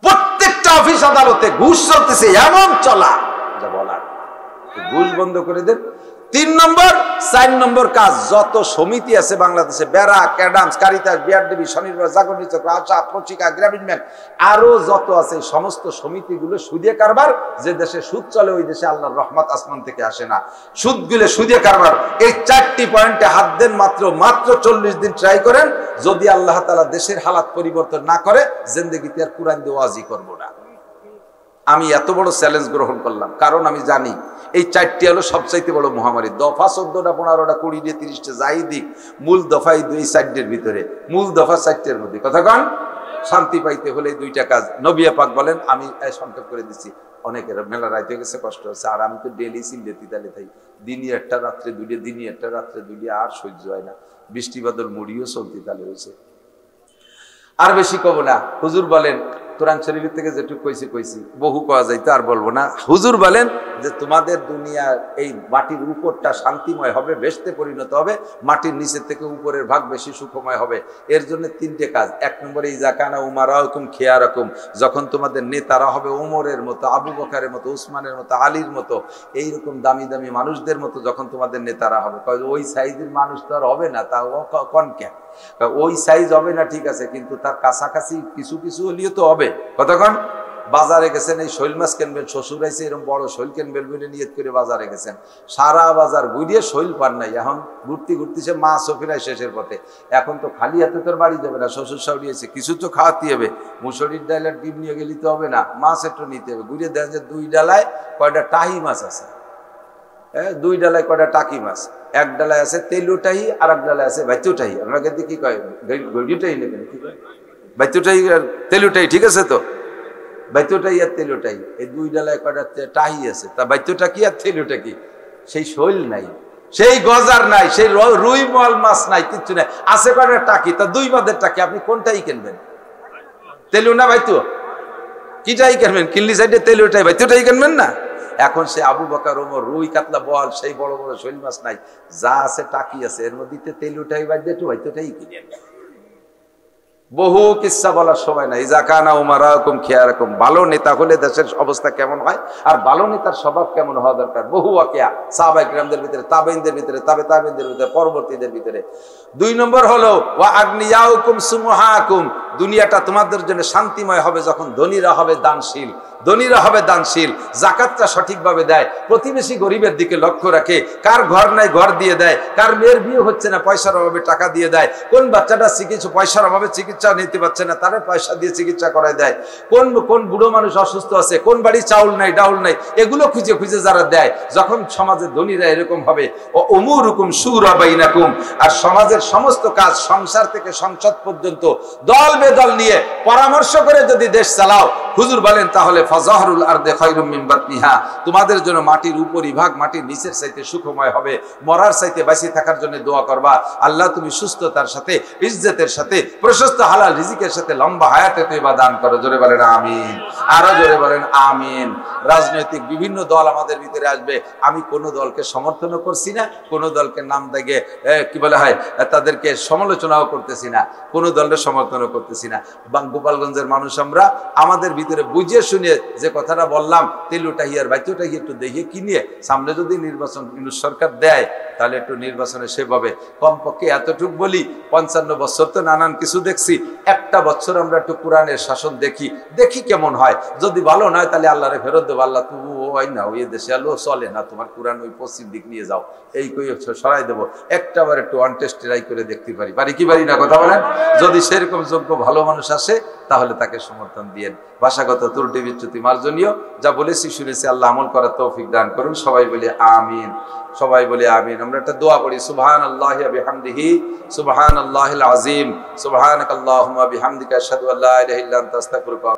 A: প্রত্যেকটা অফিস আদালতে ঘুষ চলতেছে, এমন চলা যা বলার। ঘুষ বন্ধ করে দেন। 3 নম্বর 4 নম্বর কাজ, যত সমিতি আছে বাংলাদেশে, বেড়া, ক্যাডামস, কারিতাস, বিআরডিবি, স্বনির্ভর, জাগরণ চক্র, আশা, পত্রিকা, গ্রামীণ ব্যাংক, আরো যত আছে সমস্ত সমিতিগুলো সুদে কারবার। যে দেশে সুদ চলে ওই দেশে আল্লাহর রহমত আসমান থেকে আসে না। সুদগুলো সুদে কারবার। এই 4টি পয়েন্টে হাত দেন। মাত্র 40 দিন ট্রাই করেন। যদি আল্লাহ তাআলা দেশের হালাত পরিবর্তন না করে, জিন্দেগিতে আর কুরআন দিয়ে ওয়াজি করব না। আমি এত বড় চ্যালেঞ্জ গ্রহণ করলাম, কারণ আমি জানি এই 4টি হলো সবচাইতে বড় মহামারী। দফা 14টা, 15টা, 20টা, 30টা যাই দিক, মূল দফাই 2-4টির ভিতরে, মূল দফা 4টির মধ্যে। কথা কন, শান্তি পাইতে হলে 2টা কাজ। নবী পাক বলেন, আমি সংক্ষেপ করে দিচ্ছি, অনেকের মেলা রাইতে গেছে, কষ্ট হচ্ছে। আর আমি তো ডেলি সিলেতি তালে থাকি, দিনই একটা রাত্রে 2টা, দিনই একটা রাত্রে 2টা, আর সহ্য হয় না। বৃষ্টি বাদল মুড়িও চলতি তালে হয়েছে। আর বেশি কব না। হুজুর বলেন, কোরআন শরীফের থেকে যেটুকু কইছি বহু পাওয়া যাইতো, আর বলবো না। হুজুর বলেন যে তোমাদের দুনিয়ার এই মাটির উপরটা শান্তিময় হবে, বেহেশতে পরিণত হবে, মাটির নিচের থেকে উপরের ভাগ বেশি সুখময় হবে। এর জন্য 3টে কাজ। 1 নম্বরে ইজাকানা উমারাকুম খিয়ারাকুম, যখন তোমাদের নেতারা হবে ওমরের মতো, আবু বকরের মতো, উসমানের মতো, আলীর মতো, এইরকম দামি দামি মানুষদের মতো যখন তোমাদের নেতারা হবে। ওই সাইজের মানুষ তো আর হবে না, তা কন কেন? ওই সাইজ হবে না ঠিক আছে, কিন্তু তার কাছাকাছি কিছু কিছু হলেও তো হবে। কতক্ষণ বাজারে গেছেন, এই শৈল মাছ কিনবেন, শ্বশুর আইছে এরকম বড় শৈল কিনবেন বলে নিয়ত করে বাজারে গেছেন, সারা বাজার ঘুরিয়ে শৈল পান নাই। এখন ঘুরতেছে মাছও ফিরায় শেষের পথে। এখন তো খালি হাতে তোর বাড়ি যাবে না, শ্বশুর শাশুড়ি আছে, কিছু তো খাওয়াতে হবে। মুসুরির ডালের ডিম নিয়ে গেলে তো হবে না, মাছ একটু নিতে হবে। ঘুরিয়ে দেন যে 2 ডালায় কয়টা টাহি মাছ আছে, 2 ডালায় কয়টা টাকি মাছ, 1 ডালায় আছে তেলুটাহি, আর 1 ডালায় আছে বাইতুটাহি। আমরা কিন্তু কি কয়, গড়িটাই নেবেন, কি কয় বাইতুটাহি আর তেলুটাহি, ঠিক আছে তো? বাইতুটাহি আর তেলুটাহি, এই 2 ডালায় কয়টা টাহি আছে, তা বাইতুটা কি আর তেলুটা কি? সেই শৈল নাই, সেই গজার নাই, সেই রুই মল মাছ নাই, কিচ্ছু নাই। আছে কয়টা টাকি, তা 2 বাদের টাকি। আপনি কোনটাই কিনবেন, তেলু না বাইতু? কিটাই কিনবেন? কিনলি সাইডে তেলুটাই, বাইতুটাই কিনবেন না। এখন সে আবু বকর, ওমর, রুই, কাতলা, বোয়াল, সেই বড় বড় শৈল মাছ নাই, যা আছে টাকি আছে, এর মধ্যে তেলুটাই বাইতে একটু বাইতুটাই কিনে। বহু কিসসা বলার সময় নাই। ইজাকানা উমারাকুম খিয়ারাকুম, ভালো নেতা হলে দেশের অবস্থা কেমন হয় আর ভালো নেতার স্বভাব কেমন হওয়া দরকার, বহু ওয়াকিয়া সাহাবায়ে কিরামদের ভিতরে, তাবেঈনদের ভিতরে, তাবেঈনদের ভিতরে, পরবর্তীদের ভিতরে। 2 নম্বর হলো ওয়া আগনিয়াউকুম সুমুহাকুম, দুনিয়াটা তোমাদের জন্য শান্তিময় হবে যখন ধনীরা হবে দানশীল। ধনীরা হবে দানশীল, যাকাতটা সঠিকভাবে দেয়, প্রতিবেশী গরিবের দিকে লক্ষ্য রাখে, কার ঘর নাই ঘর দিয়ে দেয়, কার মেয়ের বিয়ে হচ্ছে না পয়সার অভাবে টাকা দিয়ে দেয়, কোন বাচ্চাটা চিকিৎসা পয়সার অভাবে চিকিৎসা নিতে পারছে না তারে পয়সা দিয়ে চিকিৎসা করায় দেয়, কোন বুড়ো মানুষ অসুস্থ আছে, কোন বাড়ি চাউল নাই ডাউল নাই, এগুলো খুঁজে খুঁজে যারা দেয়। যখন সমাজের ধনীরা এরকম হবে, ও উমুরুকুম শুরা বাইনাকুম, আর সমাজের সমস্ত কাজ সংসার থেকে সংসদ পর্যন্ত দল বেদল নিয়ে পরামর্শ করে যদি দেশ চালাও, হুজুর বলেন তাহলে ফাজাহরুল আরদে খায়রুম মিন বাতনিহা, তোমাদের জন্য মাটির উপরিভাগ মাটির নিচের চাইতে সুখময় হবে। মরার চাইতে বেঁচে থাকার জন্য দোয়া করবা, আল্লাহ তুমি সুস্থতার সাথে, ইজ্জতের সাথে, প্রশস্ত হালাল রিজিকের সাথে লম্বা হায়াতে তৈবা দান করো। জোরে বলেন আমিন, আরো জোরে বলেন আমিন। রাজনৈতিক বিভিন্ন দল আমাদের ভিতরে আসবে, আমি কোন দলকে সমর্থনও করছি না, কোন দলকে নাম দেখে কি বলা হয় তাদেরকে সমালোচনাও করতেছি না, কোন দলের সমর্থনও করতেছি না। গোপালগঞ্জের মানুষ আমরা, আমাদের ভিতরে বুঝিয়ে শুনে যে কথাটা বললাম, তেলুটাহি আর বাইতুটাহি একটু দেখে কিনিয়ে সামনে যদি নির্বাচন সরকার দেয়, তাহলে একটু নির্বাচনে সেভাবে কমপক্ষে এতটুক বলি, 55 বছর তো নানান কিছু দেখছি, একটা বছর আমরা একটু কোরআনের শাসন দেখি কেমন হয়। যদি ভালো নয় তাহলে আল্লাহরে ফেরত দেবো, আল্লাহ তুমি ওই না ওই দেশে আলো চলে না, তোমার কোরআন ওই পশ্চিম দিক নিয়ে যাও, এই কই সরাই দেবো। একটাবার একটু অনটেস্ট ট্রাই করে দেখতে পারি কি পারি না, কথা বলেন? যদি সেরকম যোগ্য ভালো মানুষ আসে তাহলে তাকে সমর্থন দিয়েন। ভাষাগত ত্রুটি বিচ্যুতি মার্জনীয়, যা বলেছি শুনেছি আল্লাহ আমল করার তৌফিক দান করুন। সবাই বলে আমিন, সবাই বলে আমিন। আমরা একটা দোয়া পড়ি, সুবহানাল্লাহি ওয়া বিহামদিহি সুবহানাল্লাহিল আযীম, সুবহানাকাল্লাহুম্মা বিহামদিকা আশহাদু আল্লা ইলাহা ইল্লা আনতা আস্তাগফিরুকা।